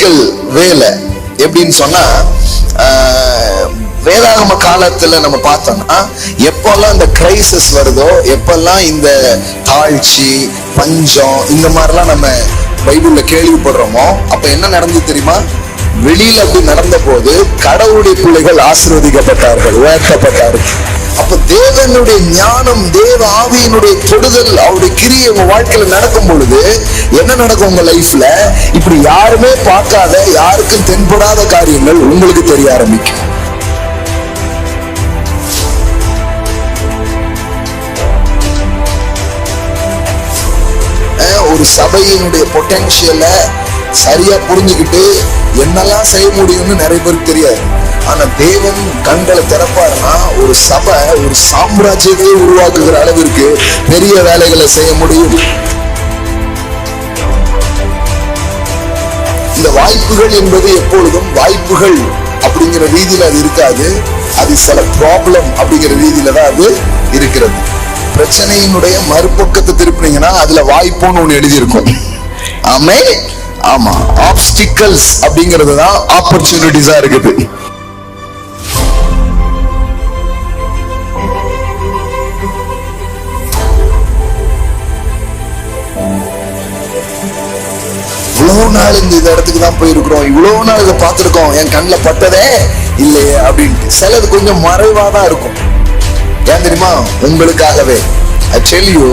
Practical வேலை. எப்படின்னு சொன்னா, வேதாகம காலத்துல நம்ம பார்த்தோம்னா எப்பெல்லாம் இந்த கிரைசிஸ் வருதோ, எப்பெல்லாம் இந்த தாழ்ச்சி, பஞ்சம், இந்த மாதிரிலாம் நம்ம பைபிள்ல கேள்விப்படுறோமோ, அப்ப என்ன நடந்தது தெரியுமா? வெளியில அப்படி நடந்த போது கடவுளுடைய பிள்ளைகள் ஆசீர்வதிக்கப்பட்டார்கள், உயர்த்தப்பட்டார்கள். அப்ப தேவனுடைய ஞானம், தேவ ஆவியினுடைய தொடுதல், அவருடைய கிரியை உங்க வாழ்க்கையில நடக்கும் பொழுது என்ன நடக்கும்? உங்க லைஃப்ல இப்படி யாருமே பார்க்காத, யாருக்கும் தென்படாத காரியங்கள் உங்களுக்கு தெரிய ஆரம்பிக்கும். ஒரு சபையினுடைய பொட்டன்ஷியலை சரியா புரிஞ்சுக்கிட்டு என்னெல்லாம் செய்ய முடியும்னு நிறைய பேருக்கு தெரியாது. ஆனா தேவன் கண்களை திறப்பாருன்னா ஒரு சபை, ஒரு சாம்ராஜ்யத்தை உருவாக்குகிற அளவிற்கு பெரிய வேலைகளை செய்ய முடியும். இந்த வாய்ப்புகள் என்பது எப்பொழுதும் வாய்ப்புகள் அப்படிங்கிற ரீதியில அது இருக்காது. அது சில ப்ராப்ளம் அப்படிங்கிற ரீதியில தான் அது இருக்கிறது. பிரச்சனையினுடைய மறுபக்கத்தை திருப்பினீங்கன்னா அதுல வாய்ப்புன்னு ஒண்ணு எழுதியிருக்கும். ஆமே, ஆமா. ஆப்ஸ்டிக்கல்ஸ் அப்படிங்கிறது தான் ஆப்பர்ச்சுனிட்டிஸா இருக்குது. இவ்வளவு நாள் இந்த இடத்துக்கு தான் போயிருக்கிறோம், இவ்வளவு நாள் இதை பார்த்திருக்கோம், என் கண்ணில் பட்டதே இல்லையே அப்படின்ட்டு சிலது கொஞ்சம் மறைவாதான் இருக்கும். ஏன் தெரியுமா? உங்களுக்காகவே. I tell you,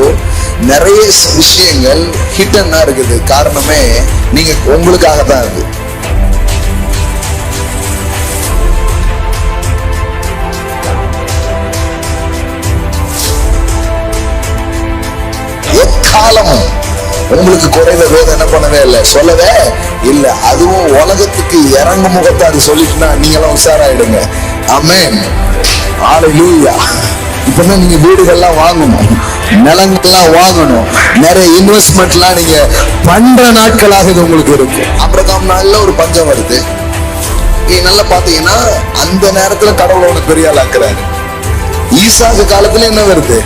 நிறைய விஷயங்கள் ஹிட்டன்னா இருக்குது. காரணமே நீங்க உங்களுக்காக தான் இருக்கு. எக்காலமும் உங்களுக்கு குறைந்த வேதம் என்ன பண்ணவே இல்லை, சொல்லவே இல்லை. அதுவும் உலகத்துக்கு இறங்கு முகத்தை அது சொல்லிட்டுனா நீங்களும் உஷாராயிடுங்க. ஆமென், ஹல்லேலூயா. இப்பதான் நீங்க வீடுகள்லாம் வாங்கணும், நிலங்கள்லாம் வாங்கணும், நிறைய இன்வெஸ்ட்மெண்ட்லாம் நீங்க பண்ற நாட்களாக இது உங்களுக்கு இருக்கு. ஆபிரகாம் நாள்ல ஒரு பஞ்சம் வருது. நீங்க நல்லா பாத்தீங்கன்னா அந்த நேரத்துல கடவுளோட பெரிய ஆள் ஆக்குறாரு. ஈசாக்கு காலத்துல என்ன வருது?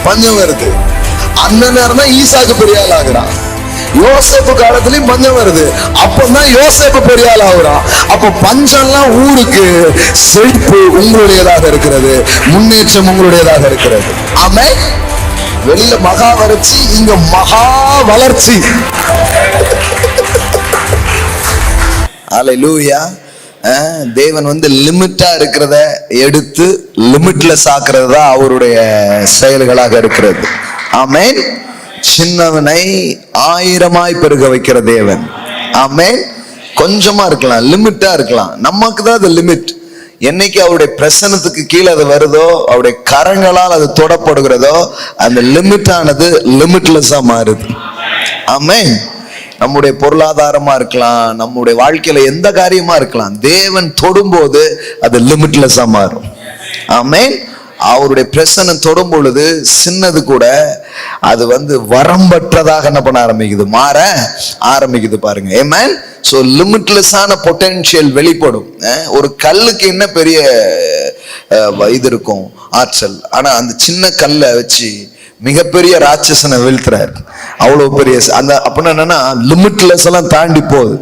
பஞ்சம் வருது. அந்த நேரம் தான் ஈசாக்கு பெரிய ஆள் ஆகுறான். யோசேப்பு காலத்திலயும் பஞ்சம் வருது. அப்பதான் யோசேப்பு பெரிய ஆள் ஆகுறான். அப்ப பஞ்சம்லாம் ஊருக்கு, செழிப்பு உங்களுடையதாக இருக்கிறது, முன்னேற்றம் உங்களுடையதாக இருக்கிறது. ஆமே, வெளியில மகா வறட்சி, இங்க மகா வளர்ச்சி. ஹல்லேலூயா. தேவன் லிமிட்டா இருக்கிறத எடுத்து லிமிட்லெஸ் ஆக்குறது தான் அவருடைய செயல்களாக இருக்கிறது. ஆமென். சின்னவனை ஆயிரமாய் பெருக வைக்கிற தேவன். ஆமென். கொஞ்சமா இருக்கலாம், லிமிட்டா இருக்கலாம், நமக்கு தான் அது லிமிட். என்னைக்கு அவருடைய பிரசன்னத்துக்கு கீழே அது வருதோ, அவருடைய கரங்களால் அது தொடப்படுகிறதோ, அந்த லிமிட் ஆனது லிமிட்லெஸ்ஸா மாறுது. ஆமென். நம்முடைய பொருளாதாரமா இருக்கலாம், நம்முடைய வாழ்க்கையில எந்த காரியமா இருக்கலாம், தேவன் தொடும்போது அது லிமிட்லெஸ்ஸா மாறும். ஆமென். அவருடைய பிரசன்னம் தொடும் பொழுது சின்னது கூட அது வரம்பற்றதாக என்ன பண்ண ஆரம்பிக்குது, மாற ஆரம்பிக்குது. பாருங்க. ஆமென். சோ லிமிட்லெஸ்ஸான பொட்டன்ஷியல் வெளிப்படும். ஒரு கல்லுக்கு என்ன பெரிய இது இருக்கும், ஆற்றல். ஆனா அந்த சின்ன கல்லை வச்சு மிகப்பெரிய ராட்சசனை வீழ்த்துறாரு. அவ்வளவு பெரிய அந்த அப்படின்னா என்னன்னா லிமிட்லெஸ் எல்லாம் தாண்டி போகுது.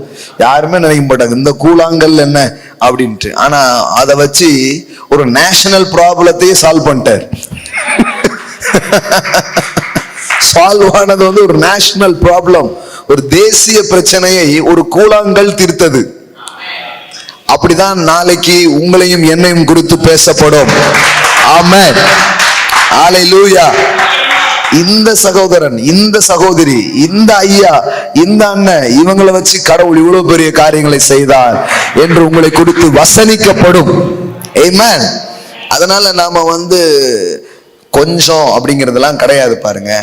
யாருமே நினைக்க மாட்டாங்க இந்த கூழாங்கல் என்ன அப்படின்ட்டு. ஆனா அதை வச்சு ஒரு நேஷனல் ப்ராப்ளத்தையே சால்வ் பண்ணிட்டார். சால்வ் ஆனது ஒரு நேஷனல் ப்ராப்ளம், ஒரு தேசிய பிரச்சனையை ஒரு கூழாங்கல் தீர்த்தது. அப்படிதான் நாளைக்கு உங்களையும் என்னையும் குறித்து பேசப்படும். ஆமென், ஹல்லேலூயா. இந்த சகோதரன், இந்த சகோதரி, இந்த ஐயா, இந்த அண்ணன், இவங்களை வச்சு கடவுள் இவ்வளவு பெரிய காரியங்களை செய்தார் என்று உங்களை குறித்து வசனிக்கப்படும். ஆமென். அதனால நாம கொஞ்சம் அப்படிங்கிறதெல்லாம் கிடையாது. பாருங்க,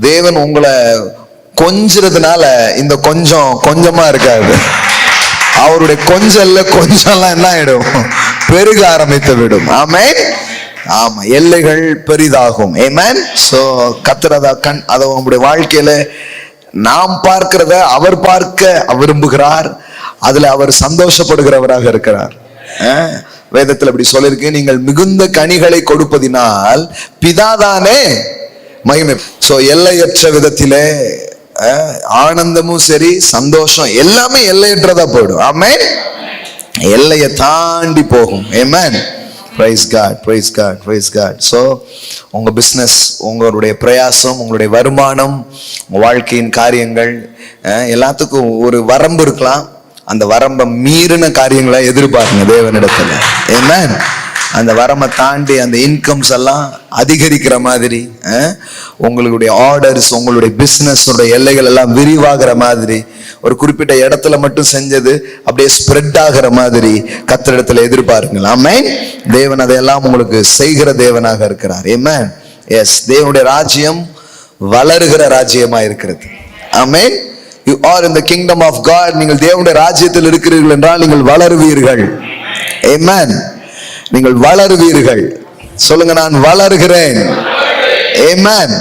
தேவன் உங்களை கொஞ்சறதுனால இந்த கொஞ்சம் கொஞ்சமா இருக்காது. அவருடைய கொஞ்சம்ல கொஞ்சம்லாம் என்ன ஆயிடும், பெருக ஆரம்பித்து விடும். ஆமென். ஆமா, எல்லைகள் பெரிதாகும். ஆமென். சோ கர்த்தர் அதை உங்களுடைய வாழ்க்கையில நாம் பார்க்கிறத அவர் பார்க்க விரும்புகிறார். அதுல அவர் சந்தோஷப்படுகிறவராக இருக்கிறார். வேதத்தில் அப்படி சொல்லிருக்கு, நீங்கள் மிகுந்த கனிகளை கொடுப்பதினால் பிதாதானே மகிமை. சோ எல்லையற்ற விதத்திலே ஆனந்தமும் சரி, சந்தோஷம் எல்லாமே எல்லையற்றதா போயிடும். ஆமென். எல்லையை தாண்டி போகும். Amen. Praise God, praise God, praise God. So உங்க பிஸ்னஸ், உங்களுடைய பிரயாசம், உங்களுடைய வருமானம், உங்க வாழ்க்கையின் காரியங்கள் எல்லாத்துக்கும் ஒரு வரம்பு இருக்கலாம். அந்த வரம்பை மீறின காரியங்களை எதிர்பார்க்குங்க தேவனிடத்துல. ஆமென். அந்த வரம்பை தாண்டி அந்த இன்கம்ஸ் எல்லாம் அதிகரிக்கிற மாதிரி, உங்களுடைய ஆர்டர்ஸ், உங்களுடைய பிஸ்னஸ் எல்லைகள் எல்லாம் விரிவாகிற மாதிரி, ஒரு குறிப்பிட்ட இடத்துல மட்டும் செஞ்சது அப்படியே ஸ்ப்ரெட் ஆகிற மாதிரி கர்த்தரிடத்துல எதிர்பார்க்குங்கள். ஆமென். தேவன் அதையெல்லாம் உங்களுக்கு செய்கிற தேவனாக இருக்கிறார். ஆமென். எஸ், தேவனுடைய ராஜ்யம் வளருகிற ராஜ்யமா இருக்கிறது. ஆமென். You are in the kingdom of God. நீங்கள் தேவனுடைய ராஜ்யத்தில் இருக்கிறீர்கள் என்றால் நீங்கள் வளருவீர்கள். ஆமென். நீங்கள் வளருவீர்கள். சொல்லுங்க, நான் வளருகிறேன். ஆமென்.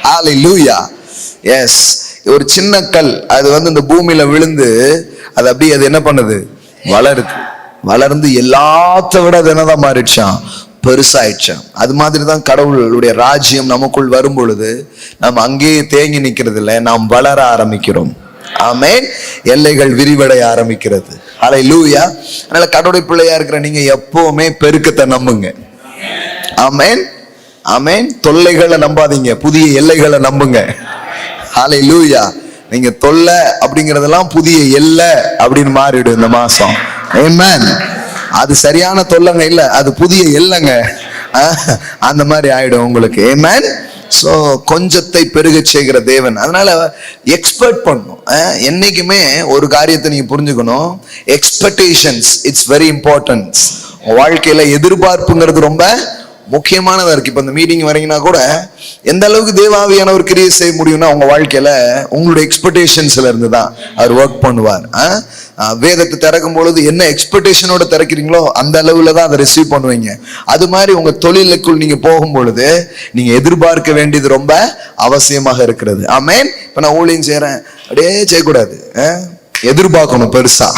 ஹalleluya. எஸ், ஒரு சின்ன கல் அது இந்த பூமியில விழுந்து அது அப்படியே அது என்ன பண்ணுது? வளருது. வளர்ந்து எல்லாத்த விட அது என்னதான் மாறிடுச்சான்? பெருசாயிடுச்சான். அது மாதிரி தான் கடவுளுடைய ராஜ்யம் நமக்குள் வரும் பொழுது நாம் அங்கேயே தேங்கி நிக்கிறது இல்லை, நாம் வளர ஆரம்பிக்கிறோம். ஆமென். எல்லைகள் விரிவடைய ஆரம்பிக்கிறது. ஹalleluya. அதனால கடவுளுடைய பிள்ளையா இருக்கிற நீங்க எப்பவுமே பெருக்கத்தை நம்புங்க. ஆமென். ஆமென். தொல்லைகளை நம்பாதீங்க, புதிய எல்லைகளை நம்புங்க. ஹalleluya. நீங்க தொல்லை அப்படிங்கறதெல்லாம் புதிய எல்லை அப்படின்னு மாறிடும் இந்த மாசம். ஆமென். அது சரியான தொல்லைங்க இல்ல, அது புதிய எல்லைங்க. அந்த மாதிரி ஆயிடும் உங்களுக்கு. ஆமென். ஸோ கொஞ்சத்தை பெருக செய்கிற தேவன். அதனால எக்ஸ்பெக்ட் பண்ணணும். என்னைக்குமே ஒரு காரியத்தை நீங்க புரிஞ்சுக்கணும், எக்ஸ்பெக்டேஷன்ஸ் இட்ஸ் வெரி இம்பார்ட்டன்ட். வாழ்க்கையில எதிர்பார்ப்புங்கிறது ரொம்ப முக்கியமானதா இருக்கு. இப்ப இந்த மீட்டிங் வரீங்கன்னா கூட எந்த அளவுக்கு தேவாவியான ஒரு கிரியை செய்ய முடியும்னா உங்க வாழ்க்கையில உங்களுடைய எக்ஸ்பெக்டேஷன்ஸ்ல இருந்து தான் அவர் ஒர்க் பண்ணுவார். வேதத்தை திறக்கும் பொழுது என்ன எக்ஸ்பெக்டேஷனோட திறக்கிறீங்களோ அந்த அளவுல தான் அதை ரிசீவ் பண்ணுவீங்க. அது மாதிரி உங்க தொழிலுக்குள் நீங்க போகும் பொழுது நீங்க எதிர்பார்க்க வேண்டியது ரொம்ப அவசியமாக இருக்கிறது. ஆமென். இப்ப நான் ஊழியம் செய்யறேன் அப்படியே செய்யக்கூடாது, எதிர்பார்க்கணும் பெருசா.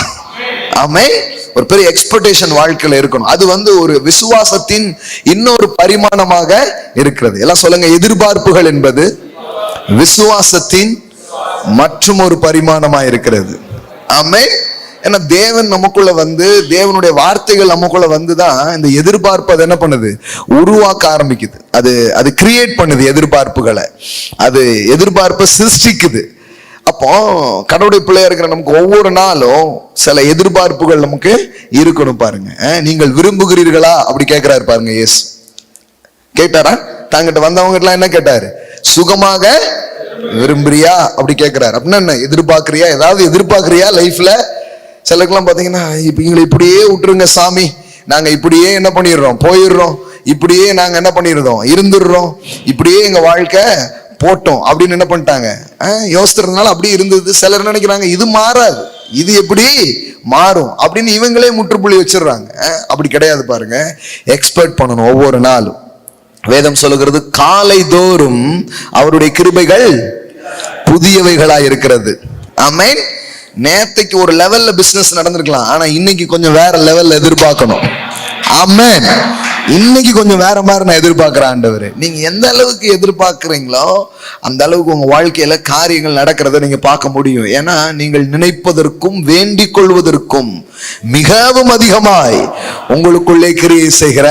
ஆமென். ஒரு பெரிய எக்ஸ்பெக்டேஷன் வாழ்க்கையில இருக்கணும். அது ஒரு விசுவாசத்தின் இன்னொரு பரிமாணமாக இருக்கிறது. எல்லாம் சொல்லுங்க, எதிர்பார்ப்புகள் என்பது விசுவாசத்தின் மற்றும் ஒரு பரிமாணமா இருக்கிறது. ஆமென். ஏன்னா தேவன் நமக்குள்ள தேவனுடைய வார்த்தைகள் நமக்குள்ள வந்துதான் இந்த எதிர்பார்ப்பு அது என்ன பண்ணுது? உருவாக்க ஆரம்பிக்குது. அது கிரியேட் பண்ணுது எதிர்பார்ப்புகளை, அது எதிர்பார்ப்பை சிருஷ்டிக்குது. அப்போ கடவுளுடைய பிள்ளையா இருக்கிற நமக்கு ஒவ்வொரு நாளும் சில எதிர்பார்ப்புகள் நமக்கு இருக்கணும். பாருங்க, நீங்கள் விரும்புகிறீர்களா அப்படி கேட்கிறாரு பாருங்க. இயேசு கேட்டாரா? தாங்கிட்ட வந்தவங்க எல்லாம் என்ன கேட்டாரு? சுகமாக விரும்புறியா அப்படி கேட்கிறாரு. அப்படின்னா என்ன? எதிர்பார்க்கறியா? ஏதாவது எதிர்பார்க்கறியா லைஃப்ல? சிலருக்கெல்லாம் பாத்தீங்கன்னா, இப்ப எங்களை இப்படியே விட்டுருங்க சாமி, நாங்க இப்படியே என்ன பண்ணிடுறோம், போயிடுறோம், இப்படியே நாங்க என்ன பண்ணிடுறோம், இருந்துடுறோம், இப்படியே எங்க வாழ்க்கை போட்டோம் அப்படின்னு என்ன பண்ணிட்டாங்க, யோசிக்கிறதுனால அப்படி இருந்தது. சிலர் நினைக்கிறாங்க இது மாறாது, இது எப்படி மாறும் அப்படின்னு இவங்களே முற்றுப்புள்ளி வச்சிடுறாங்க. அப்படி கிடையாது. பாருங்க, எக்ஸ்பெக்ட் பண்ணணும் ஒவ்வொரு நாளும். வேதம் சொல்லுகிறது, காலை தோறும் அவருடைய கிருபைகள் புதியவைகளா இருக்கிறது. ஆமென். நேத்தைக்கு ஒரு லெவல்ல பிசினஸ் நடந்திருக்கலாம், ஆனா இன்னைக்கு கொஞ்சம் வேற லெவல்ல எதிர்பார்க்கணும். ஆமென். இன்னைக்கு கொஞ்சம் வேற மாதிரி நான் எதிர்பார்க்கிறேன் ஆண்டவரே. நீங்க எந்த அளவுக்கு எதிர்பார்க்கிறீங்களோ அந்த அளவுக்கு உங்க வாழ்க்கையில காரியங்கள் நடக்கிறத நீங்க பார்க்க முடியும். ஏன்னா நீங்கள் நினைப்பதற்கும் வேண்டிக் கொள்வதற்கும் மிகவும் அதிகமாய் உங்களுக்குள்ளே கிரியை செய்கிற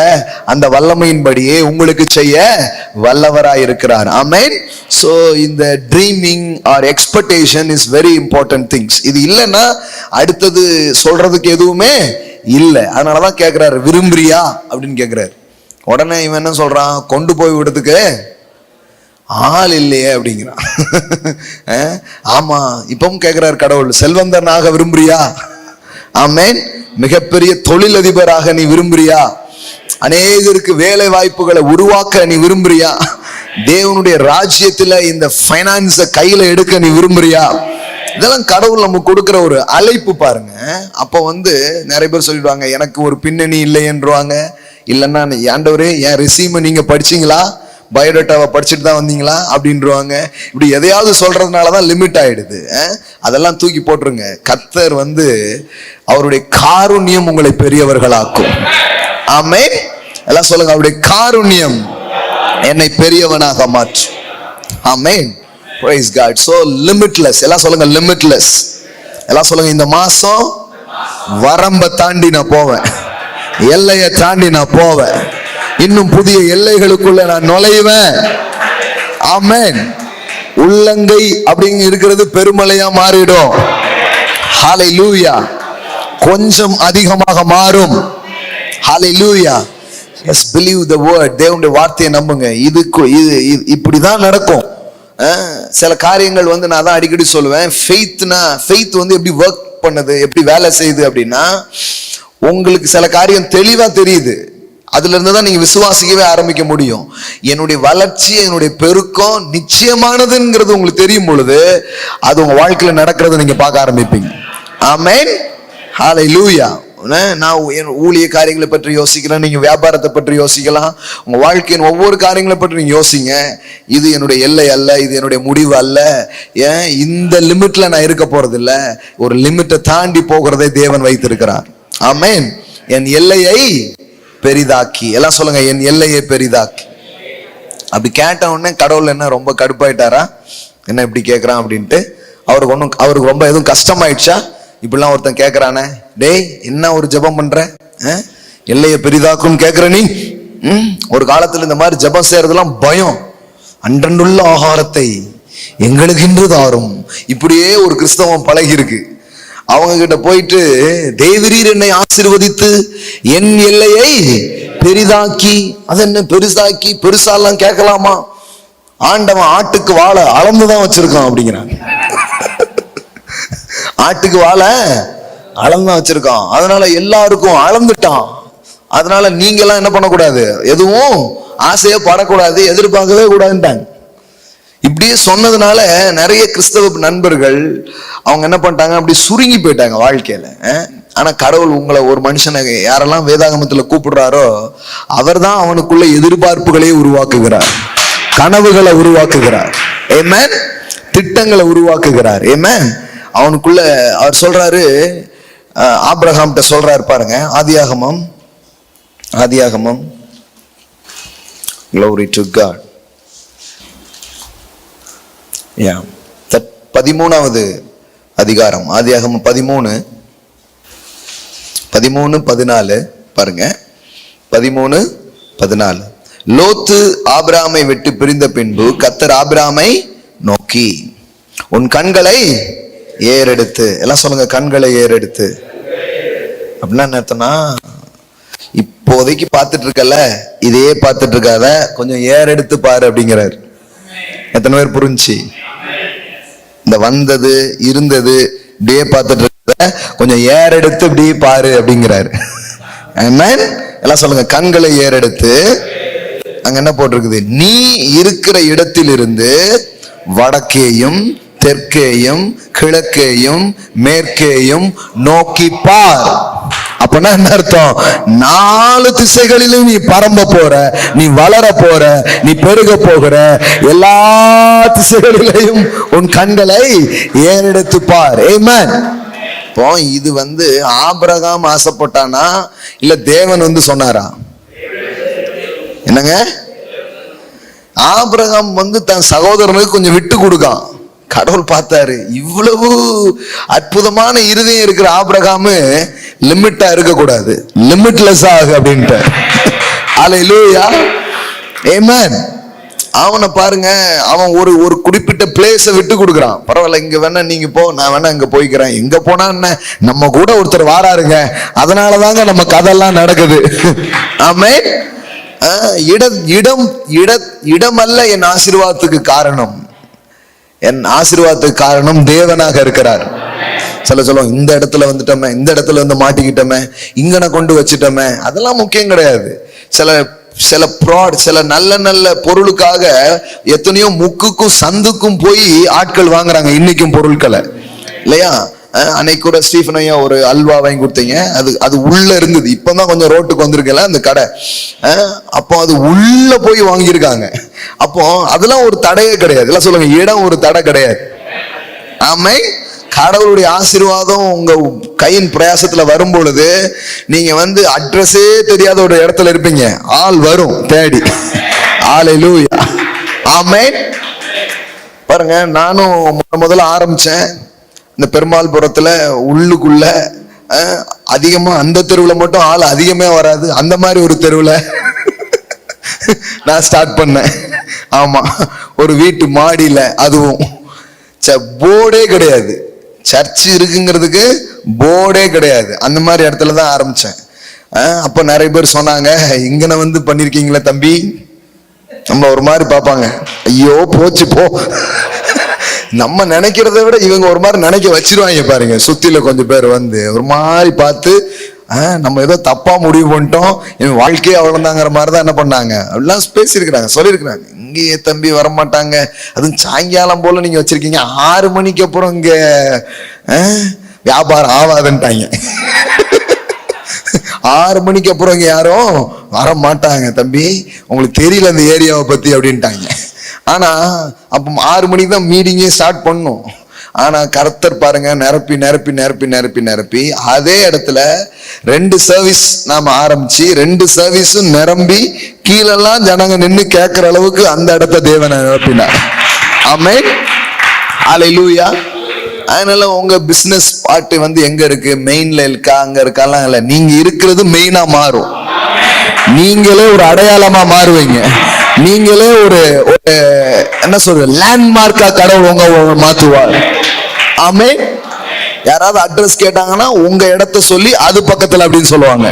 அந்த வல்லமையின்படியே உங்களுக்கு செய்ய வல்லவராய் இருக்கிறார். ஆமென். சோ இந்த dreaming or expectation is very important things. இது இல்லைன்னா அடுத்தது சொல்றதுக்கு எதுவுமே இல்ல. அதனாலதான் கேட்கிறாரு, விரும்புறியா அப்படின்னு கேட்கிறாரு. உடனே இவன் என்ன சொல்றான், கொண்டு போய் விடுறதுக்கு ஆள் இல்லையே அப்படிங்கிறான். ஆமா, இப்பவும் கேட்கிறாரு கடவுள், செல்வந்தனாக விரும்புறியா? ஆமென். மிகப்பெரிய தொழிலதிபராக நீ விரும்புறியா? அநேகருக்கு வேலை வாய்ப்புகளை உருவாக்க நீ விரும்புறியா? தேவனுடைய ராஜ்யத்துல இந்த பைனான்ஸ கையில எடுக்க நீ விரும்புறியா? இதெல்லாம் கடவுள் நமக்கு கொடுக்கிற ஒரு அழைப்பு பாருங்க. அப்போ நிறைய பேர் சொல்லிடுவாங்க, எனக்கு ஒரு பின்னணி இல்லை என்றுவாங்க. இல்லைன்னா, ஆண்டவரே என் ரெஸ்யூமை நீங்க படிச்சீங்களா, பயோடேட்டாவை படிச்சுட்டு தான் வந்தீங்களா அப்படின்றவாங்க. இப்படி எதையாவது சொல்றதுனாலதான் லிமிட் ஆயிடுது. அதெல்லாம் தூக்கி போட்டுருங்க. கர்த்தர் அவருடைய காருண்யம் உங்களை பெரியவர்களாக்கும். ஆமென். எல்லாம் சொல்லுங்க, அவருடைய காருண்யம் என்னை பெரியவனாக மாற்றும். ஆமென். Praise God. So limitless. எல்லாம் சொல்லுங்க limitless. எல்லாம் சொல்லுங்க இந்த மாசம் வரம்ப தாண்டி நான் போவேன், எல்லையை தாண்டி நான் போவேன், இன்னும் புதிய எல்லைகளுக்குள்ள நான் நுழைவேன். ஆமென். உள்ளங்கை அப்படிங்க இருக்கிறது பெருமலையா மாறிடும். ஹalleluya. கொஞ்சம் அதிகமாக மாறும். ஹalleluya. Yes, believe the word. தேவனுடைய வார்த்தையை நம்புங்க. இது இப்படிதான் நடக்கும். சில காரியங்கள் வந்து நான் தான் அடிக்கடி சொல்லுவேன், ஃபெய்த் வந்து எப்படி ஒர்க் பண்ணுது, எப்படி வேலை செய்யுது அப்படின்னா, உங்களுக்கு சில காரியம் தெளிவா தெரியுது, அதுல இருந்து தான் நீங்க விசுவாசிக்கவே ஆரம்பிக்க முடியும். என்னுடைய வளர்ச்சி, என்னுடைய பெருக்கம் நிச்சயமானதுங்கிறது உங்களுக்கு தெரியும் பொழுது அது உங்க வாழ்க்கையில நடக்கிறத நீங்க பார்க்க ஆரம்பிப்பீங்க. ஆமென். ஹalleluya. நான் என் ஊழிய காரியங்களை பற்றி யோசிக்கலாம், நீங்க வியாபாரத்தை பற்றி யோசிக்கலாம், உங்க வாழ்க்கையின் ஒவ்வொரு காரியங்களை பற்றி நீங்க யோசிங்க. இது என்னுடைய எல்லை அல்ல, இது என்னுடைய முடிவு அல்ல, ஏன் இந்த லிமிட்ல நான் இருக்க போறது இல்ல, ஒரு லிமிட்டை தாண்டி போகிறதை தேவன் வைத்திருக்கிறார். ஆமென். என் எல்லையை பெரிதாக்கி, எல்லாம் சொல்லுங்க என் எல்லையை பெரிதாக்கி. அப்படி கேட்ட உடனே கடவுள் என்ன ரொம்ப கடுப்பாயிட்டாரா, என்ன இப்படி கேட்கறான் அப்படின்ட்டு? அவருக்கு ரொம்ப எதுவும் கஷ்டமாயிடுச்சா? இப்படிலாம் ஒருத்தன் கேட்கறானே, டேய் என்ன ஒரு ஜெபம் பண்ற, எல்லையை பெரிதாக்கும் கேட்கிற நீ? ஒரு காலத்துல இந்த மாதிரி ஜெபம் செய்யறதுலாம் பயம். அன்றன்றுள்ள ஆகாரத்தை எங்களுக்கு இன்று தாரும், இப்படியே ஒரு கிறிஸ்தவம் பழகி இருக்கு. அவங்க கிட்ட போயிட்டு தேவரீர் என்னை ஆசீர்வதித்து என் எல்லையை பெரிதாக்கி, அது என்ன பெருசாக்கி, பெருசாலாம் கேட்கலாமா? ஆண்டவன் ஆட்டுக்கு வாழை அளந்துதான் வச்சிருக்கான் அப்படிங்கிறாங்க. ஆட்டுக்கு வாழை அளந்தான் வச்சிருக்கான், அதனால எல்லாருக்கும் அளந்துட்டான். அதனால நீங்க எல்லாம் என்ன பண்ணக்கூடாது, எதுவும் ஆசையே படக்கூடாது, எதிர்பார்க்கவே கூடாதுட்டாங்க. இப்படியே சொன்னதுனால நிறைய கிறிஸ்தவ நண்பர்கள் அவங்க என்ன பண்ணிட்டாங்க, அப்படி சுருங்கி போயிட்டாங்க வாழ்க்கையில. ஆனா கடவுள் உங்களை, ஒரு மனுஷனை யாரெல்லாம் வேதாகமத்துல கூப்பிடுறாரோ அவர் தான் அவனுக்குள்ள எதிர்பார்ப்புகளை உருவாக்குகிறார், கனவுகளை உருவாக்குகிறார். ஆமென். திட்டங்களை உருவாக்குகிறார். ஆமென். அவனுக்குள்ள அவர் சொல்றாரு, ஆபிரகாம் சொல்றாரு பாருங்க, ஆதியாகமம் Glory to God. 13வது அதிகாரம், ஆதியாகமம் 13:14 பாருங்க. 13:14. லோத்து ஆபிரகாமை விட்டு பிரிந்த பின்பு கர்த்தர் ஆபிரகாமை நோக்கி, உன் கண்களை ஏறெடுத்து, எல்லாம் சொல்லுங்க கண்களை ஏறெடுத்து. அப்படின்னா என்ன அர்த்தம்னா, இப்போதைக்கு பார்த்துட்டு இருக்கல, இதே பார்த்துட்டு இருக்காத, கொஞ்சம் ஏறெடுத்து பாரு அப்படிங்கிறார். எத்தனை பேர் புரிஞ்சு? இந்த வந்தது இருந்தது இப்படியே பார்த்துட்டு இருக்க, கொஞ்சம் ஏறெடுத்து இப்படி பாரு அப்படிங்கிறாரு. ஆமென். எல்லாம் சொல்லுங்க கண்களை ஏறெடுத்து. அங்க என்ன போட்டிருக்குது, நீ இருக்கிற இடத்திலிருந்து வடக்கேயும் தெற்கேயும் கிழக்கேயும் மேற்கேயும் நோக்கி பார். அப்பனா என்ன அர்த்தம், 4 திசைகளிலும் நீ பரம்ப போற, நீ வளர போற, நீ பெருக போகிற, எல்லா திசைகளிலையும் உன் கண்களை ஏறெடுத்து பார். ஆமென். இப்போ இது வந்து ஆபிரகாம் ஆசைப்பட்டானா இல்ல தேவன் வந்து சொன்னாரா? என்னங்க, ஆபிரகாம் வந்து தன் சகோதரனுக்கு கொஞ்சம் விட்டு கொடுக்கான். கடவுள் பார்த்தாரு, இவ்வளவு அற்புதமான இருதயம் இருக்கிற ஆபிரகாமு லிமிட்டா இருக்கக்கூடாது, லிமிட்லெஸ் ஆகு அப்படின்ட்டு. ஹல்லேலூயா. ஆமென். அவனை பாருங்க, அவன் ஒரு குறிப்பிட்ட பிளேஸை விட்டு கொடுக்குறான். பரவாயில்ல, இங்க வேணா நீங்க போ, நான் வேணா இங்க போய்க்கிறேன். எங்க போனா என்ன, நம்ம கூட ஒருத்தர் வாராருங்க, அதனாலதாங்க நம்ம கதெல்லாம் நடக்குது. ஆமென். இடம் அல்ல என் ஆசீர்வாதத்துக்கு காரணம், என் ஆசீர்வாதத்துக்கு காரணம் தேவனாக இருக்கிறார். சொல்லுவோம், இந்த இடத்துல வந்துட்டோமே, இந்த இடத்துல வந்து மாட்டிக்கிட்டோமே, இங்கன கொண்டு வச்சுட்டோமே, அதெல்லாம் முக்கியம் கிடையாது. சில நல்ல பொருளுக்காக எத்தனையோ முக்குக்கும் சந்துக்கும் போய் ஆட்கள் வாங்குறாங்க இன்னைக்கும் பொருட்களை, இல்லையா? அன்னைக்கு கூட ஸ்டீஃபன் ஐயா ஒரு அல்வா வாங்கி கொடுத்தீங்க, அது உள்ள இருந்தது, இப்பதான் கொஞ்சம் ரோட்டுக்கு வந்திருக்கல அந்த கடை. அப்போ அது உள்ள போய் வாங்கியிருக்காங்க. அப்போ அதெல்லாம் ஒரு தடையே கிடையாது. எல்லாம் சொல்லுங்க, இடம் ஒரு தடை கிடையாது. ஆமென். கடவுளுடைய ஆசீர்வாதம் உங்க கையின் பிரயாசத்துல வரும் பொழுது நீங்க வந்து அட்ரஸே தெரியாத ஒரு இடத்துல இருப்பீங்க, ஆள் வரும் தேடி. ஹல்லேலூயா. ஆமென். பாருங்க, நானும் முதல்ல ஆரம்பிச்சேன் இந்த பெருமாள்புரத்துல உள்ளுக்குள்ள. அதிகமா அந்த தெருவுல மட்டும் ஆள் அதிகமே வராது, அந்த மாதிரி ஒரு தெருவுல நான் ஸ்டார்ட் பண்ணேன். ஆமா, ஒரு வீட்டு மாடியில, அதுவும் போர்டே கிடையாது, சர்ச் இருக்குங்கிறதுக்கு போர்டே கிடையாது, அந்த மாதிரி இடத்துல தான் ஆரம்பிச்சேன். அப்ப நிறைய பேர் சொன்னாங்க, இங்கன வந்து பண்ணிருக்கீங்களா தம்பி? நம்ம ஒரு மாதிரி பார்ப்பாங்க, ஐயோ போச்சு போ. நம்ம நினைக்கிறத விட இவங்க ஒரு மாதிரி நினைக்க வச்சிருவாங்க பாருங்க. சுத்தில கொஞ்சம் பேர் வந்து ஒரு மாதிரி பார்த்து, நம்ம ஏதோ தப்பா முடிவு பண்ணிட்டோம், இவன் வாழ்க்கையே அவ்வளவுதாங்கிற மாதிரிதான் என்ன பண்ணாங்க அப்படிலாம் பேசியிருக்கிறாங்க, சொல்லியிருக்கிறாங்க. இங்கேயே தம்பி வரமாட்டாங்க, அதுவும் சாயங்காலம் போல நீங்க வச்சிருக்கீங்க, 6 மணிக்கு அப்புறம் இங்க வியாபாரம் ஆகாதுன்ட்டாங்க. 6 மணிக்கு அப்புறம் இங்க யாரும் வர மாட்டாங்க தம்பி, உங்களுக்கு தெரியல அந்த ஏரியாவை பத்தி அப்படின்ட்டாங்க. ஆனா அப்ப 6 மணிக்கு தான் மீட்டிங்கே ஸ்டார்ட் பண்ணும். ஆனா கர்த்தர் பாருங்க, நிரப்பி நிரப்பி நிரப்பி நிரப்பி நிரப்பி அதே இடத்துல 2 சர்வீஸ் நாம ஆரம்பிச்சு 2 சர்வீஸும் நிரம்பி கீழெல்லாம் ஜனங்க நின்று கேட்கிற அளவுக்கு அந்த இடத்த தேவனை நிரப்பினார். ஆமென், ஹல்லேலூயா. அதனால உங்க பிசினஸ் பார்ட் வந்து எங்க இருக்கு, மெயின்ல இருக்கா அங்க இருக்காலாம் இல்ல, நீங்க இருக்கிறது மெயினா மாறும். நீங்களே ஒரு அடையாளமா மாறுவீங்க, நீங்களே ஒரு என்ன சொல்ற லேண்ட்மார்க்கா கடவுள் உங்க மாத்துவார். ஆமென். யாராவது அட்ரஸ் கேட்டாங்கன்னா உங்க இடத்தை சொல்லி அது பக்கத்துல அப்படின்னு சொல்லுவாங்க.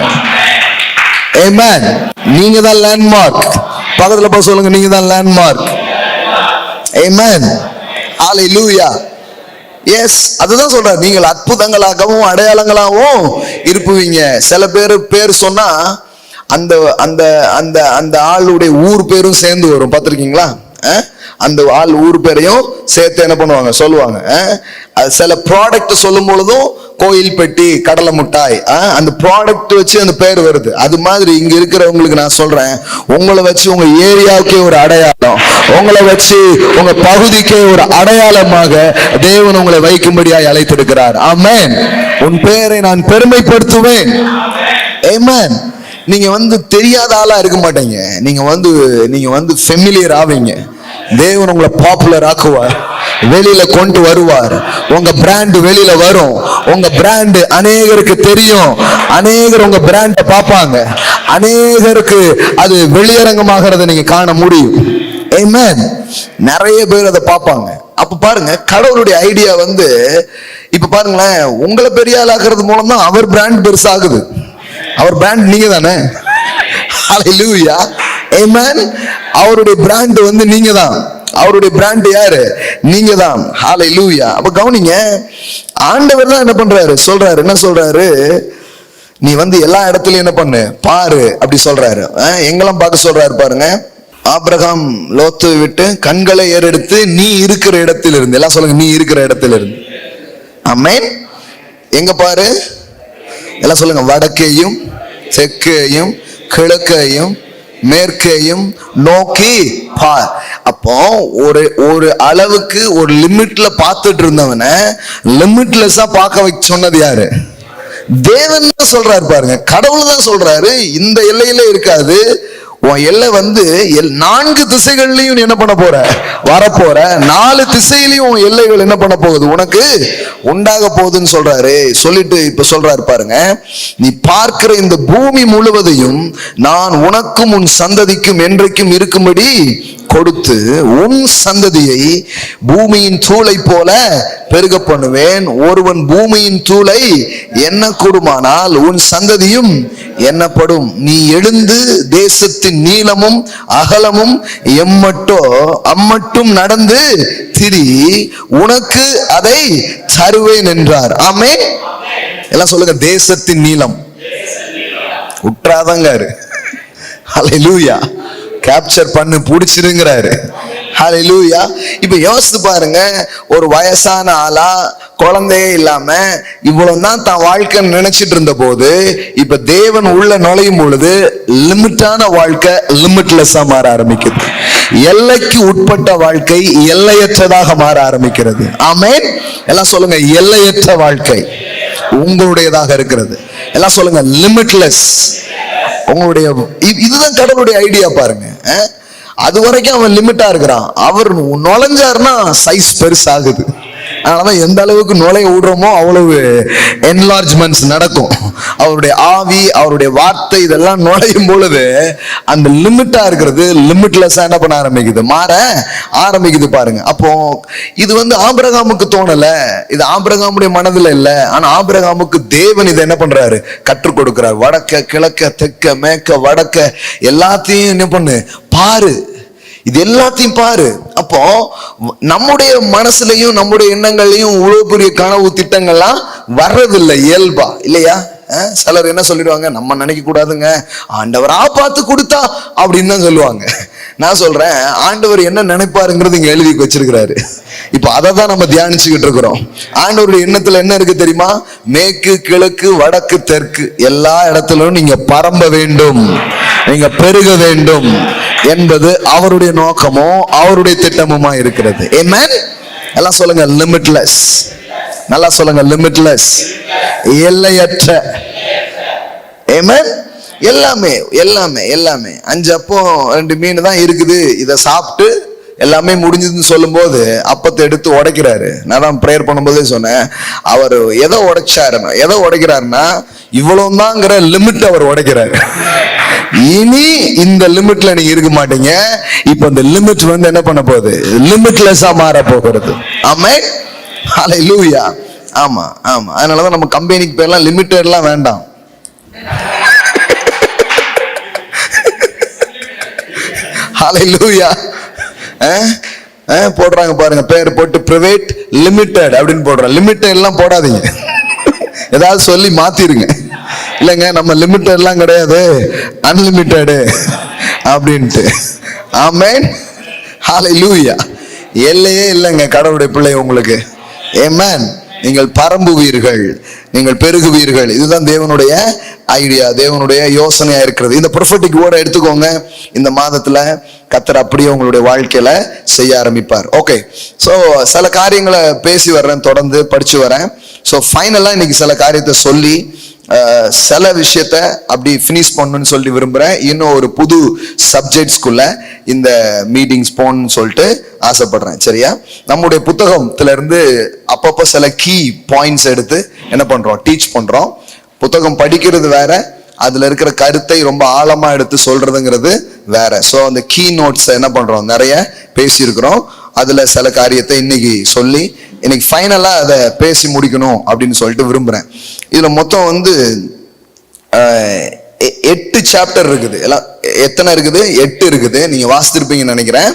ஆமென். நீங்க தான் லேண்ட்மார்க். பக்கத்துல போய் சொல்லுங்க, நீங்க தான் லேண்ட்மார்க். ஆமென், ஹல்லேலூயா. எஸ், அதுதான் சொல்ற, நீங்கள் அற்புதங்களாகவும் அடையாளங்களாகவும் இருப்புவீங்க. சில பேர் சொன்னா அந்த அந்த அந்த அந்த ஆளுடைய ஊர் பேரும் சேர்ந்து வரும், பார்த்திருக்கீங்களா? அந்த ஆள் ஊர் பேரையும் சேர்த்து என்ன பண்ணுவாங்க சொல்லுவாங்க. சில ப்ராடக்ட் சொல்லும் பொழுதும் கோயில் பெட்டி, கடலை மிட்டாய், அந்த ப்ராடக்ட் வச்சு அந்த பேர் வருது. அது மாதிரி இங்க இருக்கிறவங்களுக்கு நான் சொல்றேன், உங்களை வச்சு உங்க ஏரியாவுக்கே ஒரு அடையாளம், உங்களை வச்சு உங்க பகுதிக்கே ஒரு அடையாளமாக தேவன் உங்களை வைக்கும்படியாய் அழைத்திருக்கிறார். ஆமென். உன் பெயரை நான் பெருமைப்படுத்துவேன். ஆமென். நீங்க வந்து தெரியாத ஆளா இருக்க மாட்டீங்க, நீங்க வந்து ஃபெமிலியர் ஆவீங்க. தேவன் உங்களை பாப்புலர் ஆக்குவார், வெளியில கொண்டு வருவார். உங்க பிராண்ட் வெளியில வரும், உங்க பிராண்ட் அநேகருக்கு தெரியும், அநேகர் உங்க பிராண்ட பார்ப்பாங்க, அநேகருக்கு அது வெளியரங்கமாகிறத நீங்க காண முடியும். ஆமென். நிறைய பேர் அதை பார்ப்பாங்க. அப்ப பாருங்க, கடவுளுடைய ஐடியா வந்து இப்ப பாருங்களேன், உங்களை பெரிய ஆள் ஆக்குறது மூலம் தான் அவர் பிராண்ட் பெருசாகுது. அவர் பிராண்ட் நீங்க தானே. ஹல்லேலூயா. ஆமென். அவருடைய பிராண்ட் வந்து நீங்க தான். அவருடைய பிராண்ட் யாரு? நீங்க தான். ஹல்லேலூயா. அப்ப கவனிங்க, ஆண்டவர் தான் என்ன பண்றாரு, சொல்றாரு, என்ன சொல்றாரு, நீ வந்து எல்லா இடத்துலயும் என்ன பண்ணு பாரு அப்படி சொல்றாரு. எங்கெல்லாம் பார்க்க சொல்றாரு பாருங்க. ஆபிரகாம் லோத்தை விட்டு கண்களை ஏறெடுத்து நீ இருக்கிற இடத்தில் இருந்து, எல்லாம் சொல்லுங்க, நீ இருக்கிற இடத்துல இருந்து. ஆமென். எங்க பாரு, எல்லாம் சொல்லுங்க, வடக்கையும் தெற்கையும் கிழக்கையும் மேற்கையும் நோக்கி பார். அப்போ ஒரு அளவுக்கு ஒரு லிமிட்ல பார்த்துட்டு இருந்தவனை லிமிட்லெஸ்ஸா பார்க்க வைக்க சொன்னது யாரு? தேவன் தான் சொல்றாரு பாருங்க, கடவுள் தான் சொல்றாரு. இந்த எல்லையில இருக்காது, உன் எல்லை வந்து 4 திசைகள்லையும் என்ன பண்ண போற, வரப்போற 4 திசையிலையும் உன் எல்லைகள் என்ன பண்ண போகுது, உனக்கு உண்டாக போகுதுன்னு சொல்றாரு. சொல்லிட்டு இப்ப சொல்றாரு பாருங்க, நீ பார்க்கிற இந்த பூமி முழுவதையும் நான் உனக்கும் உன் சந்ததிக்கும் என்றைக்கும் இருக்கும்படி கொடுத்து உன் சந்ததியை பூமியின் தூளை போல பெருக பண்ணுவேன். ஒருவன் பூமியின் தூளை எண்ண கூடுமானால் உன் சந்ததியும் எண்ணப்படும். நீ எழுந்து தேசத்தின் நீளமும் அகலமும் அம்மட்டும் நடந்து திரி, உனக்கு அதை தருவேன் என்றார். ஆமென். எல்லாம் சொல்லுங்க, தேசத்தின் நீளம் உற்றாதங்காரு. ஹல்லேலூயா. கேப்சர் பண்ணு, பிடிச்சிருங்கிறாரு. ஹல்லேலூயா. இப்ப யோசித்து பாருங்க, ஒரு வயசான ஆளா குழந்தையே இல்லாம இவ்வளவுதான் தான் வாழ்க்கை நினைச்சிட்டு இருந்த போது, இப்ப தேவன் உள்ள நுழையும் பொழுது லிமிட்டான வாழ்க்கை லிமிட்லெஸ்ஸா மாற ஆரம்பிக்குது. எல்லைக்கு உட்பட்ட வாழ்க்கை எல்லையற்றதாக மாற ஆரம்பிக்கிறது. ஆமென். எல்லாம் சொல்லுங்க, எல்லையற்ற வாழ்க்கை உங்களுடையதாக இருக்கிறது. எல்லாம் சொல்லுங்க, லிமிட்லெஸ் உங்களுடைய. இதுதான் கடவுளுடைய ஐடியா பாருங்க. அது வரைக்கும் அவன் லிமிட்டா இருக்கிறான். அவர் நுழைஞ்சாருன்னா சைஸ் பெருசாகுது. அதனாலதான் எந்த அளவுக்கு நுழைய விடுறோமோ அவ்வளவு என்லார்ஜ்மெண்ட்ஸ் நடக்கும். அவருடைய ஆவி, அவருடைய வார்த்தை இதெல்லாம் நுழையும் பொழுது அந்த லிமிட்டா இருக்கிறது லிமிட்லெஸ்ஸா என்ன பண்ண ஆரம்பிக்குது, மாற ஆரம்பிக்குது. பாருங்க, அப்போ இது ஆபிரகாமுக்கு தோணல, இது ஆபிரகாமுடைய மனதுல இல்ல. ஆனா ஆபிரகாமுக்கு தேவன் இதை என்ன பண்றாரு, கற்றுக் கொடுக்கிறார். வடக்க கிழக்க தெற்க மேற்க வடக்க எல்லாத்தையும் என்ன பண்ணு பாரு, இது எல்லாத்தையும் பாரு. அப்போ நம்முடைய மனசுலயும் நம்முடைய எண்ணங்களையும் இவ்வளவு பெரிய கனவு திட்டங்கள்லாம் வர்றதில்லை இயல்பா, இல்லையா? சிலர் என்ன சொல்லிடுவாங்க, நம்ம நினைக்க கூடாதுங்க, ஆண்டவரா பார்த்து கொடுத்தா அப்படின்னு தான் சொல்லுவாங்க. நான் சொல்றேன், ஆண்டவர் என்ன நினைப்பாருங்கிறது இங்க எழுதி வச்சிருக்கிறாரு. இப்ப அதை தான் நம்ம தியானிச்சுக்கிட்டு இருக்கிறோம். ஆண்டவருடைய எண்ணத்துல என்ன இருக்கு தெரியுமா? மேற்கு கிழக்கு வடக்கு தெற்கு எல்லா இடத்திலும் நீங்க பரம்ப வேண்டும், நீங்க பெருக வேண்டும் என்பது அவருடைய நோக்கமோ அவருடைய திட்டமுமா இருக்கிறது. ஆமென். எல்லாம் சொல்லுங்க லிமிட்லெஸ். நல்லா சொல்லுங்க லிமிட்லெஸ், எல்லையற்ற. ஆமென். எல்லாமே எல்லாமே எல்லாமே 5 அப்பம் 2 மீன் தான் இருக்குது. இதை சாப்பிட்டு எல்லாமே முடிஞ்சதுன்னு சொல்லும் போது அப்பத்தை எடுத்து உடைக்கிறாரு. நான் தான் ப்ரேயர் பண்ணும்போதே சொன்னேன், அவர் எதை உடைக்கிறாருன்னா இவ்வளவு தான்ங்கிற லிமிட் அவர் உடைக்கிறாரு. இனி இந்த லிமிட்ல நீங்க இருக்க மாட்டீங்க. இப்ப இந்த லிமிட் என்ன பண்ண போகுது, லிமிட்லெஸ்ஸா மாற போகிறது. ஆமென். ஹல்லேலூயா. ஆமா ஆமா. அதனாலதான் நம்ம கம்பெனிக்கு பேர்லாம் லிமிட்டெட்லாம் வேண்டாம். ஹல்லேலூயா. போடுறாங்க பாருங்க, பேர் போட்டு பிரைவேட் லிமிடெட் அப்படின்னு போடுறோம். லிமிட்டெட் எல்லாம் போடாதீங்க, ஏதாவது சொல்லி மாத்திருங்க. இல்லைங்க நம்ம லிமிட்டெட் எல்லாம் கிடையாது, அன்லிமிட்டெடு அப்படின்ட்டு. ஆமென். ஹல்லேலூயா. எல்லையே இல்லைங்க கடவுளுடைய பிள்ளை உங்களுக்கு. ஆமென். நீங்கள் பரம்புவீர்கள், நீங்கள் பெருகுவீர்கள். இதுதான் தேவனுடைய ஐடியா, தேவனுடைய யோசனையா இருக்கிறது. இந்த ப்ரொஃபெட்டிக் வேர்டை எடுத்துக்கோங்க. இந்த மாதத்துல கர்த்தர் அப்படியே உங்களுடைய வாழ்க்கையில செய்ய ஆரம்பிப்பார். ஓகே, ஸோ சில காரியங்களை பேசி வர்றேன், தொடர்ந்து படிச்சு வரேன். ஸோ ஃபைனலா இன்னைக்கு சில காரியத்தை சொல்லி சில விஷயத்த அப்படி ஃபினிஷ் பண்ணணும்னு சொல்லி விரும்புறேன். இன்னும் ஒரு புது சப்ஜெக்ட்ஸ்குள்ள இந்த மீட்டிங்ஸ் போகணும்னு சொல்லிட்டு ஆசைப்படுறேன். சரியா? நம்முடைய புத்தகத்துல இருந்து அப்பப்போ சில கீ பாயிண்ட்ஸ் எடுத்து என்ன பண்றோம், டீச் பண்றோம். புத்தகம் படிக்கிறது வேற, அதுல இருக்கிற கருத்தை ரொம்ப ஆழமா எடுத்து சொல்றதுங்கிறது வேற. ஸோ அந்த கீ நோட்ஸ் என்ன பண்றோம், நிறைய பேசியிருக்கிறோம். அதுல சில காரியத்தை இன்னைக்கு சொல்லி இன்னைக்கு ஃபைனலா அதை பேசி முடிக்கணும் அப்படின்னு சொல்லிட்டு விரும்புறேன். இதுல மொத்தம் 8 சாப்டர் இருக்குது. எல்லாம் எத்தனை இருக்குது? 8 இருக்குது. நீங்க வாசித்திருப்பீங்கன்னு நினைக்கிறேன்.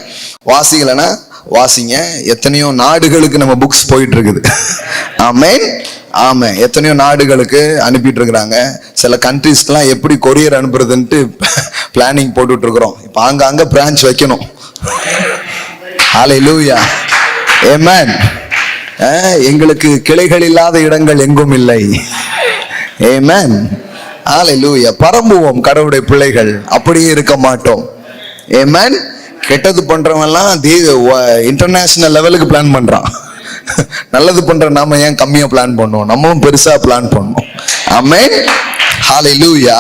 வாசிக்கலைன்னா வாசிங்க. எத்தனையோ நாடுகளுக்கு நம்ம புக்ஸ் போயிட்டு இருக்குது. ஆமென். ஆமா, எத்தனையோ நாடுகளுக்கு அனுப்பிட்டு இருக்கிறாங்க. சில கண்ட்ரீஸ்க்கெல்லாம் எப்படி கொரியர் அனுப்புறதுன்ட்டு பிளானிங் போட்டுட்டு இருக்கிறோம். இப்போ அங்க பிரான்ச் வைக்கணும். ஹல்லேலூயா. ஆமென். எங்களுக்கு கிளைகள் இல்லாத இடங்கள் எங்கும் இல்லை. ஆமென். ஹல்லேலூயா. பரம்புவோம் கடவுளுடைய பிள்ளைகள், அப்படியே இருக்க மாட்டோம். ஆமென். கெட்டது பண்றவன் எல்லாம் இன்டர்நேஷனல் லெவலுக்கு பிளான் பண்றான். நல்லது பண்ற நாம ஏன் கம்மியா பிளான் பண்ணுவோம்? நம்மளும் பெருசா பிளான் பண்ணுவோம். ஆமென். ஹல்லேலூயா.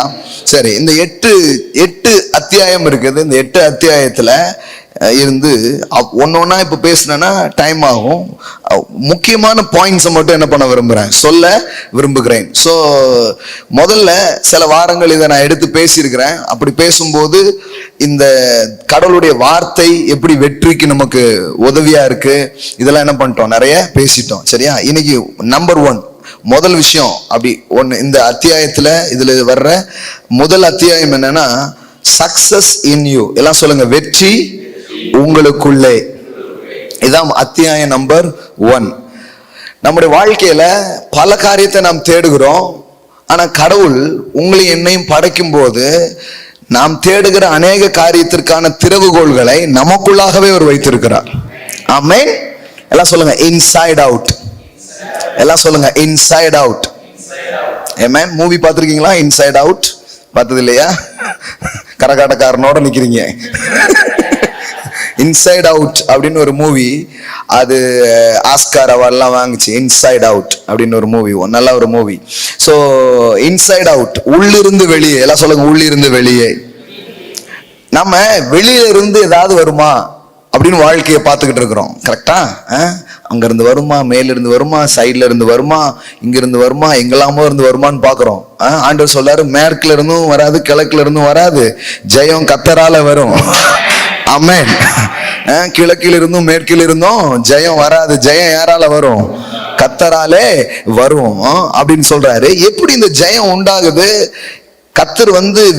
சரி, இந்த 8 அத்தியாயம் இருக்குது. இந்த 8 அத்தியாயத்துல இருந்து ஒன்னொன்னா இப்ப பேசினா டைம் ஆகும். முக்கியமான பாயிண்ட்ஸை மட்டும் என்ன பண்ண விரும்புறேன், சொல்ல விரும்புகிறேன். ஸோ முதல்ல சில வாரங்கள் இதை நான் எடுத்து பேசியிருக்கிறேன். அப்படி பேசும்போது இந்த கடவுளுடைய வார்த்தை எப்படி வெற்றிக்கு நமக்கு உதவியா இருக்கு, இதெல்லாம் என்ன பண்ணிட்டோம், நிறைய பேசிட்டோம். சரியா? இன்னைக்கு நம்பர் 1 முதல் விஷயம் அப்படி ஒன்று, இந்த அத்தியாயத்துல இதுல வர்ற முதல் அத்தியாயம் என்னன்னா சக்சஸ் இன் யூ. எல்லாம் சொல்லுங்க, வெற்றி உங்களுக்குள்ளே. இதான் அத்தியாயம் நம்பர் 1. நம்முடைய வாழ்க்கையில பல காரியத்தை நாம் தேடுகிறோம். ஆனா கடவுள் உங்களையும் என்னையும் படைக்கும் போது நாம் தேடுகிற அநேக காரியத்திற்கான திறவுகோள்களை நமக்குள்ளாகவே அவர் வைத்திருக்கிறார். ஆமென். எல்லாம் சொல்லுங்க இன்சைட் அவுட். எல்லாம் சொல்லுங்க இன்சைட் அவுட். ஆமென். மூவி பார்த்திருக்கீங்களா? இன்சைட் அவுட் பார்த்தது இல்லையா? கரகாட்டக்காரனோட நிக்கிறீங்க. இன்சைட் அவுட் அப்படின்னு ஒரு மூவி, அது ஆஸ்கார் அவார்ட்லாம் வாங்குச்சு. இன்சைட் அவுட் அப்படின்னு ஒரு மூவி, நல்ல ஒரு மூவி. ஸோ இன்சைட் அவுட், உள்ளிருந்து வெளியே. எல்லாம் சொல்லுங்க உள்ளிருந்து வெளியே. நம்ம வெளியில இருந்து ஏதாவது வருமா அப்படின்னு வாழ்க்கையை பார்த்துக்கிட்டு இருக்கிறோம். கரெக்டா? அங்க இருந்து வருமா, மேல இருந்து வருமா, சைட்ல இருந்து வருமா, இங்க இருந்து வருமா, எங்கெல்லாமோ இருந்து வருமான்னு பாக்குறோம். ஆண்டவர் சொல்றாரு, மேற்குல இருந்தும் வராது, கிழக்குல இருந்தும் வராது, ஜெயம் கர்த்தரால வரும். ஆமென். கிழக்கில் இருந்தும் மேற்கில் இருந்தும் ஜெயம் வராது, ஜெயம் யாரால வரும்? கர்த்தராலே வரும் அப்படின்னு சொல்றாரு. எப்படி இந்த ஜெயம் உண்டாகுது? கர்த்தர்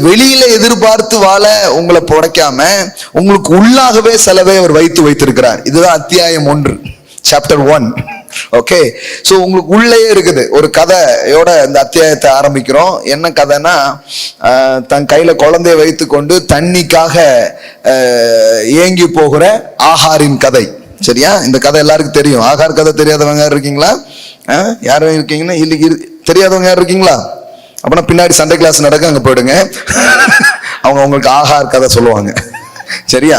வெளியில எதிர்பார்த்து வாழ உங்களை புடைக்காம உங்களுக்கு உள்ளாகவே செலவை அவர் வைத்திருக்கிறார். இதுதான் அத்தியாயம் 1, சாப்டர் 1. ஓகே, சோ உங்களுக்கு உள்ளே இருக்குது. ஒரு கதையோட இந்த அத்தியாயத்தை ஆரம்பிக்கிறோம். என்ன கதைன்னா, தன் கையில குழந்தைய வைத்து கொண்டு தண்ணிக்காக ஏங்கி போகிற ஆகாரின் கதை. சரியா? இந்த கதை எல்லாருக்கும் தெரியும். ஆகார் கதை தெரியாதவங்க யார் இருக்கீங்களா? யாரும் இருக்கீங்கன்னா இல்லைக்கு தெரியாதவங்க யார் இருக்கீங்களா? அப்படின்னா பின்னாடி சண்டே கிளாஸ் நடக்க அங்க போயிடுங்க. அவங்க உங்களுக்கு ஆகார் கதை சொல்லுவாங்க. சரியா?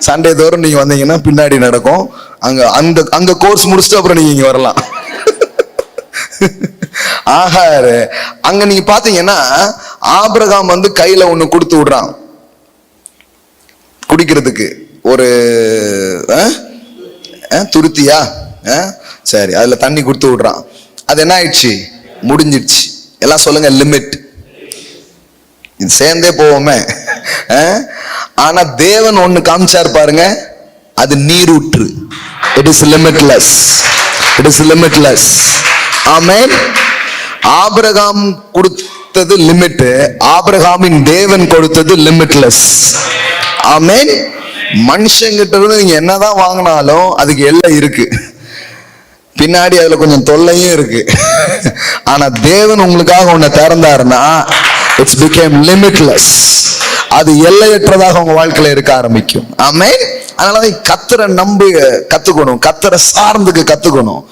சண்டே தோறும் நீங்க வந்தீங்கன்னா பின்னாடி நடக்கும். அங்க கோர்ஸ் முடிச்சுட்டு அப்புறம் நீங்க இங்க வரலாம். ஆகார் அங்க நீங்க பாத்தீங்கன்னா ஆபிரகாம் கையில ஒண்ணு கொடுத்து விடுறான் குடிக்கிறதுக்கு. ஒரு துருத்தியா, சரி, அதுல தண்ணி கொடுத்து விடுறான். அது என்ன ஆயிடுச்சு? முடிஞ்சிடுச்சு. எல்லாம் சொல்லுங்க, லிமிட். சேர்ந்தே போவோமே. ஆனா தேவன் ஒண்ணு காமிச்சார் பாருங்க, அது நீரூற்று. It is limitless. It is limitless. Amen. Abraham கொடுத்தது லிமிட், ஆபிரகாமின் தேவன் கொடுத்தது லிமிட்லெஸ். ஆமென். மனுஷங்கிட்ட இருந்து நீங்க என்னதான் வாங்கினாலும் அதுக்கு எல்லை இருக்கு, பின்னாடி அதுல கொஞ்சம் தொல்லையும் இருக்கு. ஆனா தேவன் உங்களுக்காக ஒண்ணு திறந்தாருன்னா இட்ஸ் பிகேம் லிமிட்லெஸ். அது எல்லையற்றதாக உங்க வாழ்க்கையில இருக்க ஆரம்பிக்கும். ஆமென். அதனாலதான் கர்த்தரை நம்பி கத்துக்கணும், கர்த்தரை சார்ந்துக்கு கத்துக்கணும்.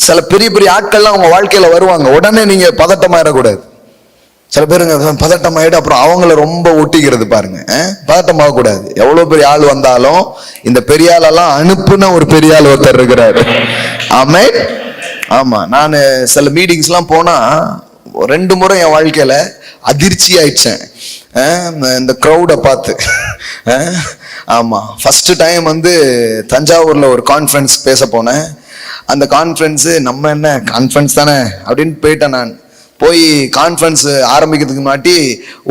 சில பெரிய பெரிய ஆட்கள்லாம் உங்க வாழ்க்கையில வருவாங்க, உடனே நீங்க பதட்டமாயிடக்கூடாது. சில பேருங்க பதட்டமாயிட்டு அப்புறம் அவங்கள ரொம்ப ஒட்டிக்கிறது பாருங்க. பதட்டமாக கூடாது. எவ்வளவு பெரிய ஆள் வந்தாலும் இந்த பெரிய ஆளெல்லாம் அனுப்புன ஒரு பெரிய ஆள் ஒருத்தர் இருக்கிறாரு. ஆமென். ஆமா, நான் சில மீட்டிங்ஸ் எல்லாம் போனா 2 முறை என் வாழ்க்கையில அதிர்ச்சி ஆயிடுச்சேன் இந்த க்ரௌட பார்த்து. ஆமா, ஃபர்ஸ்ட் டைம் தஞ்சாவூர்ல ஒரு கான்ஃபரன்ஸ் பேச போனேன். அந்த கான்ஃபரன்ஸ் நம்ம என்ன கான்ஃபரன்ஸ் தானே அப்படின்னு போயிட்டேன். நான் போய் கான்ஃபரன்ஸ் ஆரம்பிக்கிறதுக்கு முன்னாடி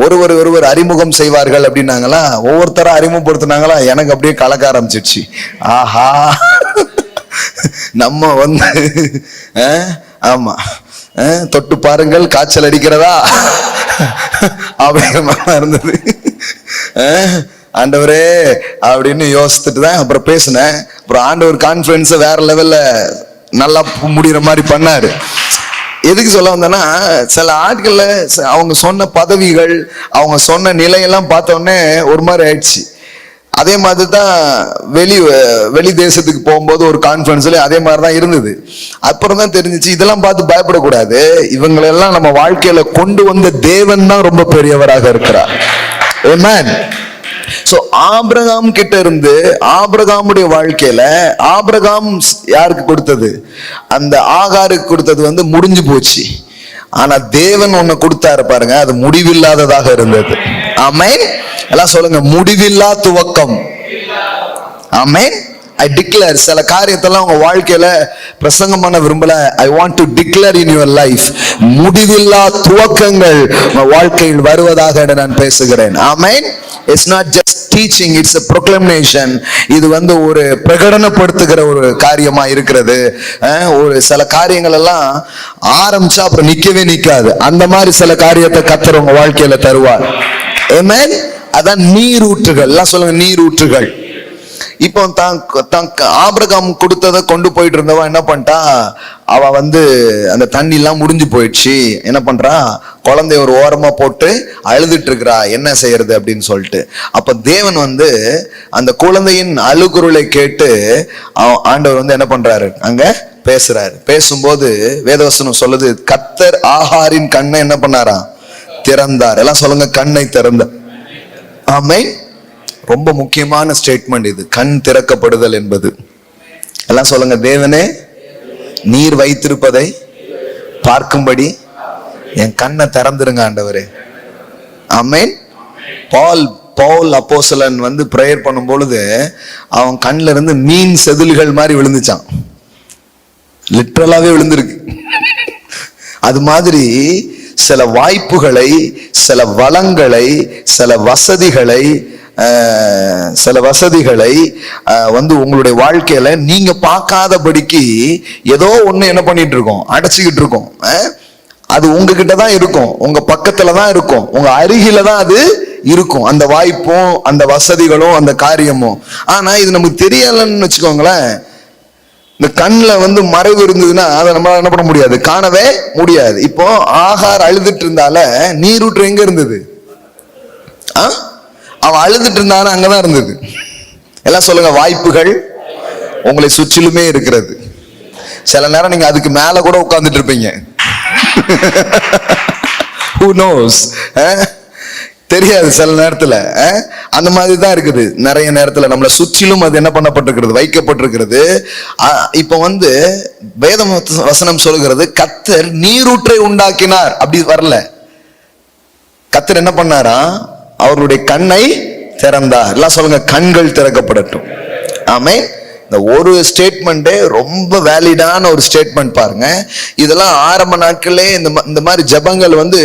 ஒருவர் அறிமுகம் செய்வார்கள் அப்படின்னாங்களா. ஒவ்வொருத்தரா அறிமுகப்படுத்தினாங்களா. எனக்கு அப்படியே கலக்க ஆரம்பிச்சிடுச்சு. ஆஹா, நம்ம ஆமா, தொட்டு பாருங்கள் காய்ச்சல் அடிக்கிறதா அப்படிங்கிற மாதிரி இருந்தது. ஆண்டவரே அப்படின்னு யோசித்துட்டு தான் அப்புறம் பேசினேன். அப்புறம் ஆண்டவர் கான்ஃபரன்ஸ் வேற லெவல்ல நல்லா முடிகிற மாதிரி பண்ணாரு. எதுக்கு சொல்ல வந்தேன்னா, சில ஆட்கள்ல அவங்க சொன்ன பதவிகள், அவங்க சொன்ன நிலையெல்லாம் பார்த்த உடனே ஒரு மாதிரி ஆயிடுச்சு. அதே மாதிரி தான் வெளி தேசத்துக்கு போகும்போது ஒரு கான்ஃபரன்ஸ்ல அதே மாதிரி தான் இருந்தது. அப்புறம் தான் தெரிஞ்சிச்சு, இதெல்லாம் பார்த்து பயப்படக்கூடாது, இவங்களெல்லாம் நம்ம வாழ்க்கையில கொண்டு வந்த தேவன் தான் ரொம்ப பெரியவராக இருக்கிறார். ஆமென். சோ ஆபிரகாம் கிட்ட இருந்து ஆபிரகாமுடைய வாழ்க்கையில ஆபிரகாம் யாருக்கு கொடுத்தது? அந்த ஆகாருக்கு கொடுத்தது முடிஞ்சு போச்சு. ஆனா தேவன் ஒண்ணு கொடுத்தாரு பாருங்க, அது முடிவில்லாததாக இருந்தது. ஆமென். எல்லாம் சொல்லுங்க, முடிவில்லா துவக்கம். ஆமென். I declare, சில காரியத்தெல்லாம் உங்க வாழ்க்கையில பிரசங்கம் பண்ண விரும்பல. I want to declare in your life, முடிவில்லா துவக்கங்கள் உங்க வாழ்க்கையில் வருவதாக நான் பேசுகிறேன். ஆமென். It's not just teaching, it's a proclamation. இது ஒரு பிரகடனப்படுத்துகிற ஒரு காரியமா இருக்கிறது. ஒரு சில காரியங்கள் எல்லாம் ஆரம்பிச்சா அப்புறம் நிக்கவே நிக்காது. அந்த மாதிரி சில காரியத்தை கர்த்தர் உங்க வாழ்க்கையில தருவார். ஆமென். அதான் நீரூற்றுகள். எல்லாம் சொல்லுங்க, நீரூற்றுகள். இப்போ ஆபிரகாம் கொடுத்ததை கொண்டு போயிட்டு இருந்தவ என்ன பண்ணிட்டா, அவ அந்த தண்ணி எல்லாம் முடிஞ்சு போயிடுச்சு. என்ன பண்றா, குழந்தைய ஒரு ஓரமா போட்டு அழுதுட்டு இருக்கிறா, என்ன செய்யறது அப்படின்னு சொல்லிட்டு. அப்ப தேவன் அந்த குழந்தையின் அழுகுரலை கேட்டு ஆண்டவர் என்ன பண்றாரு, அங்க பேசுறாரு. பேசும்போது வேதவசனம் சொல்லுது, கர்த்தர் ஆகாரின் கண்ணை என்ன பண்ணாரா, திறந்தார். எல்லாம் சொல்லுங்க, கண்ணை திறந்தார். ஆமென். ரொம்ப முக்கியமான ஸ்டேட்மெண்ட் இது, கண் திறக்கப்படுதல் என்பது. எல்லாம் சொல்லுங்க, தேவனே நீர் வைத்திருப்பதை பார்க்கும்படி என் கண்ணை திறந்துருங்க ஆண்டவரே. ஆமென். பவுல் அப்போஸ்தலன் வந்து பிரேயர் பண்ணும் பொழுது அவன் கண்ணில் இருந்து மீன் செதில்கள் மாதிரி விழுந்துச்சான். லிட்டரலாவே விழுந்திருக்கு. அது மாதிரி சில வாய்ப்புகளை, சில வளங்களை, சில வசதிகளை வந்து உங்களுடைய வாழ்க்கையில நீங்க பார்க்காதபடிக்கு ஏதோ ஒண்ணு என்ன பண்ணிட்டு இருக்கோம், அடைச்சிக்கிட்டு இருக்கோம். அது உங்ககிட்ட தான் இருக்கும், உங்க பக்கத்துல தான் இருக்கும், உங்க அருகில தான் அது இருக்கும், அந்த வாய்ப்பும் அந்த வசதிகளும் அந்த காரியமும். ஆனா இது நமக்கு தெரியலன்னு வச்சுக்கோங்களேன். இந்த கண்ணில் வந்து மறைவு இருந்ததுன்னா அதை நம்ம என்ன பண்ண முடியாது, காணவே முடியாது. இப்போ ஆகார் அழுதுட்டு இருந்தால நீரூற்று எங்க இருந்தது? அவன் அழுதுட்டு இருந்தான அங்கதான் இருந்தது. எல்லாம் சொல்லுங்க, வாய்ப்புகள் உங்களை சுற்றிலுமே இருக்கிறது. சில நேரம் நீங்க அதுக்கு மேல கூட உட்கார்ந்துட்டு இருப்பீங்க. Who knows? தெரியாது சில நேரத்துல. அந்த மாதிரி தான் இருக்குது. நிறைய நேரத்துல நம்மளை சுற்றிலும் அது என்ன பண்ணப்பட்டிருக்கிறது, வைக்கப்பட்டிருக்கிறது. இப்ப வந்து வேத வசனம் சொல்லுகிறது, கர்த்தர் நீரூற்றை உண்டாக்கினார். அப்படி வரல. கர்த்தர் என்ன பண்ணாரா, அவருடைய கண்ணை திறந்தார். எல்லாம் சொல்லுங்க, கண்கள் திறக்கப்படட்டும். ஆமென். இந்த ஒரு ஸ்டேட்மெண்டே ரொம்ப வேலிடான ஒரு ஸ்டேட்மெண்ட் பாருங்க. இதெல்லாம் ஆரம்ப நாட்களே இந்த மாதிரி ஜபங்கள் வந்து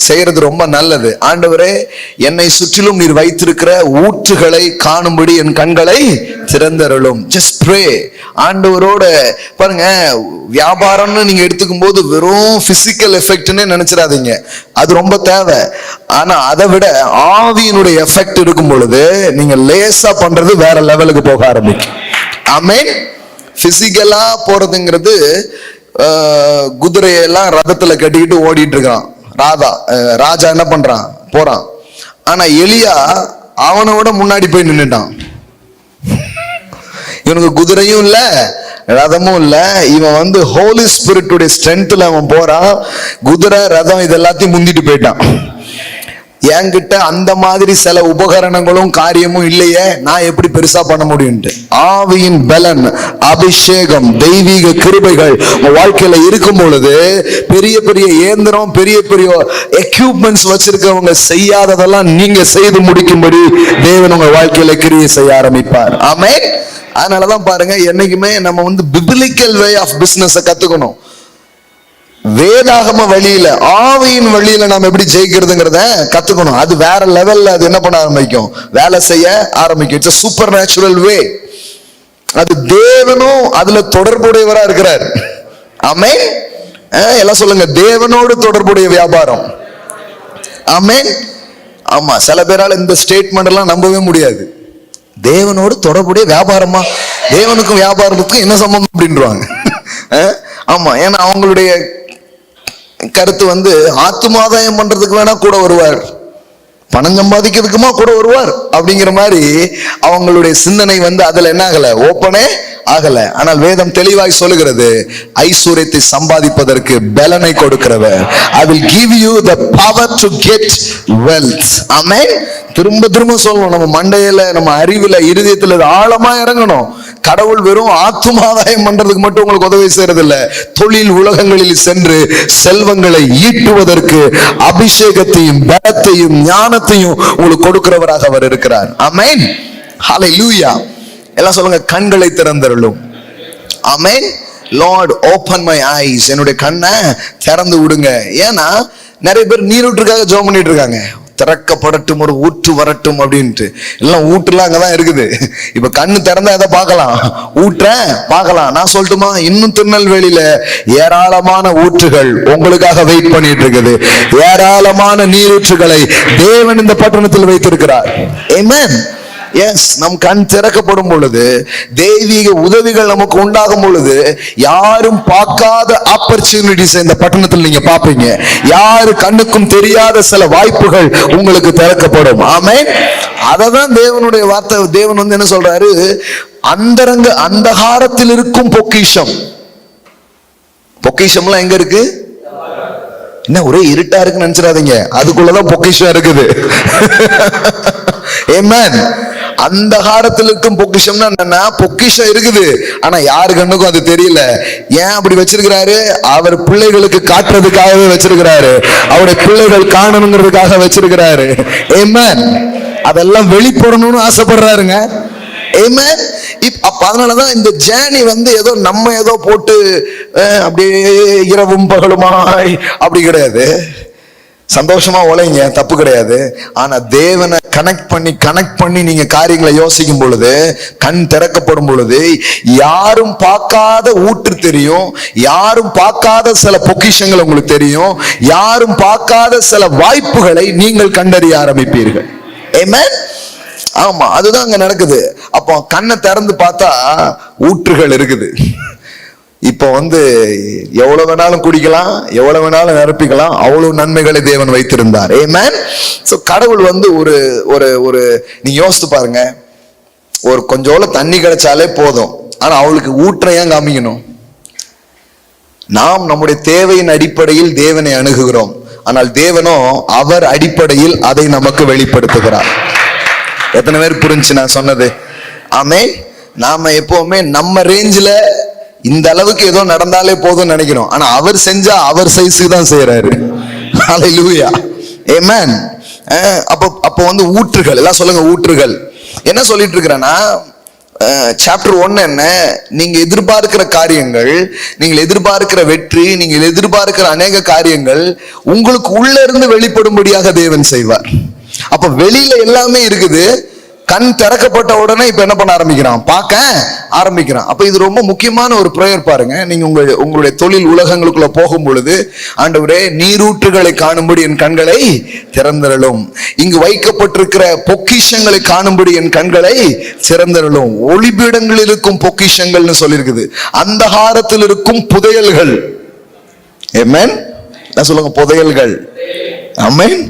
செய்யறது ரொம்ப நல்லது. ஆண்டவரே, என்னை சுற்றிலும் நீர் வைத்திருக்கிற ஊற்றுகளை காணும்படி என் கண்களை திறந்தருளும். Just pray. ஆண்டவரோட பாருங்க, வியாபாரம்னு நீங்க எடுத்துக்கும் போது வெறும் பிசிக்கல் எஃபெக்ட்னு நினைச்சிடாதீங்க, அது ரொம்ப தேவை. ஆனா அதை விட ஆவியினுடைய எஃபெக்ட் இருக்கும் பொழுது நீங்க லேசா பண்றது வேற லெவலுக்கு போக ஆரம்பிக்கும். ஆமென். பிசிக்கலா போறதுங்கிறது, குதிரையெல்லாம் ரதத்துல கட்டிக்கிட்டு ஓடிட்டு இருக்கான் ராஜா என்ன பண்றான், போறான். ஆனா எலியா அவனோட முன்னாடி போய் நின்னுட்டான். இவனுக்கு குதிரையும் இல்ல, ரதமும் இல்ல. இவன் வந்து ஹோலி ஸ்பிரிட்டுடைய ஸ்ட்ரென்த்ல அவன் போறான். குதிரை ரதம் இது எல்லாத்தையும் முந்திட்டு போயிட்டான். என்கிட்ட அந்த மாதிரி சில உபகரணங்களும் காரியமும் இல்லையே, நான் எப்படி பெருசா பண்ண முடியும்? ஆவியின் பலன், அபிஷேகம், தெய்வீக கிருபைகள் உங்க வாழ்க்கையில இருக்கும் பொழுது பெரிய பெரிய இயந்திரம், பெரிய பெரிய எக்யூப்மெண்ட்ஸ் வச்சிருக்கவங்க செய்யாததெல்லாம் நீங்க செய்து முடிக்கும்படி தேவன் உங்க வாழ்க்கையில கிரியை செய்ய ஆரம்பிப்பார். ஆமென். அதனாலதான் பாருங்க, என்னைக்குமே நம்ம வந்து பிபிலிக்கல் வே ஆஃப் பிசினஸ் கத்துக்கணும். வேதாகம வழியில, ஆவியின் வழியில நாம் எப்படி ஜெயிக்கிறதுங்கிறத கத்துக்கணும். அது வேற லெவல்ல அது என்ன பண்ண ஆரம்பிக்கும், வேலை செய்ய ஆரம்பிக்கும். இட்ஸ் a சூப்பர் நேச்சுரல் வே. அது தேவனும் அதுல தொடர்புடையவரா இருக்கிறார். ஆமென். எல்லாம் சொல்லுங்க, தேவனோடு தொடர்புடைய வியாபாரம். ஆமென். ஆமா, சில பேரால இந்த ஸ்டேட்மெண்ட் எல்லாம் நம்பவே முடியாது. தேவனோடு தொடர்புடைய வியாபாரமா, தேவனுக்கும் வியாபாரத்துக்கும் என்ன சம்பந்தம் அப்படின்றாங்க. ஆமா, ஏன்னா அவங்களுடைய கருத்து வந்து ஆத்துமாதாயம் பண்றதுக்கு வேணா கூட வருவார், பணம் சம்பாதிக்கிறதுக்குமா கூட வருவார் அப்படிங்கிற மாதிரி அவங்களுடைய சிந்தனை வந்து அதுல என்ன ஆகல, ஓப்பனே ஆகல. ஆனால் வேதம் தெளிவாய் சொல்லுகிறது, ஐஸ்வர்யத்தை சம்பாதிப்பதற்கு பலனை கொடுக்கிறவர். I will give you the power to get wealth. ஆமென். திரும்ப திரும்ப சொல்லணும், நம்ம மண்டையில, நம்ம அறிவுல, இருதயத்துல ஆழமா இறங்கணும். கடவுள் வெறும் ஆத்துமாதாயம் பண்றதுக்கு மட்டும் உங்களுக்கு உதவி செய்யறது இல்ல, தொழில் உலகங்களில் சென்று செல்வங்களை ஈட்டுவதற்கு அபிஷேகத்தையும் பலத்தையும் ஞானத்தையும் உங்களுக்கு கொடுக்கிறவராக அவர் இருக்கிறார். ஆமென். ஹல்லேலூயா. எல்லாம் சொல்லுங்க, கண்களை திறந்தருளும். ஆமென். லார்ட் ஓபன் மை ஐஸ், என்னுடைய கண்ணை திறந்து விடுங்க. ஏன்னா நிறைய பேர் நீரூற்றுக்காக ஜெபம் பண்ணிட்டு இருக்காங்க. திறக்கப்படட்டும், ஒரு ஊற்று வரட்டும் அப்படின்ட்டு. எல்லாம் ஊற்றுலாம் அங்கதான் இருக்குது. இப்ப கண்ணு திறந்தா எதை பார்க்கலாம், ஊற்ற பார்க்கலாம். நான் சொல்லட்டுமா, இன்னும் திருநெல்வேலியில ஏராளமான ஊற்றுகள் உங்களுக்காக வெயிட் பண்ணிட்டு இருக்குது. ஏராளமான நீரூற்றுகளை தேவன் இந்த பட்டணத்தில் வைத்திருக்கிறார். ஆமென். எஸ், நம் கண் திறக்கப்படும் பொழுது, தெய்வீக உதவிகள் நமக்கு உண்டாகும் பொழுது, யாரும் பார்க்காத ஆப்பர்ச்சுனிட்டிஸ் இந்த பட்டணத்தில் நீங்க பார்ப்பீங்க. யாரு கண்ணுக்கும் தெரியாத சில வாய்ப்புகள் உங்களுக்கு திறக்கப்படும். ஆமென். அததான் தேவனுடைய வார்த்தை. தேவன் வந்து என்ன சொல்றாரு, அந்தகாரத்தில் இருக்கும் பொக்கிஷம். பொக்கிஷம்லாம் எங்க இருக்கு? என்ன ஒரே இருட்டா இருக்குன்னு நினைச்சிடாதீங்க, அதுக்குள்ளதான் பொக்கிஷம் இருக்குது. ஆமென். அந்தகாரத்தில் இருக்கும் பொக்கிஷம்னா என்னன்னா, பொக்கிஷம் இருக்குது ஆனா யாரு கண்ணுக்கும் அது தெரியல. ஏன் அப்படி வச்சிருக்கிறாரு? அவர் பிள்ளைகளுக்கு காட்டுறதுக்காகவே வச்சிருக்கிறாரு. அவருடைய பிள்ளைகள் காணணுங்கிறதுக்காக வச்சிருக்கிறாரு. ஆமென். அதெல்லாம் வெளிப்படணும்னு ஆசைப்படுறாருங்க. ஆமென். அதனாலதான் இந்த ஜேர்னி ஏதோ நம்ம ஏதோ போட்டு அப்படியே இரவும் பகலுமாய் அப்படி கிடையாது. சந்தோஷமா உழைங்க, தப்பு கிடையாது. ஆனா தேவனை கனெக்ட் பண்ணி நீங்க காரியங்களை யோசிக்கும் பொழுது, கண் திறக்கப்படும் பொழுது, யாரும் பார்க்காத ஊற்று தெரியும், யாரும் பார்க்காத சில பொக்கிஷங்கள் உங்களுக்கு தெரியும், யாரும் பார்க்காத சில வாய்ப்புகளை நீங்கள் கண்டறிய ஆரம்பிப்பீர்கள். ஆமென். ஆமா, அதுதான் அங்க நடக்குது. அப்போ கண்ணை திறந்து பார்த்தா ஊற்றுகள் இருக்குது. இப்போ எவ்வளவு வேணாலும் குடிக்கலாம், எவ்வளவு வேணாலும் நிரப்பிக்கலாம், அவ்வளவு நன்மைகளை தேவன் வைத்திருந்தார். ஆமென். சோ கடவுள் ஒரு ஒரு ஒரு நீங்க யோசித்து பாருங்க, ஒரு கொஞ்சம் தண்ணி கிடைச்சாலே போதும். ஆனா அவளுக்கு ஊற்றை ஏன் காமிக்கணும்? நாம் நம்முடைய தேவையின் அடிப்படையில் தேவனை அணுகுகிறோம். ஆனால் தேவனோ அவர் அடிப்படையில் அதை நமக்கு வெளிப்படுத்துகிறார். எத்தனை பேர் புரிஞ்சு நான் சொன்னது? ஆமென். நாம எப்பவுமே நம்ம ரேஞ்சில இந்த அளவுக்கு ஏதோ நடந்தாலே போதும் நினைக்கிறோம். ஆனா அவர் செஞ்சா அவர் சைஸுக்கு தான் செய்யறாரு. ஹல்லேலூயா. ஆமென். அப்போ ஊற்றுகள் எல்லாம் சொல்லுங்க. ஊற்றுகள் என்ன சொல்லிட்டு இருக்கிறேன்னா, சாப்டர் 1 என்ன? நீங்க எதிர்பார்க்கிற காரியங்கள், நீங்கள் எதிர்பார்க்கிற வெற்றி, நீங்கள் எதிர்பார்க்கிற அநேக காரியங்கள் உங்களுக்கு உள்ள இருந்து வெளிப்படும்படியாக தேவன் செய்வார். அப்ப வெளியில எல்லாமே இருக்குது, கண் திறக்கப்பட்ட உடனே இப்ப என்ன பண்ண ஆரம்பிக்கிறான்? பார்க்க ஆரம்பிக்கிறான். அப்ப இது ரொம்ப முக்கியமான ஒரு பிரேயர் பாருங்க. நீங்க உங்களுடைய தொழில் உலகங்களுக்குள்ள போகும் பொழுது, ஆண்டவரே நீரூற்றுகளை காணும்படி என் கண்களை திறந்தருளும், இங்கு வைக்கப்பட்டிருக்கிற பொக்கிஷங்களை காணும்படி என் கண்களை திறந்தருளும். ஒளிபீடங்களில் இருக்கும் பொக்கிஷங்கள்னு சொல்லியிருக்குது. அந்தகாரத்தில் இருக்கும் புதையல்கள். ஆமென். நான் சொல்லுங்க, புதையல்கள். ஆமென்.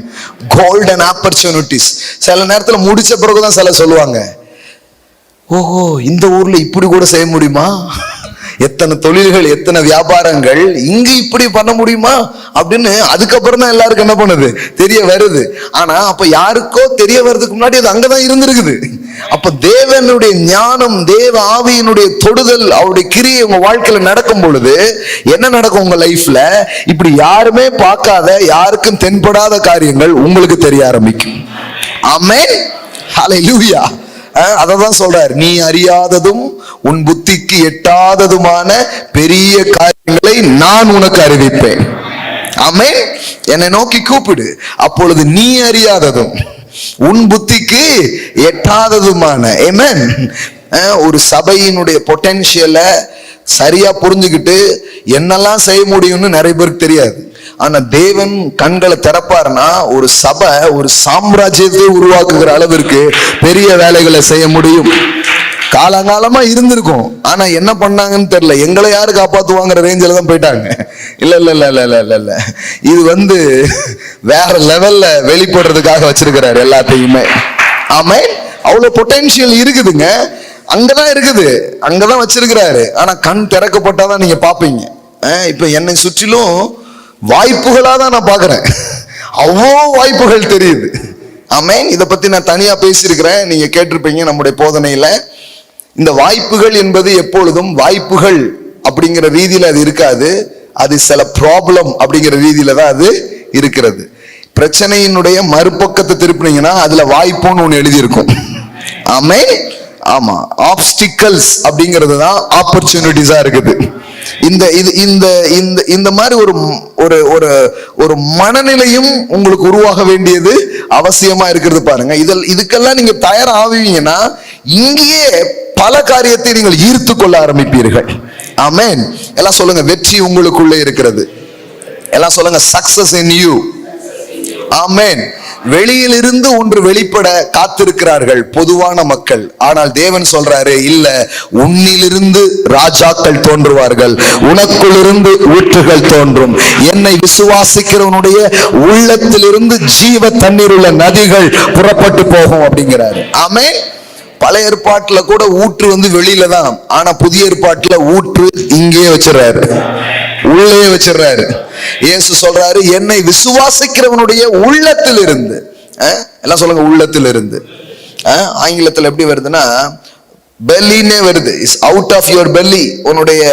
Golden opportunities. சில நேரத்துல முடிச்ச பிறகுதான் சில சொல்லுவாங்க, ஓஹோ இந்த ஊர்ல இப்படி கூட செய்ய முடியுமா, எத்தனை தொழில்கள், எத்தனை வியாபாரங்கள், இங்க இப்படி பண்ண முடியுமா அப்படின்னு அதுக்கப்புறம் தான் எல்லாருக்கும் என்ன பண்ணுது தெரிய வருது. ஆனா அப்ப யாருக்கோ தெரிய வர்றதுக்கு முன்னாடி அது அங்கதான் இருந்திருக்குது. அப்ப தேவனுடைய ஞானம், தேவ ஆவியினுடைய தொடுதல், அவருடைய கிரியை உங்க வாழ்க்கையில நடக்கும் பொழுது என்ன நடக்கும்? உங்க லைஃப்ல இப்படி யாருமே பார்க்காத, யாருக்கும் தென்படாத காரியங்கள் உங்களுக்கு தெரிய ஆரம்பிக்கும். ஆமென். ஹல்லேலூயா. அததான் சொல்றார், நீ அறியாததும் உன் புத்திக்கு எட்டாததுமான பெரிய காரியங்களை நான் உனக்கு அறிவிப்பேன். ஆமென். என்னை நோக்கி கூப்பிடு, அப்பொழுது நீ அறியாததும் உன் புத்திக்கு எட்டாததுமான. ஆமென். ஒரு சபையினுடைய பொட்டன்ஷியல சரியா புரிஞ்சுக்கிட்டு என்னெல்லாம் செய்ய முடியும்னு நிறைய பேருக்கு தெரியாது. ஆனா தேவன் கண்களை திறப்பாருன்னா ஒரு சபை, ஒரு சாம்ராஜ்யத்தை உருவாக்குகிற அளவிற்கு பெரிய வேலைகளை செய்ய முடியும். காலங்காலமா இருந்திருக்கும், ஆனா என்ன பண்ணாங்கன்னு தெரியல. எங்களை யாரு காப்பாத்துவாங்கிற ரேஞ்சில தான் போயிட்டாங்க. இல்ல இல்ல இல்ல இல்ல இல்ல இல்ல இது வேற லெவல்ல வெளிப்படுறதுக்காக வச்சிருக்கிறாரு எல்லாத்தையுமே. ஆமென். அவ்வளவு பொட்டன்ஷியல் இருக்குதுங்க, அங்கதான் இருக்குது, அங்கதான் வச்சிருக்கிறாரு. ஆனா கண் திறக்கப்பட்டாதான் நீங்க பாப்பீங்க. இப்ப என்னை சுற்றிலும் வாய்ப்புகளா தான் நான் பாக்குறேன். அவ்வளோ வாய்ப்புகள் தெரியுது. ஆமென். இதை பத்தி நான் தனியா பேசியிருக்கிறேன், நீங்க கேட்டிருப்பீங்க நம்முடைய போதனையில. இந்த வாய்ப்புகள் என்பது எப்பொழுதும் வாய்ப்புகள் அப்படிங்கிற ரீதியில அது இருக்காது, அது சில ப்ராப்ளம் அப்படிங்கிற ரீதியில தான் அது இருக்கிறது. பிரச்சனையினுடைய மறுபக்கத்தை திருப்பினீங்கன்னா அதுல வாய்ப்புன்னு ஒண்ணு எழுதியிருக்கும். ஆமென். ஆமா, ஆப்ஸ்டிக்கல்ஸ் அப்படிங்கிறது தான் ஆப்பர்ச்சுனிட்டிஸா இருக்குது. இந்த மாதிரி ஒரு ஒரு ஒரு மனநிலையும் உங்களுக்கு உருவாக வேண்டியது அவசியமா இருக்கிறது. பாருங்க, இதுக்கெல்லாம் நீங்க தயார் ஆவீங்கன்னா இங்கேயே பல காரியத்தை நீங்கள் ஈர்த்து கொள்ள ஆரம்பிப்பீர்கள். ஆமென். எல்லாம் சொல்லுங்க, வெற்றி உங்களுக்குள்ளே இருக்கிறது. எல்லாம் சொல்லுங்க, சக்சஸ் இன் யூ. ஆமென். வெளியிலிருந்து ஒன்று வெளிப்பட காத்திருக்கிறார்கள் பொதுவான மக்கள். ஆனால் தேவன் சொல்றாரு, இல்ல, உன்னிலிருந்து ராஜாக்கள் தோன்றுவார்கள், உனக்குள் இருந்து ஊற்றுகள் தோன்றும். என்னை விசுவாசிக்கிறவனுடைய உள்ளத்திலிருந்து ஜீவ தண்ணீர் உள்ள நதிகள் புறப்பட்டு போகும் அப்படிங்கிறாரு. ஆமென். பழைய ஏற்பாட்டுல கூட ஊற்று வெளியில தான், ஆனா புதிய ஏற்பாட்டுல ஊற்று இங்கே வச்சிடறாரு, உள்ளே வச்சிடறாரு. இயேசு சொல்றாரு, என்னை விசுவாசிக்கிறவனுடைய உள்ளத்தில் இருந்து. எல்லாம் சொல்லுங்க, உள்ளத்தில் இருந்து. ஆங்கிலத்தில் எப்படி வருதுன்னா பெல்லின்னே வருது. Is out of your belly. உன்னுடைய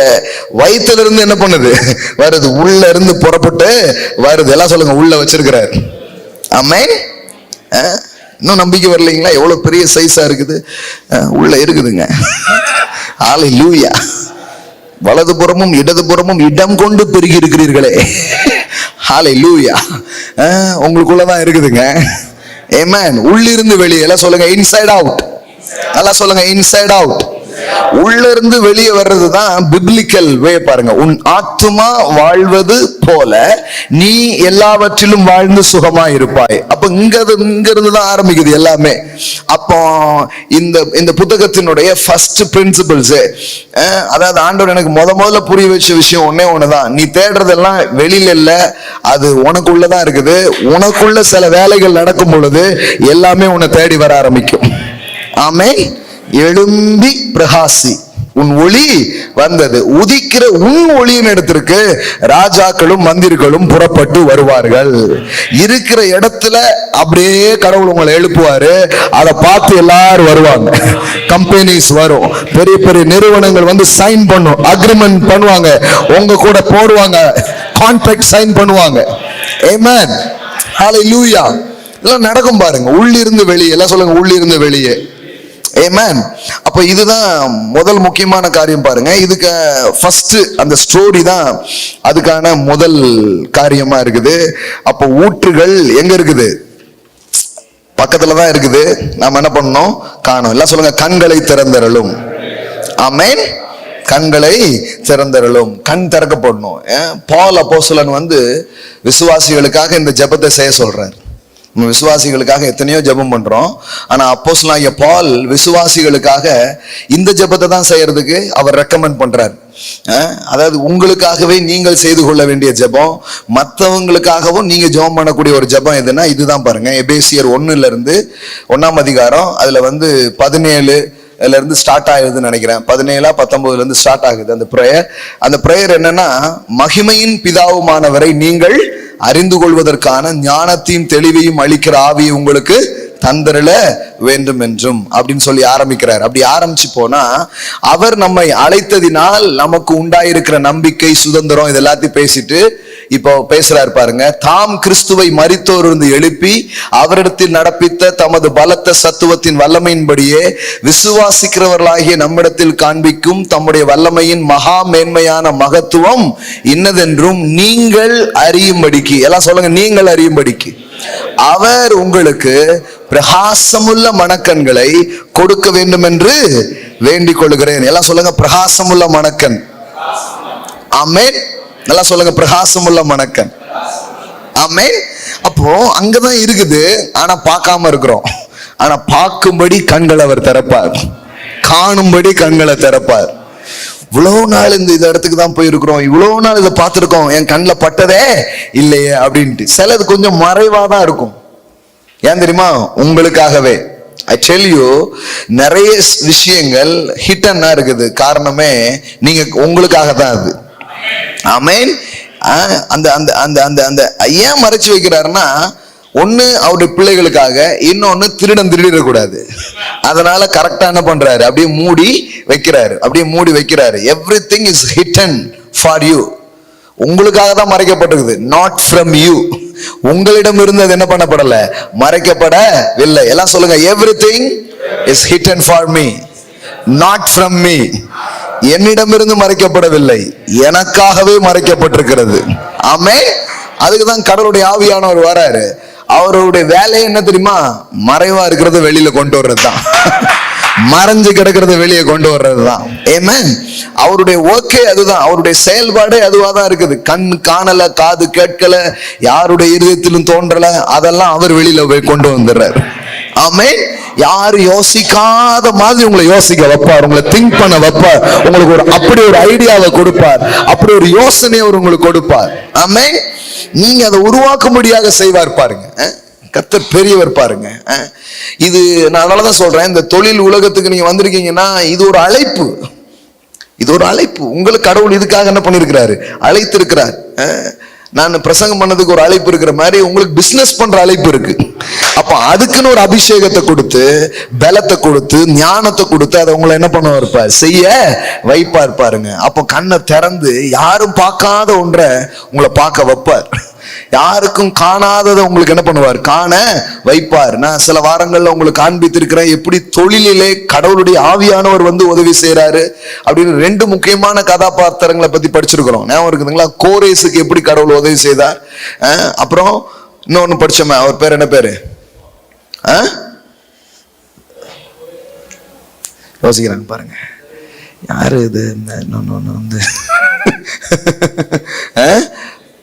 வயிற்றுல இருந்து என்ன பண்ணுது வருது, உள்ள இருந்து புறப்பட்டு வருது. எல்லாம் சொல்லுங்க, உள்ள வச்சிருக்கிறார். ஆமென். இன்னும் நம்பிக்கை வரலைங்களா? எவ்வளவு பெரிய சைஸா இருக்குது, உள்ள இருக்குதுங்க. ஹல்லேலூயா. வலதுபுறமும் இடதுபுறமும் இடம் கொண்டு பெருகி இருக்கிறீர்களே. ஹல்லேலூயா. உங்களுக்குள்ளதான் இருக்குதுங்க. ஆமென். உள்ளிருந்து வெளியே. எல்லாம் சொல்லுங்க, இன்சைட் அவுட். நல்லா சொல்லுங்க, இன்சைட் அவுட். உள்ள இருந்து வெளியே வர்றதுதான் பிப்ளிக்கல் வே. பாருங்க, உன் ஆத்துமா வாழ்வது போல நீ எல்லாவற்றிலும் வாழ்ந்து சுகமா இருப்பாய். அப்ப இங்க இருந்து தான் ஆரம்பிக்குது எல்லாமே. அப்போ இந்த புத்தகத்தினுடைய ஃபர்ஸ்ட் பிரின்சிபிள்ஸ், அதாவது ஆண்டவர் எனக்கு முதல்ல புரிய வச்ச விஷயம் ஒண்ணுதான். நீ தேடுறதெல்லாம் வெளியில இல்ல, அது உனக்குள்ளதான் இருக்குது. உனக்குள்ள சில வேலைகள் நடக்கும் பொழுது எல்லாமே உன்னை தேடி வர ஆரம்பிக்கும். ஆமென். எழும்பி பிரகாசி, உன் ஒளி வந்தது. உதிக்கிற உன் ஒளியின் இடத்திற்கு ராஜாக்களும் மந்திரிகளும் புறப்பட்டு வருவார்கள். இருக்கிற இடத்துல அப்படியே கடவுள் உங்களை எழுப்புவாரு. அதை பார்த்து எல்லாரும் வருவாங்க. கம்பெனிஸ் வரும், பெரிய பெரிய நிறுவனங்கள் வந்து சைன் பண்ணும், அக்ரிமெண்ட் பண்ணுவாங்க, உங்க கூட போடுவாங்க, கான்ட்ராக்ட் சைன் பண்ணுவாங்க. ஆமென். ஹல்லேலூயா. இதெல்லாம் நடக்கும் பாருங்க, உள்ளிருந்து வெளியே. எல்லாம் சொல்லுங்க, உள்ளிருந்து வெளியே. ஆமென். அப்ப இதுதான் முதல் முக்கியமான காரியம். பாருங்க, இதுக்கு ஃபர்ஸ்ட் அந்த ஸ்டோரி தான் அதுக்கான முதல் காரியமா இருக்குது. அப்போ ஊற்றுகள் எங்க இருக்குது? பக்கத்துலதான் இருக்குது. நாம என்ன பண்ணணும்? காணும். எல்லாம் சொல்லுங்க, கண்களை திறந்தருளும். ஆமென். கண்களை திறந்தருளும். கண் திறக்கப்படணும். பவுல் அப்போஸ்தலன் வந்து விசுவாசிகளுக்காக இந்த ஜெபத்தை செய்ய சொல்றார். விசுவாசிகளுக்காக எத்தனையோ ஜெபம் பண்றோம். ஆனா அப்போஸ்தலனாகிய பவுல் விசுவாசிகளுக்காக இந்த ஜெபத்தை தான் செய்யறதுக்கு அவர் ரெக்கமெண்ட் பண்றார். அதாவது உங்களுக்காகவே நீங்கள் செய்து கொள்ள வேண்டிய ஜெபம், மற்றவங்களுக்காகவும் நீங்க ஜெபம் பண்ணக்கூடிய ஒரு ஜெபம் எதுனா இதுதான். பாருங்க, எபேசியர் 1 அதிகாரம் அதுல வந்து 17 இருந்து ஸ்டார்ட் ஆகுதுன்னு நினைக்கிறேன். 17-19 ஸ்டார்ட் ஆகுது அந்த பிரேயர். அந்த பிரேயர் என்னன்னா, மகிமையின் பிதாவுமானவரை நீங்கள் அறிந்து கொள்வதற்கான ஞானத்தையும் தெளிவையும் அளிக்கிற ஆவியை உங்களுக்கு தந்தரல வேண்டும் என்றும் அப்படின்னு சொல்லி ஆரம்பிக்கிறார். அப்படி ஆரம்பிச்சு போனா, அவர் நம்மை அழைத்ததினால் நமக்கு உண்டாயிருக்கிற நம்பிக்கை, சுதந்திரம், இது எல்லாத்தையும் பேசிட்டு இப்போ பேசுறாரு பாருங்க. தாம் கிறிஸ்துவை மரித்தோரிலிருந்து எழுப்பி அவரிடத்தில் நடப்பித்த தமது பலத்த சத்துவத்தின் வல்லமையின்படியே விசுவாசிக்கிறவர்களாகிய நம்மிடத்தில் காண்பிக்கும் தம்முடைய வல்லமையின் மகா மேன்மையான மகத்துவம் இன்னதென்றும் நீங்கள் அறியும்படிக்கு. எல்லாம் சொல்லுங்க, நீங்கள் அறியும்படிக்கு அவர் உங்களுக்கு பிரகாசமுள்ள மனக்கண்களை கொடுக்க வேண்டும் என்று வேண்டிக் கொள்கிறேன். எல்லாம் சொல்லுங்க, பிரகாசமுள்ள மனக்கண். ஆமென். நல்லா சொல்லுங்க, பிரகாசமுள்ள மனக்கண். ஆமென். அப்போ அங்கதான் இருக்குது, ஆனா பார்க்காம இருக்கிறோம். ஆனா பார்க்கும்படி கண்களை அவர் திறப்பார், காணும்படி கண்களை திறப்பார். இவ்வளவு நாள் இந்த இடத்துக்கு தான் போயிருக்கிறோம், இவ்வளவு நாள் இதை பார்த்திருக்கோம், என் கண்ணில் பட்டதே இல்லையே அப்படின்ட்டு. சிலது கொஞ்சம் மறைவாதான் இருக்கும். ஏன் தெரியுமா? உங்களுக்காகவே. I tell you, நிறைய விஷயங்கள் ஹிட்டன்னா இருக்குது. காரணமே நீங்க உங்களுக்காக தான் அது. ஆமென். அந்த அந்த அந்த அந்த அந்த ஏன் மறைச்சு வைக்கிறாருன்னா, ஒண்ணு அவருடைய பிள்ளைகளுக்காக, இன்னொன்னு திருடன் திருடிடக்கூடாது. அதனால கரெக்டா என்ன பண்றாரு? அப்படியே மூடி வைக்கிறாரு, அப்படியே மூடி வைக்கிறாரு. Everything is hidden for you. உங்களுக்காக தான் மறைக்கப்பட்டிருக்குது, நாட் ஃப்ரம் யூ. உங்களிடம் இருந்து அது என்ன பண்ணப்படல, மறைக்கப்படவில்லை. எல்லாம் சொல்லுங்க, everything is hidden for me, not from me. என்னிடமிருந்து மறைக்கப்படவில்லை, எனக்காகவே மறைக்கப்பட்டிருக்கிறது. ஆமென். அதுக்குதான் கடவுளுடைய ஆவியானவர் வராரு. அவருடைய வேலையை என்ன தெரியுமா? மறைவா இருக்கிறத வெளியில கொண்டு வர்றது தான். மறைஞ்சு கிடக்கிறத வெளியே கொண்டு வர்றது தான். ஆமென். அவருடைய ஒர்க்கே அதுதான், அவருடைய செயல்பாடே அதுவாதான் இருக்குது. கண் காணல, காது கேட்கல, யாருடைய இருதயத்திலும் தோன்றல, அதெல்லாம் அவர் வெளியில போய் கொண்டு வந்துடுறார். ஆமென். யாரு யோசிக்காத மாதிரி உங்களை யோசிக்க வைப்பார், உங்களை திங்க் பண்ண வைப்பார், உங்களுக்கு ஒரு அப்படி ஒரு ஐடியாவை கொடுப்பார், அப்படி ஒரு யோசனையை அவர் உங்களுக்கு கொடுப்பார். ஆமென். நீங்க அதை உருவாக்கும்படியாக செய்வார். பாருங்க, கர்த்தர் பெரியவர். பாருங்க, இது நான் அதனாலதான் சொல்றேன், இந்த தொழில் உலகத்துக்கு நீங்க வந்திருக்கீங்கன்னா இது ஒரு அழைப்பு, இது ஒரு அழைப்பு. உங்களுக்கு கடவுள் இதுக்காக என்ன பண்ணிருக்கிறாரு? அழைத்திருக்கிறார். நான் பிரசங்கம் பண்ணதுக்கு ஒரு அழைப்பு இருக்கிற மாதிரி உங்களுக்கு பிசினஸ் பண்ற அழைப்பு இருக்கு. அப்ப அதுக்குன்னு ஒரு அபிஷேகத்தை கொடுத்து, பலத்தை கொடுத்து, ஞானத்தை கொடுத்து அதை உங்களை என்ன பண்ண இருப்பார், செய்ய வைப்பார் பாருங்க. அப்போ கண்ணை திறந்து யாரும் பார்க்காத ஒன்றை உங்களை பார்க்க வைப்பார். யாருக்கும் காணாததை உங்களுக்கு என்ன பண்ணுவார், காண வைப்பார். நான் சில வாரங்கள்ல உங்களுக்கு காண்பித்திருக்கிறேன் எப்படி தொழிலிலே கடவுளுடைய ஆவியானவர் வந்து உதவி செய்யறாரு அப்படின்னு. 2 முக்கியமான கதாபாத்திரங்களை பத்தி படிச்சிருக்கிறோம். ஞாபகம் இருக்குதுங்களா? கோரேசுக்கு எப்படி கடவுள் உதவி செய்தார். அப்புறம் இன்னொன்னு படிச்சோமே, அவர் பேர் என்ன பேரு, யோசிக்கிறாங்க பாருங்க, யாரு இது, வந்து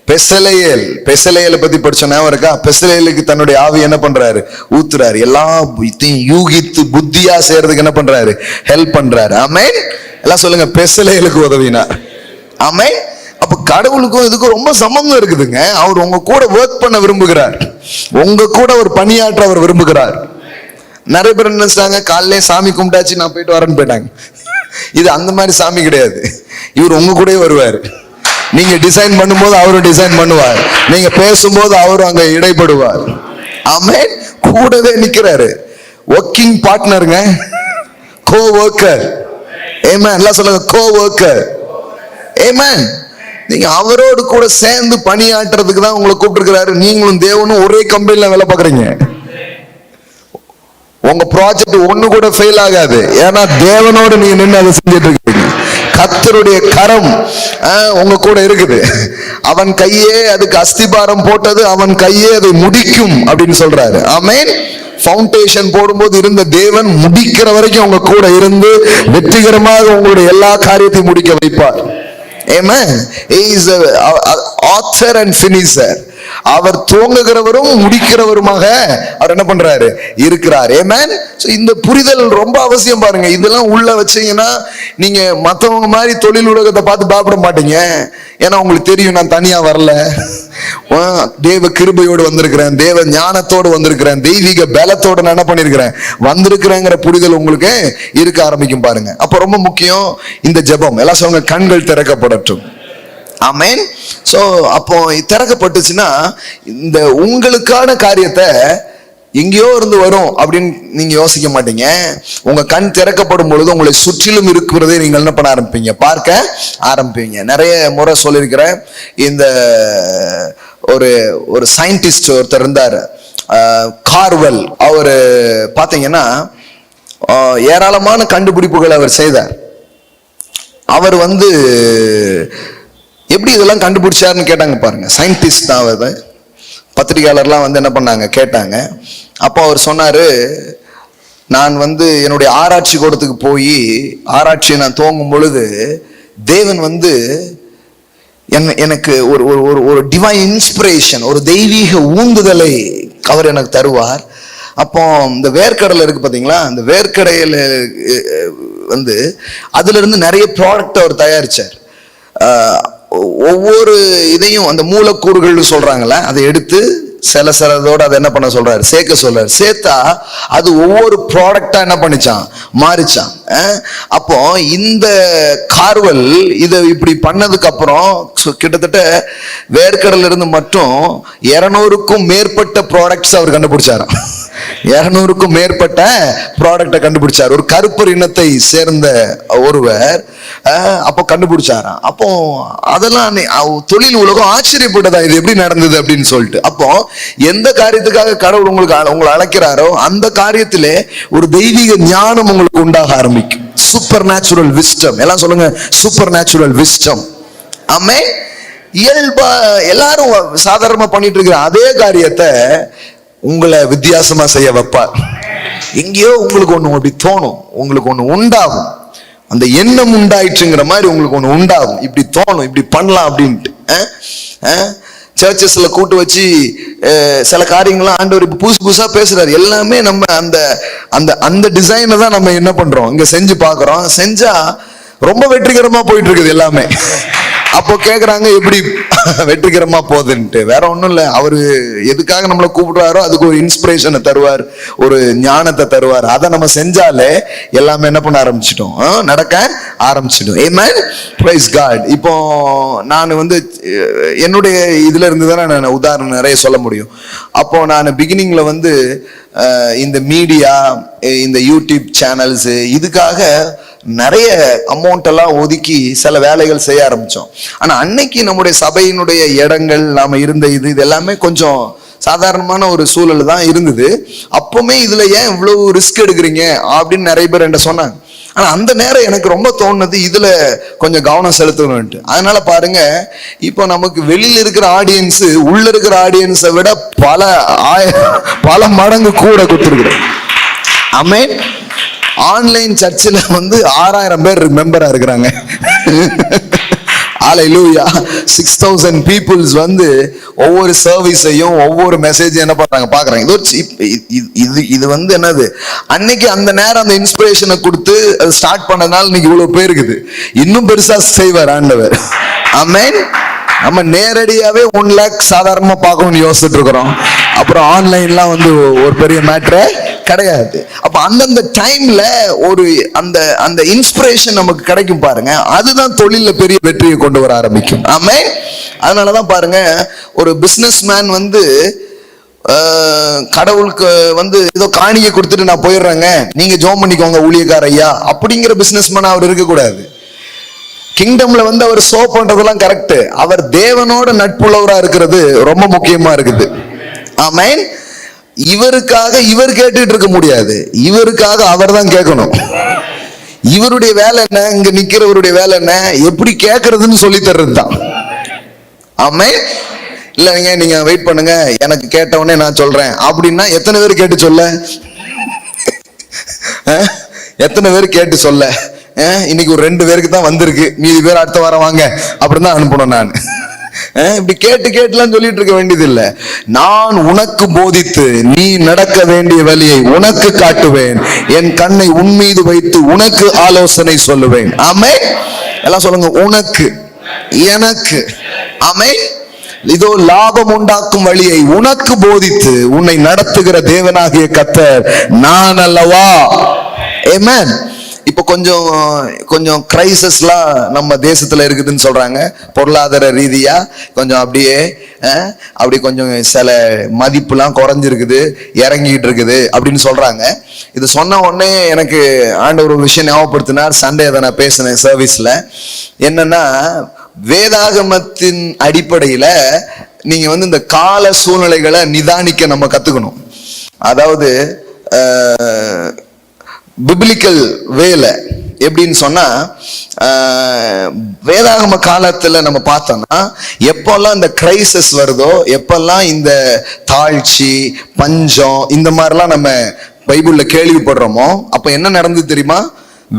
பெசலேயலை பத்தி படிச்சோன்னா இருக்கா? பெசலேயலுக்கு தன்னுடைய ஆவி என்ன பண்றாரு, ஊத்துறாரு. எல்லா யூகித்து புத்தியா செய்யறதுக்கு என்ன பண்றாரு, ஹெல்ப் பண்றாரு. ஆமென். எல்லாம் சொல்லுங்க, பெசலேயலுக்கு உதவினார். ஆமென். அப்ப கடவுளுக்கும் இதுக்கும் ரொம்ப சம்பந்தம் இருக்குதுங்க. அவர் உங்க கூட ஒர்க் பண்ண விரும்புகிறார், உங்க கூட ஒரு பணியாற்ற அவர் விரும்புகிறார். நிறைய பேர் நினைச்சாங்க காலையிலே சாமி கும்பிட்டாச்சு நான் போயிட்டு வரேன்னு போயிட்டாங்க. இது அந்த மாதிரி சாமி கிடையாது. இவர் உங்க கூடயே வருவார். நீங்க டிசைன் பண்ணும்போது அவரும் டிசைன் பண்ணுவார், நீங்க பேசும்போது அவரும் அங்க இடைப்படுவார். ஆமென். கூடவே நிக்கிறாரு. ஒர்க்கிங் பார்ட்னருங்க, கோ ஒர்க்கர். ஆமென். எல்லாம் சொல்லுங்க, கோ ஒர்க்கர். ஆமென். நீங்க அவரோடு கூட சேர்ந்து பணியாற்றுறதுக்கு தான் உங்களை கூப்பிட்டுருக்கிறாரு. நீங்களும் தேவனும் ஒரே கம்பெனில வேலை பார்க்குறீங்க. உங்க ப்ராஜெக்ட் ஒண்ணு கூட ஃபெயில் ஆகாது. ஏன்னா தேவனோடு நீங்க நின்று அதை செஞ்சுட்டு இருக்கீங்க. கர்த்தருடைய கரம் உங்க கூட இருக்குது. அவன் கையே அதுக்கு அஸ்திபாரம் போட்டது, அவன் கையே அதை முடிக்கும் அப்படின்னு சொல்றாரு. ஆமென். ஃபவுண்டேஷன் போடும்போது இருந்த தேவன் முடிக்கிற வரைக்கும் உங்க கூட இருந்து வெற்றிகரமாக உங்களுடைய எல்லா காரியத்தையும் முடிக்க வைப்பார். Amen. He is the author and finisher. அவர் துவங்குகிறவரும் முடிக்கிறவருமாக அவர் என்ன பண்றாரு, இருக்கிறார். Amen. சோ இந்த புரிதல் ரொம்ப அவசியம் பாருங்க. இதெல்லாம் உள்ள வச்சீங்கன்னா நீங்க மத்தவங்க மாதிரி தொழில் உலகத்தை பார்த்து பயப்பட மாட்டீங்க. ஏன்னா உங்களுக்கு தெரியும், நான் தனியா வரல, தேவ கிருபையோடு வந்திருக்கிறேன், தேவ ஞானத்தோடு வந்திருக்கிறேன், தெய்வீக பலத்தோடு நான் என்ன பண்ணிருக்கிறேன், வந்திருக்கிறேங்கிற புரிதல் உங்களுக்கு இருக்க ஆரம்பிக்கும் பாருங்க. அப்ப ரொம்ப முக்கியம் இந்த ஜெபம். எல்லாம் சொல்லுங்க, கண்கள் திறக்கப்படட்டும். ஆமென். சோ அப்போ திறக்கப்பட்டுச்சுன்னா இந்த உங்களுக்கான காரியத்தை எங்கேயோ இருந்து வரும் அப்படின்னு நீங்க யோசிக்க மாட்டீங்க. உங்க கண் திறக்கப்படும் பொழுது உங்களை சுற்றிலும் இருக்கிறதே நீங்கள் என்ன பண்ண ஆரம்பிப்பீங்க, பார்க்க ஆரம்பிப்பீங்க. நிறைய முறை சொல்லியிருக்கிறேன். இந்த ஒரு சயின்டிஸ்ட் ஒருத்தர் இருந்தார், கார்வெல். அவரு பாத்தீங்கன்னா ஏராளமான கண்டுபிடிப்புகள் அவர் செய்தார். அவர் வந்து எப்படி இதெல்லாம் கண்டுபிடிச்சாருன்னு கேட்டாங்க பாருங்க. சயின்டிஸ்ட் தான் அவர். பத்திரிகையாளர்லாம் வந்து என்ன பண்ணாங்க, கேட்டாங்க. அப்போ அவர் சொன்னாரு, நான் வந்து என்னுடைய ஆராய்ச்சி கூடத்துக்கு போய் ஆராய்ச்சியை நான் துவங்கும் பொழுது தேவன் வந்து எனக்கு ஒரு ஒரு ஒரு டிவைன் இன்ஸ்பிரேஷன், ஒரு தெய்வீக ஊந்துதலை அவர் எனக்கு தருவார். அப்போ இந்த வேர்க்கடலை இருக்கு பாத்தீங்களா, அந்த வேர்க்கடையில வந்து அதுல இருந்து நிறைய ப்ராடக்ட் அவர் தயாரிச்சார். ஒவ்வொரு இதையும் அந்த மூலக்கூறுகள் சொல்றாங்கல்ல, அதை எடுத்து சிலதோட அதை என்ன பண்ண சொல்றாரு, சேர்க்க சொல்றாரு. சேர்த்தா அது ஒவ்வொரு ப்ராடக்டா என்ன பண்ணிச்சான், மாறிச்சான். அப்போ இந்த கார்வெல் இதை இப்படி பண்ணதுக்கு அப்புறம் கிட்டத்தட்ட வேர்க்கடல இருந்து மட்டும் 200க்கும் மேற்பட்ட ப்ராடக்ட்ஸ் அவர் கண்டுபிடிச்சாராம். 200க்கும் மேற்பட்ட ப்ராடக்டை கண்டுபிடிச்சார். ஒரு கருப்பர் இனத்தை சேர்ந்த ஒருவர் அப்போ கண்டுபிடிச்சாராம். அப்போ அதெல்லாம் தொழில் உலகம் ஆச்சரியப்பட்டதா, இது எப்படி நடந்தது அப்படின்னு சொல்லிட்டு. அப்போ எந்த காரியத்துக்காக கடவுள் உங்களை அழைக்கிறாரோ அந்த காரியத்திலே ஒரு தெய்வீக ஞானம் உங்களுக்கு உண்டாக ஆரம்பிக்கும். Super natural wisdom. எல்லாம் சொல்லுங்க, சூப்பர் நேச்சுரல் விஸ்டம். ஆமே. இயல்பா எல்லாரும் சாதாரணமா பண்ணிட்டு இருக்கிற அதே காரியத்தை உங்களை வித்தியாசமா செய்ய வைப்பார். எங்கேயோ உங்களுக்கு ஒண்ணு அப்படி தோணும், உங்களுக்கு ஒண்ணு உண்டாகும், அந்த எண்ணம் உண்டாயிற்றுங்கிற மாதிரி உங்களுக்கு ஒண்ணு உண்டாகும், இப்படி தோணும், இப்படி பண்ணலாம் அப்படின்ட்டு. சர்ச்சஸ்ல கூட்டு வச்சு சில காரியங்கள்லாம் ஆண்டவர் இப்ப புதுசு புதுசா பேசுறாரு. எல்லாமே நம்ம அந்த அந்த அந்த டிசைனை தான் நம்ம என்ன பண்றோம், இங்க செஞ்சு பாக்குறோம். செஞ்சா ரொம்ப வெற்றிகரமா போயிட்டு இருக்குது எல்லாமே. அப்போ கேக்குறாங்க எப்படி வெற்றிகரமா போகுதுன்ட்டு. வேற ஒண்ணும் இல்ல, அவரு எதுக்காக நம்மளை கூப்பிடுறாரோ அதுக்கு ஒரு இன்ஸ்பிரேஷனை தருவார், ஒரு ஞானத்தை தருவார். அதை நம்ம செஞ்சாலே எல்லாமே என்ன பண்ண ஆரம்பிச்சிட்டோம், நடக்க ஆரம்பிச்சிடும். ஆமென், பிரைஸ் காட். இப்போ நான் வந்து என்னுடைய இதுல இருந்து தானே நான் உதாரணம் நிறைய சொல்ல முடியும். அப்போ நான் பிகினிங்ல வந்து இந்த மீடியா, இந்த யூடியூப் சேனல்ஸ், இதுக்காக நிறைய அமௌண்ட் எல்லாம் ஒதுக்கி சில வேலைகள் செய்ய ஆரம்பிச்சோம். ஆனா அன்னைக்கு நம்முடைய சபையினுடைய இடங்கள், நாம இருந்த இது எல்லாமே கொஞ்சம் சாதாரணமான ஒரு சூழல் தான் இருந்தது. அப்பவுமே இதுல ஏன் இவ்வளவு ரிஸ்க் எடுக்கிறீங்க அப்படின்னு நிறைய பேர் என்கிட்ட சொன்னாங்க. ஆனா அந்த நேரம் எனக்கு ரொம்ப தோணுது இதுல கொஞ்சம் கவனம் செலுத்தணும்ட்டு. அதனால பாருங்க, இப்போ நமக்கு வெளியில இருக்கிற ஆடியன்ஸ் உள்ள இருக்கிற ஆடியன்ஸை விட பல மடங்கு கூட கொடுத்துருக்குறேன். ஆமென். ஆன்லைன் சர்ச்சில் வந்து 6000 பேர் மெம்பரா இருக்கிறாங்க. ஹல்லேலூயா. 6000 பீப்புள்ஸ் வந்து ஒவ்வொரு சர்வீஸையும் ஒவ்வொரு மெசேஜையும் என்ன பண்றாங்க பாக்குறாங்க. இது வந்து என்னது, அன்னைக்கு அந்த நேரம் அந்த இன்ஸ்பிரேஷனை கொடுத்து அது ஸ்டார்ட் பண்ணதுனால இன்னைக்கு இவ்வளவு பேர் இருக்குது. இன்னும் பெருசா செய்வார் ஆண்டவர். ஆமென். நம்ம நேரடியாவே 1 lakh சாதாரணமா பார்க்கணும்னு யோசிச்சுட்டு இருக்கிறோம். அப்புறம் ஆன்லைன்லாம் வந்து ஒரு பெரிய மேட்டரே கிடையாது. அப்ப அந்தந்த டைம்ல ஒரு அந்த இன்ஸ்பிரேஷன் நமக்கு கிடைக்கும் பாருங்க, அதுதான் தொழில பெரிய வெற்றியை கொண்டு வர ஆரம்பிக்கும். ஆமென். அதனாலதான் பாருங்க, ஒரு பிசினஸ் மேன் வந்து கடவுளுக்கு வந்து ஏதோ காணிக்கை கொடுத்துட்டு நான் போயிடுறேங்க, நீங்க ஜோம் பண்ணிக்கோங்க ஊழியக்கார ஐயா, அப்படிங்கிற பிசினஸ் மேன் அவர் இருக்கக்கூடாது. கிங்டம்ல வந்து அவர் சோ பண்றதெல்லாம் கரெக்ட், அவர் தேவனோட நட்புள்ளவரா இருக்கிறது ரொம்ப முக்கியமா இருக்குது. ஆமென். இவருக்காக இவர் கேட்டுட்டு இருக்க முடியாது, இவருக்காக அவர் தான் கேட்கணும். இவருடைய வேலை என்ன, இங்க நிக்கிறவருடைய வேலை என்ன, எப்படி கேட்கறதுன்னு சொல்லி தர்றது தான். ஆமென். இல்லைங்க நீங்க வெயிட் பண்ணுங்க, எனக்கு கேட்டவனே நான் சொல்றேன் அப்படின்னா எத்தனை பேர் கேட்டு சொல்ல, எத்தனை பேர் கேட்டு சொல்ல. இன்னைக்கு ஒரு 2 பேருக்கு தான் வந்திருக்கு, மீதி பேர் அடுத்த வாரம் வாங்க அப்படின்னு தான் அனுப்பணும். நான் இப்படி கேட்டுலாம் சொல்லிட்டு இருக்க வேண்டியது இல்ல. நான் உனக்கு போதித்து நீ நடக்க வேண்டிய வழியை உனக்கு காட்டுவேன், என் கண்ணை உன் மீது வைத்து உனக்கு ஆலோசனை சொல்லுவேன். ஆமென். எல்லாம் சொல்லுங்க, உனக்கு எனக்கு. ஆமென். இதோ லாபம் உண்டாக்கும் வழியை உனக்கு போதித்து உன்னை நடத்துகிற தேவனாகிய கர்த்தர் நான் அல்லவா. ஆமென். இப்போ கொஞ்சம் கிரைசிஸ்லாம் நம்ம தேசத்துல இருக்குதுன்னு சொல்றாங்க. பொருளாதார ரீதியா கொஞ்சம் அப்படி கொஞ்சம் சில மதிப்புலாம் குறைஞ்சிருக்குது, இறங்கிட்டு இருக்குது அப்படின்னு சொல்றாங்க. இது சொன்ன உடனே எனக்கு ஆண்டவர் ஒரு விஷயம் ஞாபகப்படுத்தினார். சண்டே அதை நான் பேசினேன் சர்வீஸ்ல. என்னன்னா, வேதாகமத்தின் அடிப்படையில நீங்க வந்து இந்த கால சூழ்நிலைகளை நிதானிக்க நம்ம கத்துக்கணும். அதாவது பிப்ளிக்கல் வேல எப்படின்னு சொன்னா, வேதாகம காலத்துல நம்ம பார்த்தோம்னா எப்பெல்லாம் இந்த கிரைசிஸ் வருதோ, எப்பெல்லாம் இந்த தாழ்ச்சி, பஞ்சம், இந்த மாதிரிலாம் நம்ம பைபிள்ல கேள்விப்படுறோமோ, அப்ப என்ன நடந்தது தெரியுமா?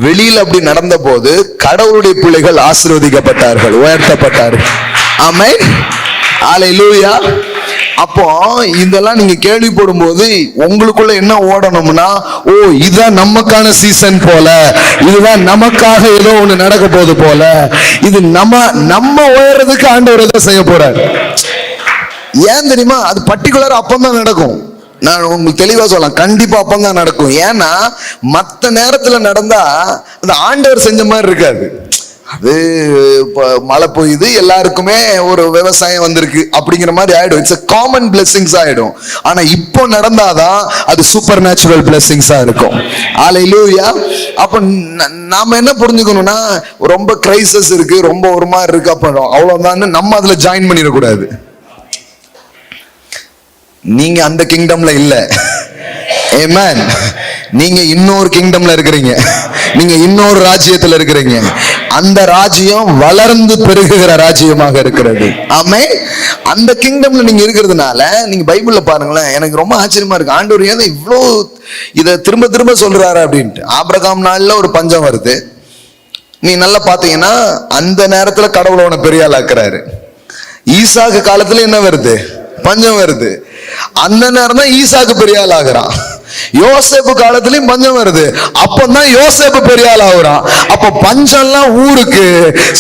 வெளியில அப்படி நடந்த போது கடவுளுடைய பிள்ளைகள் ஆசீர்வதிக்கப்பட்டார்கள், உயர்த்தப்பட்டார்கள். ஆமென். ஹல்லேலூயா. அப்போ இதெல்லாம் நீங்க கேள்விப்படும் போது உங்களுக்குள்ள என்ன ஓடணும்னா, ஓ இதுதான் நமக்கான சீசன் போல, இதுதான் நமக்காக ஏதோ ஒண்ணு நடக்க போகுது போல, இது நம்ம உயர்றதுக்கு ஆண்டவர் ஏதோ செய்ய போறார். ஏன் தெரியுமா? அது பர்டிகுலர் அப்பந்தான் நடக்கும். நான் உங்களுக்கு தெளிவா சொல்லலாம், கண்டிப்பா அப்பந்தான் நடக்கும். ஏன்னா மற்ற நேரத்துல நடந்தா அந்த ஆண்டவர் செஞ்ச மாதிரி இருக்காது. அது மழை பெய்யுது, எல்லாருக்குமே ஒரு விவசாயம் வந்திருக்கு அப்படிங்கிற மாதிரி ஆயிடும். இட்ஸ் a common blessings ஆயிடும். ஆனா இப்போ நடந்தாதான் அது சூப்பர் நேச்சுரல் பிளெஸிங்ஸா இருக்கும். ஹல்லேலூயா. அப்ப நாம என்ன புரிஞ்சுக்கணும்னா, ரொம்ப கிரைசிஸ் இருக்கு, ரொம்ப ஒரு மாதிரி இருக்கு, அப்ப அவ்வளவுதான் நம்ம அதுல ஜாயின் பண்ணிடக்கூடாது. நீங்க அந்த கிங்டம்ல இல்ல. ஆமென். நீங்க இன்னொரு கிங்டம்ல இருக்கிறீங்க, நீங்க இன்னொரு ராஜ்யத்துல இருக்கிறீங்க. அந்த ராஜ்யம் வளர்ந்து பெருகுகிற ராஜ்யமாக இருக்கிறது. ஆமென். அந்த கிங்டம்ல நீங்க இருக்கிறதுனால நீங்க பைபிள்ல பாருங்களேன், எனக்கு ரொம்ப ஆச்சரியமா இருக்கு. ஆண்டவர் ஏன் இவ்வளோ இதை திரும்ப திரும்ப சொல்றாரு அப்படின்ட்டு. ஆபிரகாம் நாள்ல ஒரு பஞ்சம் வருது, நீ நல்லா பாத்தீங்கன்னா அந்த நேரத்துல கடவுளை உன பெரிய ஆளாக்குறாரு. ஈசாக்கு காலத்துல என்ன வருது? பஞ்சம் வருது. அந்த நேரம் தான் ஈசாக்கு பெரிய ஆள் ஆகிறான். யோசேப்பு காலத்திலயும் பஞ்சம் வருது. அப்பதான் யோசேப்பு பெரிய ஆள் ஆகுறான். அப்ப பஞ்சம்லாம் ஊருக்கு,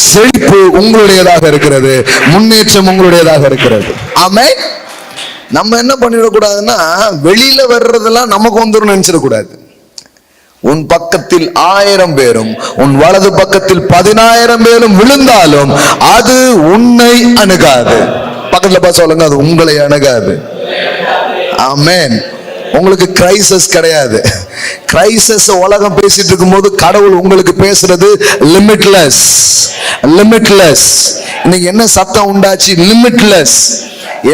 செழிப்பு உங்களுடையதாக இருக்கிறது, முன்னேற்றம் உங்களுடையதாக இருக்கிறது. ஆமென். நம்ம என்ன பண்ணிடக்கூடாதுன்னா, வெளியில வர்றதெல்லாம் நமக்கு வந்துடும் நினைச்சிடக்கூடாது. உன் பக்கத்தில் 1000 பேரும் உன் வலது பக்கத்தில் 10,000 பேரும் விழுந்தாலும் அது உன்னை அணுகாது. பக்கத்துல பார்த்து சொல்லுங்க, அது உங்களை அணுகாது. ஆமென். உங்களுக்கு கிரைசிஸ் கிடையாது. கிரைசிஸ் உலகம் பேசிட்டு இருக்கும் போது கடவுள் உங்களுக்கு பேசுறது லிமிட்லெஸ். லிமிட்லெஸ். இன்னைக்கு என்ன சத்தம் உண்டாச்சு? லிமிட்லெஸ்.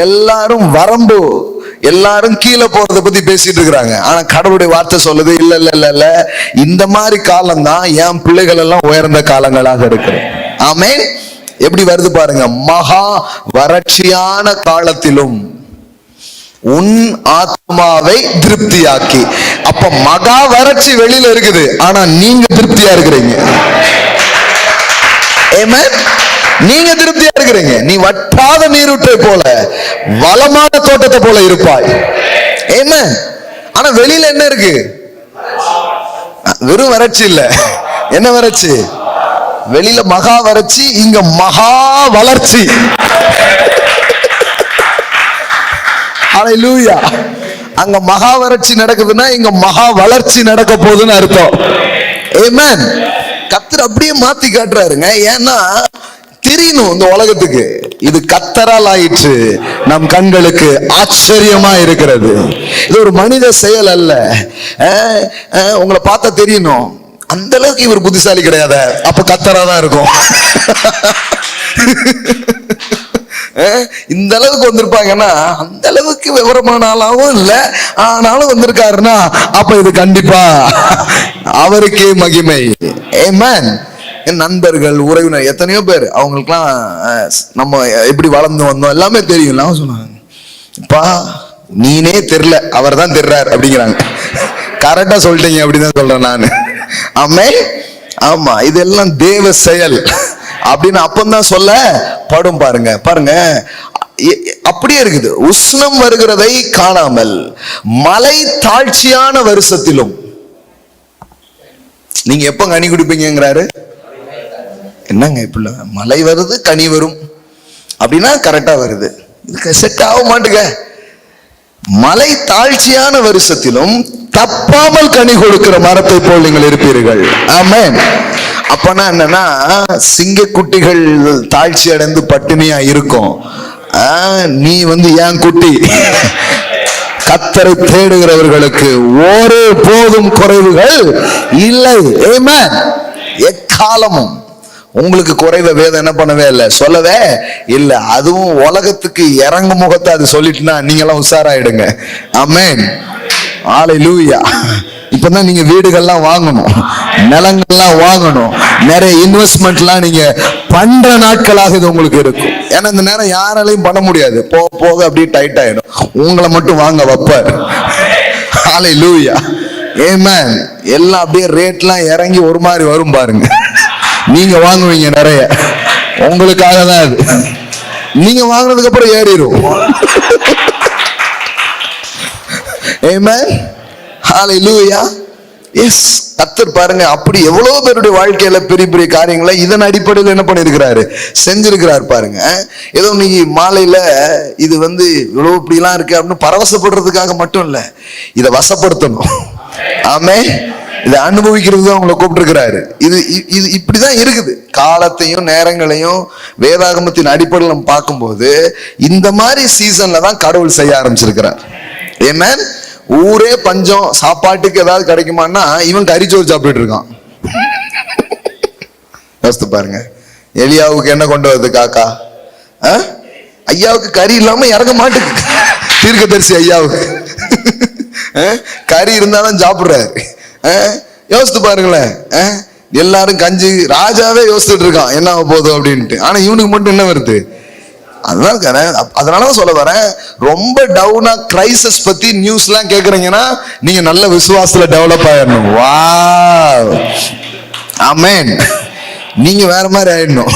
எல்லாரும் வரம்பு, எல்லாரும் கீழே போறத பத்தி பேசிட்டு இருக்கிறாங்க. ஆனா கடவுளுடைய வார்த்தை சொல்லுது, இல்ல இல்ல இல்ல இல்ல, இந்த மாதிரி காலம் தான் என் பிள்ளைகள் எல்லாம் உயர்ந்த காலங்களாக இருக்கு. ஆமென். எப்படி வருது பாருங்க, மகா வறட்சியான காலத்திலும் உன் ஆத்மாவை திருப்தியாக்கி. அப்ப மகா வறட்சி வெளியில இருக்குது, ஆனா நீங்க திருப்தியா இருக்கிறீங்க. ஆமென். நீங்க திருப்தியா இருக்கிறீங்க. நீ வற்றாத நீரூற்றை போல, வளமான தோட்டத்தை போல இருப்பாய். ஆமென். ஆனா வெளியில என்ன இருக்கு? வெறும் வறட்சி இல்ல. என்ன வறட்சி? வெளியில மகா வறட்சி, இங்க மகா வளர்ச்சி. ஹல்லேலூயா. அங்க மகா வறட்சி நடக்குதுன்னா இங்க மகா வளர்ச்சி நடக்க போகுதுன்னு அர்த்தம். ஆமென். கர்த்தர் அப்படியே மாத்தி காட்டுறாருங்க. ஏன்னா தெரியணும் இந்த உலகத்துக்கு, இது கர்த்தரால் ஆயிற்று, நம் கண்களுக்கு ஆச்சரியமா இருக்கிறது. இது ஒரு மனித செயல் அல்ல. உங்களை பார்த்தா தெரியணும், அந்த அளவுக்கு இவர் புத்திசாலி கிடையாது, அப்ப கர்த்தரா தான் இருக்கும். இந்த அளவுக்கு வந்திருப்பாங்கன்னா அந்த அளவுக்கு விவரமான ஆளாவும் இல்ல, ஆனாலும் வந்திருக்காருன்னா அப்ப இது கண்டிப்பா அவருக்கே மகிமை. ஆமென். என் நண்பர்கள், உறவினர் எத்தனையோ பேர், அவங்களுக்குலாம் நம்ம எப்படி வளர்ந்து வந்தோம் எல்லாமே தெரியும். எல்லாம் சொன்னாங்க, இப்பா நீனே தெரியல, அவர் தான் தெரிறாரு அப்படிங்கிறாங்க. கரெக்டா சொல்லிட்டீங்க அப்படிதான் சொல்றேன் நானு. ஆமென். ஆமா, இதெல்லாம் தேவ செயல் அப்படின்னு அப்பந்தான் சொல்ல படும். பாருங்க பாருங்க, அப்படியே இருக்குது. உஷ்ணம் வருகிறதை காணாமல் மலை தாழ்ச்சியான வருஷத்திலும். நீங்க எப்ப கனி குடிப்பீங்கிறாரு? என்னங்க இப்ப மழை வருது கனி வரும் அப்படின்னா கரெக்டா வருது, இதுக்கு செட் ஆக மாட்டுங்க. மலை தாழ்ச்சியான வருஷத்திலும் தப்பாமல் கனி கொடுக்கிற மரத்தை போல் நீங்கள் இருப்பீர்கள். ஆமென். அப்பனா என்னன்னா, சிங்கக்குட்டிகள் தாழ்ச்சி அடைந்து பட்டினியா இருக்கும், நீ ஏன் குட்டி. கர்த்தரை தேடுகிறவர்களுக்கு ஒரு போதும் குறைவுகள் இல்லை. ஆமென். எக்காலமும் உங்களுக்கு குறைவ வேதம் என்ன பண்ணவே இல்லை, சொல்லவே இல்லை. அதுவும் உலகத்துக்கு இறங்கு முகத்தை அது சொல்லிட்டுனா நீங்களாம் உஷாராயிடுங்க. ஆமென். ஹல்லேலூயா. இப்பதான் நீங்க வீடுகள்லாம் வாங்கணும், நிலங்கள்லாம் வாங்கணும், நிறைய இன்வெஸ்ட்மெண்ட்லாம் நீங்க பண்ற நாட்களாக இது உங்களுக்கு இருக்கும். ஏன்னா இந்த நேரம் யாராலையும் பண்ண முடியாது, போக போக அப்படியே டைட் ஆயிடும். உங்களை மட்டும் வாங்க வைப்பார். ஹல்லேலூயா. ஆமென். எல்லாம் அப்படியே ரேட்லாம் இறங்கி ஒரு மாதிரி வரும் பாருங்க. நீங்க வாங்குவீங்க நிறைய, உங்களுக்காக தான் அது. நீங்க வாங்குனதுக்கு அப்புறம் ஏறிடும். ஆமென். ஹல்லேலூயா. எஸ். கர்த்தர் பாருங்க, அப்படி எவ்வளவு பேருடைய வாழ்க்கையில பெரிய பெரிய காரியங்களை இதன் அடிப்படையில் என்ன பண்ணிருக்கிறாரு, செஞ்சிருக்கிறார் பாருங்க. ஏதோ நீங்க மாலையில இது இவ்வளவு இப்படி எல்லாம் இருக்கு அப்படின்னு பரவசப்படுறதுக்காக மட்டும் இல்ல, இதை வசப்படுத்தணும். ஆமென். இதை அனுபவிக்கிறது தான் உங்களை கூப்பிட்டுருக்கிறாரு. இது இது இப்படிதான் இருக்குது. காலத்தையும் நேரங்களையும் வேதாகமத்தின் அடிப்படையில் நம்ம பார்க்கும்போது இந்த மாதிரி சீசன்ல தான் கடவுள் செய்ய ஆரம்பிச்சிருக்கிறார். ஆமென். ஊரே பஞ்சம், சாப்பாட்டுக்கு ஏதாவது கிடைக்குமான்னா இவன் கறிச்சோறு சாப்பிட்டு இருக்கான். யோசித்து பாருங்க, எலியாவுக்கு என்ன கொண்டு வருது காக்கா? ஐயாவுக்கு கறி இல்லாம இறங்க மாட்டுக்கு. தீர்க்கதரிசி ஐயாவுக்கு கறி இருந்தாலும் சாப்பிடுறாரு. யோசித்து பாருங்களேன், எல்லாரும் கஞ்சி, ராஜாவே யோசிச்சுட்டு இருக்கான் என்ன போதும் அப்படின்ட்டு. ஆனா இவனுக்கு மட்டும் என்ன வருது? அதனாலதான் சொல்ல வரேன், ரொம்ப டவுனா கிரைசிஸ் பத்தி நியூஸ் எல்லாம் கேக்குறீங்கன்னா நீங்க நல்ல விசுவாசத்துல டெவலப் ஆயிடணும். வாவ். ஆமென். நீங்க வேற மாதிரி ஆயிடணும்.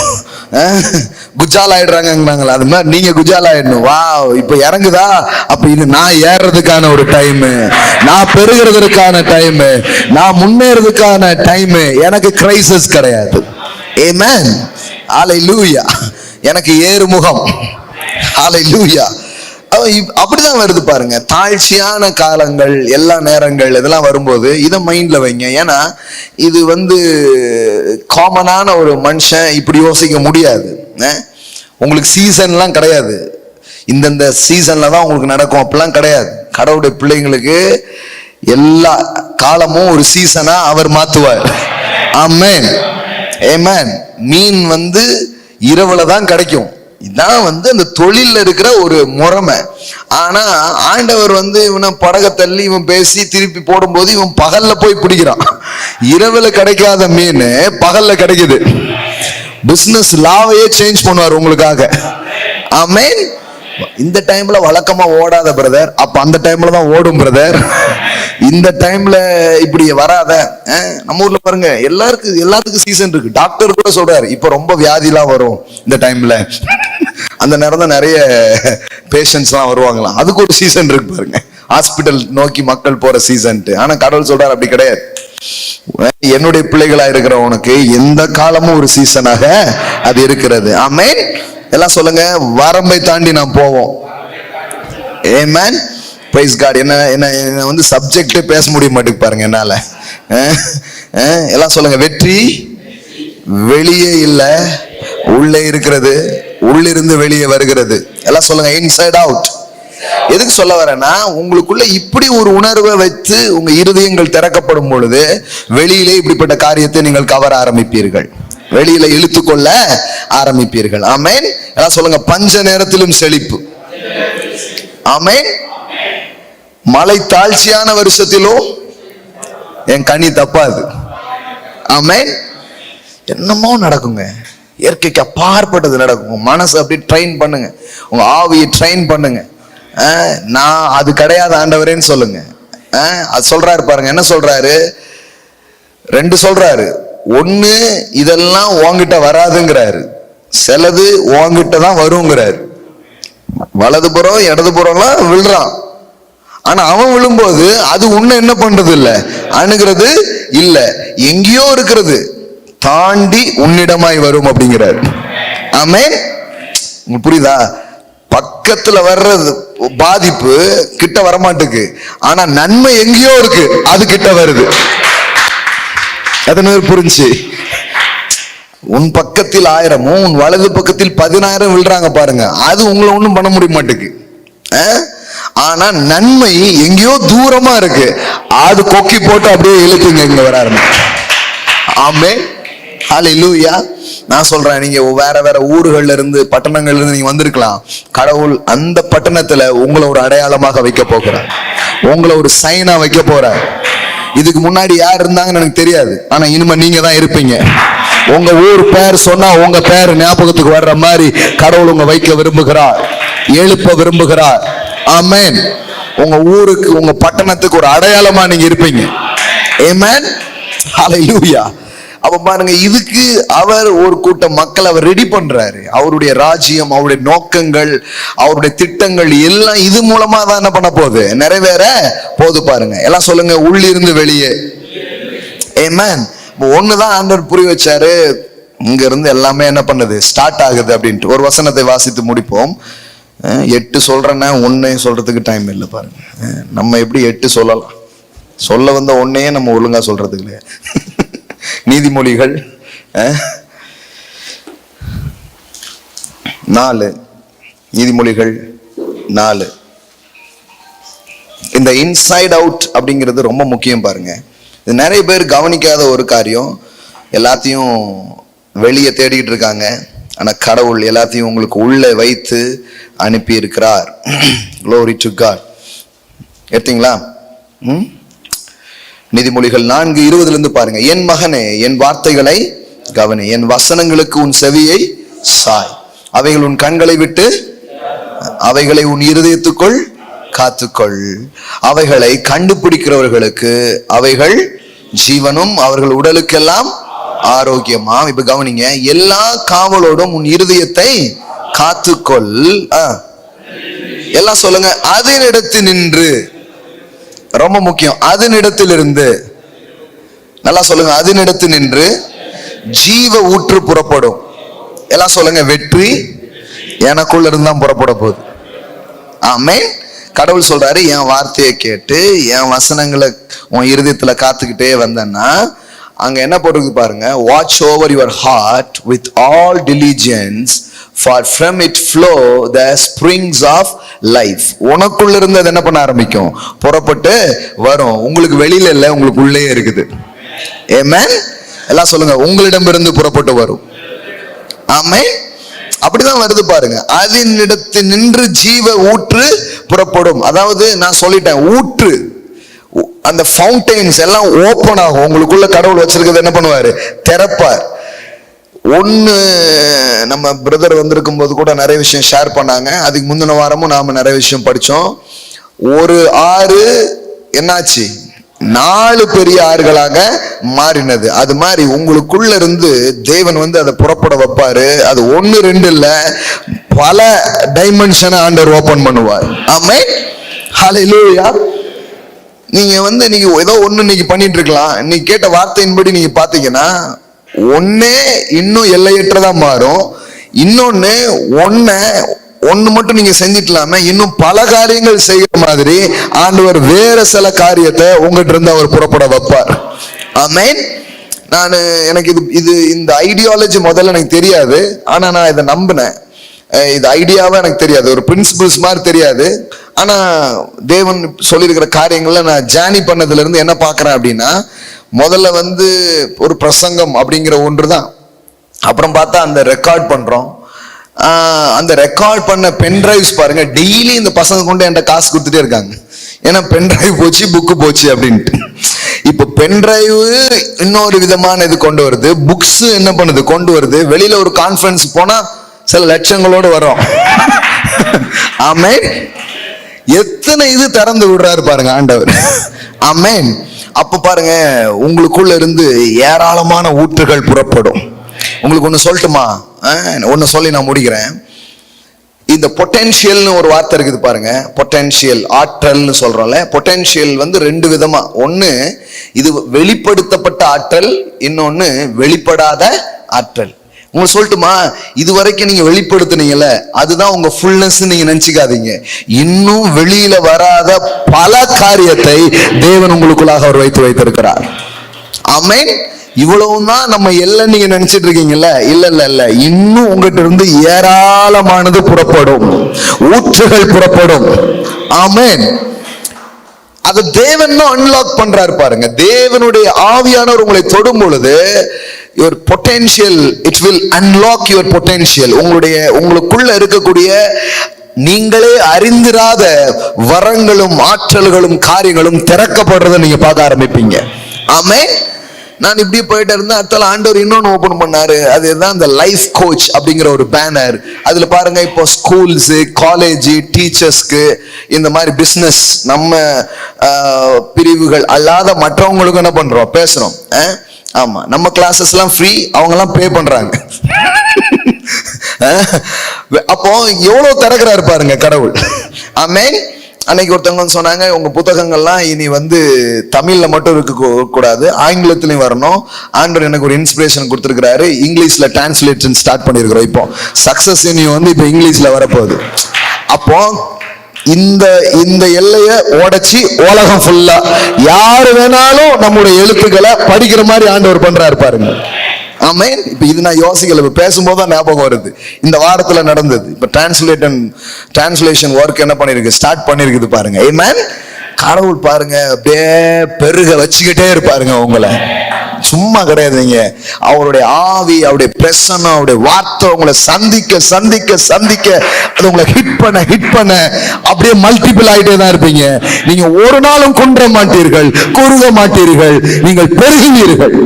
குஜால் ஆயிடுறாங்கன்னாங்களா, அது மாதிரி நீங்க குஜால் ஆயிடணும். வா, இப்ப இறங்குதா, அப்ப இது நான் ஏறதுக்கான ஒரு டைம், நான் பெருகிறதுக்கான டைம், நான் முன்னேறதுக்கான டைம். எனக்கு கிரைசிஸ் கிடையாது. ஆமென், ஹல்லேலூயா. எனக்கு ஏறுமுகம். ஹல்லேலூயா. அப்படிதான் வருது பாருங்க. தாழ்ச்சியான காலங்கள், எல்லா நேரங்கள் இதெல்லாம் வரும்போது இதை மைண்ட்ல வைங்க. ஏன்னா இது காமனான ஒரு மனுஷன் இப்படி யோசிக்க முடியாது. உங்களுக்கு சீசன்லாம் கிடையாது, இந்தந்த சீசன்ல தான் உங்களுக்கு நடக்கும் அப்படிலாம் கிடையாது. கடவுளுடைய பிள்ளைங்களுக்கு எல்லா காலமும் ஒரு சீசனா அவர் மாத்துவார். ஆமென், ஆமென். மீன் இரவுல தான் கிடைக்கும். இதான் அந்த தொழில இருக்கிற ஒரு முறைமை. ஆனா ஆண்டவர் இவனை படக தள்ளி இவன் பேசி திருப்பி போடும்போது இவன் பகல்ல போய் பிடிக்கிறான். இரவுல கிடைக்காத மீன் பகல்ல கிடைக்குது. பிசினஸ் லாவையே சேஞ்ச் பண்ணுவார் உங்களுக்காக. ஆமென். இந்த டைம்ல வழக்கமா ஓடாத பிரதர், அப்ப அந்த டைம்ல தான் ஓடும் பிரதர். இந்த டைம்ல இப்படி வராத. நம்ம ஊர்ல பாருங்க, எல்லாத்துக்கும் சீசன் இருக்கு. டாக்டர் கூட சொல்றாரு, இப்ப ரொம்ப வியாதிலாம் வரும் இந்த டைம்ல. அந்த நேரம் தான் நிறைய பேஷண்ட்ஸ் எல்லாம் வருவாங்களாம். அதுக்கு ஒரு சீசன் இருக்கு பாருங்க, ஹாஸ்பிட்டல் நோக்கி மக்கள் போற சீசன். ஆனா கடவுள் சொல்றாரு அப்படி கிடையாது. என்னுடைய பிள்ளைகளா இருக்கிற உனக்கு எந்த காலமும் ஒரு சீசனாக அது இருக்கிறது. ஆமென். எல்லாம் சொல்லுங்க, வரம்பை தாண்டி நாம் போவோம். ஆமென், பிரைஸ் காட். என்ன சப்ஜெக்டே பேச முடிய மாட்டேங்குது பாருங்க என்னால. எல்லாம் சொல்லுங்க, வெற்றி வெளியே இல்ல, உள்ளே இருக்கிறது, உள்ளிருந்து வெளியே வருகிறது. எல்லாம் சொல்லுங்க, இன்சைட் அவுட். எதுக்கு சொல்ல வரேன்னா, உங்களுக்குள்ள இப்படி ஒரு உணர்வை வைத்து உங்க இருதயங்கள் திறக்கப்படும் பொழுது வெளியிலே இப்படிப்பட்ட காரியத்தை நீங்கள் கவர ஆரம்பிப்பீர்கள், வெளியில இழுத்துக்கொள்ள ஆரம்பிப்பீர்கள். ஆமென். எல்லாம் சொல்லுங்க, பஞ்ச நேரத்திலும் செழிப்பு. ஆமென். மலை தாழ்ச்சியான வருஷத்திலும் என் கனி தப்பாது. ஆமென். என்னமோ நடக்குங்க, இயற்கைக்கு அப்பாற்பட்டது நடக்கும். மனசு அப்படி ட்ரெயின் பண்ணுங்க, உங்க ஆவியை ட்ரெயின் பண்ணுங்க. நான் அது கிடையாது ஆண்டவரேன்னு சொல்லுங்க. அது சொல்றாரு பாருங்க, என்ன சொல்றாரு? 2 சொல்றாரு. ஒண்ணு, இதெல்லாம் உன்கிட்ட வராதுங்கிறாரு, சிலது உன்கிட்ட தான் வருங்கிறாரு. வலதுபுறம் இடதுபுறம்லாம் விழுறான், ஆனா அவன் விழும்போது அது உன்னை என்ன பண்றது இல்ல, அணுகிறது இல்ல, எங்கேயோ இருக்கிறது தாண்டி உன்னிடமாய் வரும் அப்படிங்கிறாரு. ஆமென். புரியுதா? பக்கத்துல வர்றது பாதிப்பு கிட்ட வரமாட்டுக்கு, ஆனா நன்மை எங்கேயோ இருக்கு, அது கிட்ட வருது. அதனால புரிஞ்சு, உன் பக்கத்தில் 1000 உன் வலது பக்கத்தில் 10,000 விழுறாங்க பாருங்க, அது உங்களை ஒண்ணும் பண்ண முடிய மாட்டுக்கு. ஆனா நன்மை எங்கேயோ தூரமா இருக்கு, அது கொக்கி போட்டு அப்படியே இழுத்துங்க இங்க வர ஆரம்பிச்சு. ஆமென், ஹல்லேலூயா. நான் சொல்றேன், நீங்க வேற வேற ஊர்கள்ல இருந்து பட்டணங்கள்ல இருந்து நீங்க வந்திருக்கலாம். கடவுள் அந்த பட்டணத்துல உங்களை ஒரு அடையாளமாக வைக்க போகிறார், உங்களை ஒரு சைனா வைக்க போறார். இதுக்கு முன்னாடி யார் இருந்தாங்கன்னு எனக்கு தெரியாது, ஆனா இனிமே நீங்க தான் இருப்பீங்க. உங்க ஊர் பேர் சொன்னா உங்க பேர் ஞாபகத்துக்கு வர்ற மாதிரி கடவுள் உங்க வைக்க விரும்புகிறார், எழுப்ப விரும்புகிறார். ஆமென். உங்க ஊருக்கு, உங்க பட்டணத்துக்கு ஒரு அடையாளமா நீங்க இருப்பீங்க. ஆமென், ஹல்லேலூயா. அப்ப பாருங்க, இதுக்கு அவர் ஒரு கூட்டம் மக்கள் அவர் ரெடி பண்றாரு. அவருடைய ராஜ்யம், அவருடைய நோக்கங்கள், அவருடைய திட்டங்கள் எல்லாம் இது மூலமா தான் என்ன பண்ண போகுது, நிறைவேற போது பாருங்க. எல்லாம் சொல்லுங்க, உள்ளிருந்து வெளியே. ஆமென். ஒண்ணுதான் ஆண்டவர் புரிய வச்சாரு, இங்க இருந்து எல்லாமே என்ன பண்ணுது, ஸ்டார்ட் ஆகுது அப்படின்ட்டு. ஒரு வசனத்தை வாசித்து முடிப்போம். 8 சொல்றேன்னா 1 சொல்றதுக்கு டைம் இல்லை பாருங்க. நம்ம எப்படி 8 சொல்லலாம், சொல்ல வந்த 1 நம்ம ஒழுங்கா சொல்றதுக்கு இல்லையா. நீதிமொழிகள் 4, நீதிமொழிகள் 4. இந்த இன்சைட் அவுட் அப்படிங்கிறது ரொம்ப முக்கியம் பாருங்க. இது நிறைய பேர் கவனிக்காத ஒரு காரியம். எல்லாத்தையும் வெளியே தேடிட்டு இருக்காங்க, ஆனா கடவுள் எல்லாத்தையும் உங்களுக்கு உள்ள வைத்து அனுப்பி இருக்கிறார். Glory to God. எடுத்தீங்களா? நீதிமொழிகள் 4:20 பாருங்க. என் மகனே, என் வார்த்தைகளை கவனி, என் வசனங்களுக்கு உன் செவியை சாய், அவைகள் உன் கண்களை விட்டு, அவைகளை உன் இருதயத்துக்குள் காத்துக்கொள். அவைகளை கண்டுபிடிக்கிறவர்களுக்கு அவைகள் ஜீவனும் அவர்கள் உடலுக்கெல்லாம் ஆரோக்கியமாம். இப்ப கவனிங்க, எல்லா காவலோடும் உன் இருதயத்தை காத்துக்கொள். எல்லாம் சொல்லுங்க, அதனிடத்து நின்று. ரொம்ப முக்கியம், அதனிடத்திலிருந்து. நல்லா சொல்லுங்க, அதனிடத்து நின்று ஜீவ ஊற்று புறப்படும். எல்லாம் சொல்லுங்க, வெற்றி எனக்குள்ள இருந்தான் புறப்பட போகுது. ஆமென். கடவுள் சொல்றாரு, என் வார்த்தையை கேட்டு என் வசனங்களை உன் இருதயத்துல காத்துக்கிட்டே வந்தேன்னா, அங்க என்ன போட்டிருக்கு பாருங்க, watch over your heart with all diligence for from it flow the springs of life. உனக்குள்ள இருந்து அது என்ன பண்ண ஆரம்பிக்கும், புறப்பட்டு வரும். உங்களுக்கு வெளியில இல்ல, உங்களுக்கு உள்ளே இருக்குது. ஆமென். எல்லாம் சொல்லுங்க, உங்களிடமிருந்து புறப்பட்டு வரும். ஆமென். அப்படிதான் வருது பாருங்க, அதனிடத்து நின்று ஜீவ ஊற்று புறப்படும். அதாவது நான் சொல்லிட்டேன், ஊற்று, அந்த ஃபவுண்டைன்ஸ் எல்லாம் ஓபன் ஆகும். உங்களுக்குள்ள கடவுள் வச்சிருக்கிறது என்ன பண்ணுவாரு, திறப்பார். ஒன்னு நம்ம பிரதர் வந்திருக்கும் போது கூட நிறைய விஷயம் ஷேர் பண்ணாங்க. அதுக்கு முந்தின வாரமும் நாம நிறைய விஷயம் படிச்சோம். ஒரு ஆறு என்னாச்சு, 4 பெரிய ஆறுகளாக மாறினது. அது மாதிரி உங்களுக்குள்ள இருந்து தேவன் அதை புறப்பட வைப்பாரு. அது 1 2 இல்ல, பல டைமென்ஷனை ஆண்டவர் ஓபன் பண்ணுவார். ஆமென். ஹல்லேலூயா. நீங்க நீங்க ஏதோ ஒண்ணு இன்னைக்கு பண்ணிட்டு இருக்கலாம். நீங்க கேட்ட வார்த்தையின்படி நீங்க பாத்தீங்கன்னா, ஒன்னே இன்னும் எல்லையற்றதா மாறும். இன்னொன்னு ஒண்ணு மட்டும் நீங்க செஞ்சிட்டலாம, இன்னும் பல காரியங்கள் செய்யற மாதிரி ஆண்டவர் வேற சில காரியத்தை உங்ககிட்ட இருந்து அவர் புறப்பட வைப்பார். ஆமென். எனக்கு இது இந்த ஐடியாலஜி முதல்ல எனக்கு தெரியாது. ஆனா நான் இதை நம்பினேன். இது ஐடியாவா எனக்கு தெரியாது, ஒரு பிரின்சிபிள்ஸ் மாதிரி தெரியாது. ஆனா தேவன் சொல்லியிருக்கிற காரியங்கள்ல நான் ஜானி பண்ணதுல இருந்து என்ன பாக்குறேன் அப்படின்னா, முதல்ல ஒரு பிரசங்கம் அப்படிங்கிற ஒன்றுதான். அப்புறம் பார்த்தா அந்த ரெக்கார்ட் பண்றோம். அந்த ரெக்கார்ட் பண்ண பென் டிரைவ்ஸ் பாருங்க, டெய்லி இந்த பசங்க கொண்டு என்கிட்ட காசு கொடுத்துட்டே இருக்காங்க. ஏன்னா பென் டிரைவ் போச்சு, புக்கு போச்சு அப்படின்ட்டு. இப்ப பென் டிரைவ் இன்னொரு விதமான இது கொண்டு வருது, புக்ஸ் என்ன பண்ணுது கொண்டு வருது. வெளியில ஒரு கான்ஃபரன்ஸ் போனா சில லட்சங்களோடு வரும். ஆமென். எத்தனை இது திறந்து விடுறாரு பாருங்க ஆண்டவர். ஆமென். அப்ப பாருங்க, உங்களுக்குள்ள இருந்து ஏராளமான ஊற்றுகள் புறப்படும். உங்களுக்கு ஒண்ணு சொல்லட்டுமா, ஒன்னு சொல்லி நான் முடிக்கிறேன். இந்த பொட்டென்ஷியல்னு ஒரு வார்த்தை இருக்குது பாருங்க, பொட்டென்ஷியல், ஆற்றல்னு சொல்றோம்ல. பொட்டென்ஷியல் 2 விதமா. ஒண்ணு இது வெளிப்படுத்தப்பட்ட ஆற்றல், இன்னொன்னு வெளிப்படாத ஆற்றல். உங்களுக்கு சொல்லட்டுமா, இது வரைக்கும் நீங்க வெளிப்படுத்தினீங்கல்ல, அதுதான் உங்க ஃபுல்னஸ் நீங்க நினைச்சுக்காதீங்க. இன்னும் வெளியில வராத பல காரியத்தை தேவன் உங்களுக்குள்ளாக அவர் வைத்திருக்கிறார். ஆமென். இவ்வளவுதான் நம்ம எல்லாம் நீங்க நினைச்சிட்டு இருக்கீங்கல்ல, இல்ல இல்ல இல்ல, இன்னும் உங்ககிட்ட இருந்து ஏராளமானது புறப்படும், ஊற்றுகள் புறப்படும். ஆமென். அது தேவன் தான் அன்லாக் பண்றாரு பாருங்க. தேவனுடைய ஆவியானவர் உங்களை தொடும் பொழுது your potential, it will unlock your potential. உங்களுக்குள்ள இருக்கக்கூடிய நீங்களே அறிந்திராத வரங்களும் ஆற்றல்களும் காரியங்களும் திறக்கப்படுறதை நீங்க பார்க்க ஆரம்பிப்பீங்க. ஆமென். நான் இப்படி போயிட்டு இருந்தேன், அடுத்தால ஆண்டவர் இன்னொன்னு ஓபன் பண்ணாரு. அதுதான் இந்த லைஃப் கோச் அப்படிங்கிற ஒரு பேனர். அதுல பாருங்க, இப்போ ஸ்கூல்ஸ், காலேஜ், டீச்சர்ஸ்க்கு, இந்த மாதிரி பிசினஸ், நம்ம பிரிவுகள் அல்லாத மற்றவங்களுக்கும் என்ன பண்றோம், பேசுறோம். ஆமா, நம்ம கிளாஸஸ் எல்லாம் ஃப்ரீ, அவங்க எல்லாம் பே பண்றாங்க. அப்போ எவ்வளவு திறக்கிறாரு பாருங்க கடவுள். ஆமென். அன்னைக்கு ஒருத்தவங்க சொன்னாங்க, உங்க புத்தகங்கள்லாம் இனி தமிழ்ல மட்டும் இருக்க கூடாது, ஆங்கிலத்திலையும் வரணும். ஆண்டவர் எனக்கு ஒரு இன்ஸ்பிரேஷன் கொடுத்திருக்கிறாரு. இங்கிலீஷ்ல டிரான்ஸ்லேஷன் ஸ்டார்ட் பண்ணிருக்கிறோம். இப்போ சக்சஸ் இனியும் இப்ப இங்கிலீஷ்ல வரப்போகுது. அப்போ இந்த எல்லைய உடைச்சி உலகம் ஃபுல்லா யாரு வேணாலும் நம்முடைய எழுத்துக்களை படிக்கிற மாதிரி ஆண்டவர் பண்றாரு பாருங்க. ஆமென். இப்ப இது நான் யோசிக்கல, இப்ப பேசும்போது தான் ஞாபகம் வருது. இந்த வாரத்துல நடந்தது. இப்ப டிரான்ஸ்லேஷன் ஒர்க் என்ன பண்ணிருக்கு, ஸ்டார்ட் பண்ணிருக்குது பாருங்க. ஆமென். கடவுள் பாருங்க அப்படியே பெருக வச்சுக்கிட்டே இருப்பாருங்க உங்களை. சும்மா கிடையாதுங்க. அவருடைய ஆவி, அவருடைய பிரசன்னம், அவருடைய வார்த்தை உங்களை சந்திக்க சந்திக்க சந்திக்க அது உங்களை ஹிட் பண்ண அப்படியே மல்டிபிள் ஆகிட்டே தான் இருப்பீங்க. நீங்க ஒரு நாளும் குன்ற மாட்டீர்கள், குறுக மாட்டீர்கள், நீங்கள் பெருகுவீர்கள்.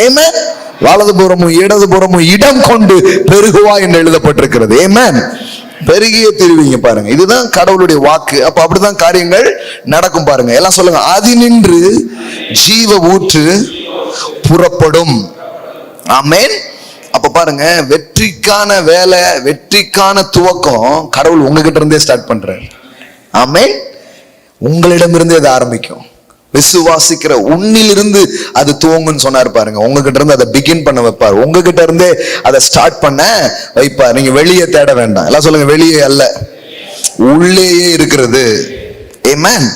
ஆமென். வலதுபுறமும் இடதுபுறமும் இடம் கொண்டு பெருகுவா என்று எழுதப்பட்டிருக்கிறது. ஆமென். பெருகிய திருவிங்க பாருங்க. இதுதான் கடவுளுடைய வாக்கு. அப்ப அப்படிதான் காரியங்கள் நடக்கும் பாருங்க. எல்லாம் சொல்லுங்க, அதினின்று ஜீவ ஊற்று புறப்படும். ஆமென். அப்ப பாருங்க, வெற்றிக்கான வேலை, வெற்றிக்கான துவக்கம் கடவுள் உங்ககிட்ட இருந்தே ஸ்டார்ட் பண்றாரு. ஆமென். உங்களிடமிருந்தே அது ஆரம்பிக்கும். விசுவாசிக்கிற உன்னிலிருந்து அது துவங்குன்னு சொன்னார் பாருங்க. உங்ககிட்ட இருந்து அதை பிகின் பண்ண வைப்பார். உங்ககிட்ட இருந்தே அதை ஸ்டார்ட் பண்ண வைப்பார். நீங்க வெளியே தேட வேண்டாம். எல்லாம் சொல்லுங்க, வெளியே அல்ல, உள்ளேயே இருக்கிறது. ஆமென்.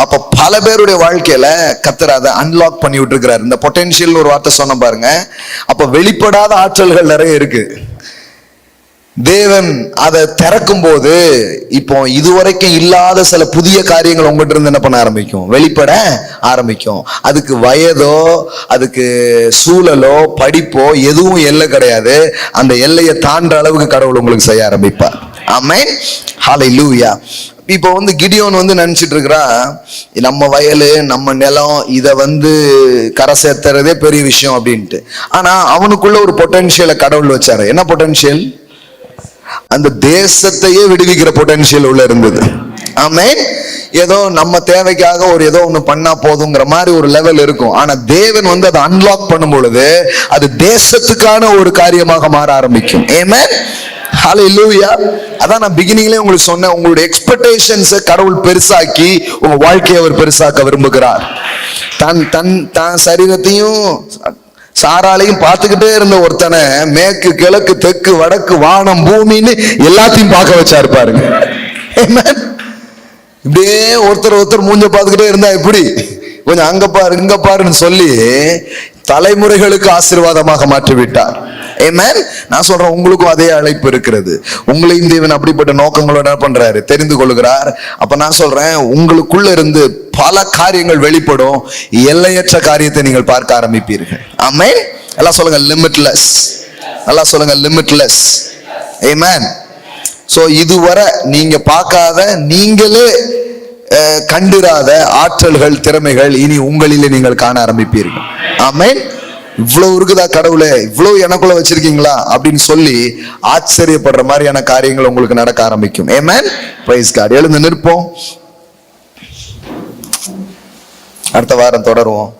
அப்ப பல பேருடைய வாழ்க்கையில கர்த்தர் அதை அன்லாக் பண்ணி விட்டு இருக்கிறார். இந்த பொட்டன்ஷியல் ஒரு வார்த்தை சொன்ன பாருங்க. அப்ப வெளிப்படாத ஆற்றல்கள் நிறைய இருக்கு. தேவன் அதை திறக்கும் போது இப்போ இதுவரைக்கும் இல்லாத சில புதிய காரியங்கள் உங்ககிட்ட இருந்து என்ன பண்ண ஆரம்பிக்கும், வெளிப்பட ஆரம்பிக்கும். அதுக்கு வயதோ, அதுக்கு சூழலோ, படிப்போ எதுவும் எல்லை கிடையாது. அந்த எல்லையை தாண்ட அளவுக்கு கடவுள் உங்களுக்கு செய்ய ஆரம்பிப்பார். ஆமென். ஹல்லேலூயா. இப்போ கிடியோன் நினைச்சிட்டு இருக்கிறான், நம்ம வயலு, நம்ம நிலம், இதை கரை சேர்த்துறதே பெரிய விஷயம் அப்படின்ட்டு. ஆனா அவனுக்குள்ள ஒரு பொட்டன்ஷியலை கடவுள் வச்சாரு. என்ன பொட்டன்ஷியல்? அந்த தேசத்தையே விடுவிக்கிற பொட்டன்ஷியல் உள்ள இருந்தது. ஆமென். ஏதோ நம்ம தேவைக்காக ஒரு ஏதோ ஒண்ணு பண்ணா போதுங்கிற மாதிரி ஒரு லெவல் இருக்கும். ஆனா தேவன் அதை அன்லாக் பண்ணும் பொழுது அது தேசத்துக்கான ஒரு காரியமாக மாற ஆரம்பிக்கும். ஆமென். ஹல்லேலூயா. அதான் நான் பிகினிங்லயே உங்களுக்கு சொன்னேன், உங்களுடைய எக்ஸ்பெக்டேஷன்ஸை கடவுள் பெருசாக்கி உங்க வாழ்க்கையை அவர் பெருசாக்க விரும்புகிறார். தான் சரீரத்தையும் சாராலையும் பார்த்துக்கிட்டே இருந்த ஒருத்தனை மேற்கு, கிழக்கு, தெற்கு, வடக்கு, வானம், பூமின்னு எல்லாத்தையும் பார்க்க வச்சாரு பாருங்க. இப்படியே ஒருத்தர் மூஞ்ச பார்த்துக்கிட்டே இருந்தா எப்படி, கொஞ்சம் அங்க பாரு இங்க பாருன்னு சொல்லி தலைமுறைகளுக்கு ஆசீர்வாதமாக மாற்றி விட்டார். ஆமென். நான் சொல்றேன், உங்களுக்கும் அதே அழைப்பு இருக்கிறது. உங்களையும் தேவன் அப்படிப்பட்ட நோக்கங்களோட என்ன பண்றாரு, தெரிந்து கொள்கிறார். அப்ப நான் சொல்றேன், உங்களுக்குள்ள இருந்து பல காரியங்கள் வெளிப்படும். எல்லையற்ற காரியத்தை நீங்கள் பார்க்க ஆரம்பிப்பீர்கள். ஆமென். எல்லாம் சொல்லுங்க, லிமிட்லெஸ். எல்லாம் சொல்லுங்க, லிமிட்லெஸ். ஆமென். சோ இதுவரை நீங்க பார்க்காத, நீங்களே கண்டிராத ஆற்றல்கள், திறமைகள் இனி உங்களிலே நீங்கள் காண ஆரம்பிப்பீர்கள். ஆமென். இவ்வளவு இருக்குதா கடவுளே, இவ்வளவு எனக்குள்ள வச்சிருக்கீங்களா அப்படின்னு சொல்லி ஆச்சரியப்படுற மாதிரியான காரியங்கள் உங்களுக்கு நடக்க ஆரம்பிக்கும். ஆமென். Praise God. எழுந்து நிற்போம். அடுத்த வாரம் தொடருவோம்.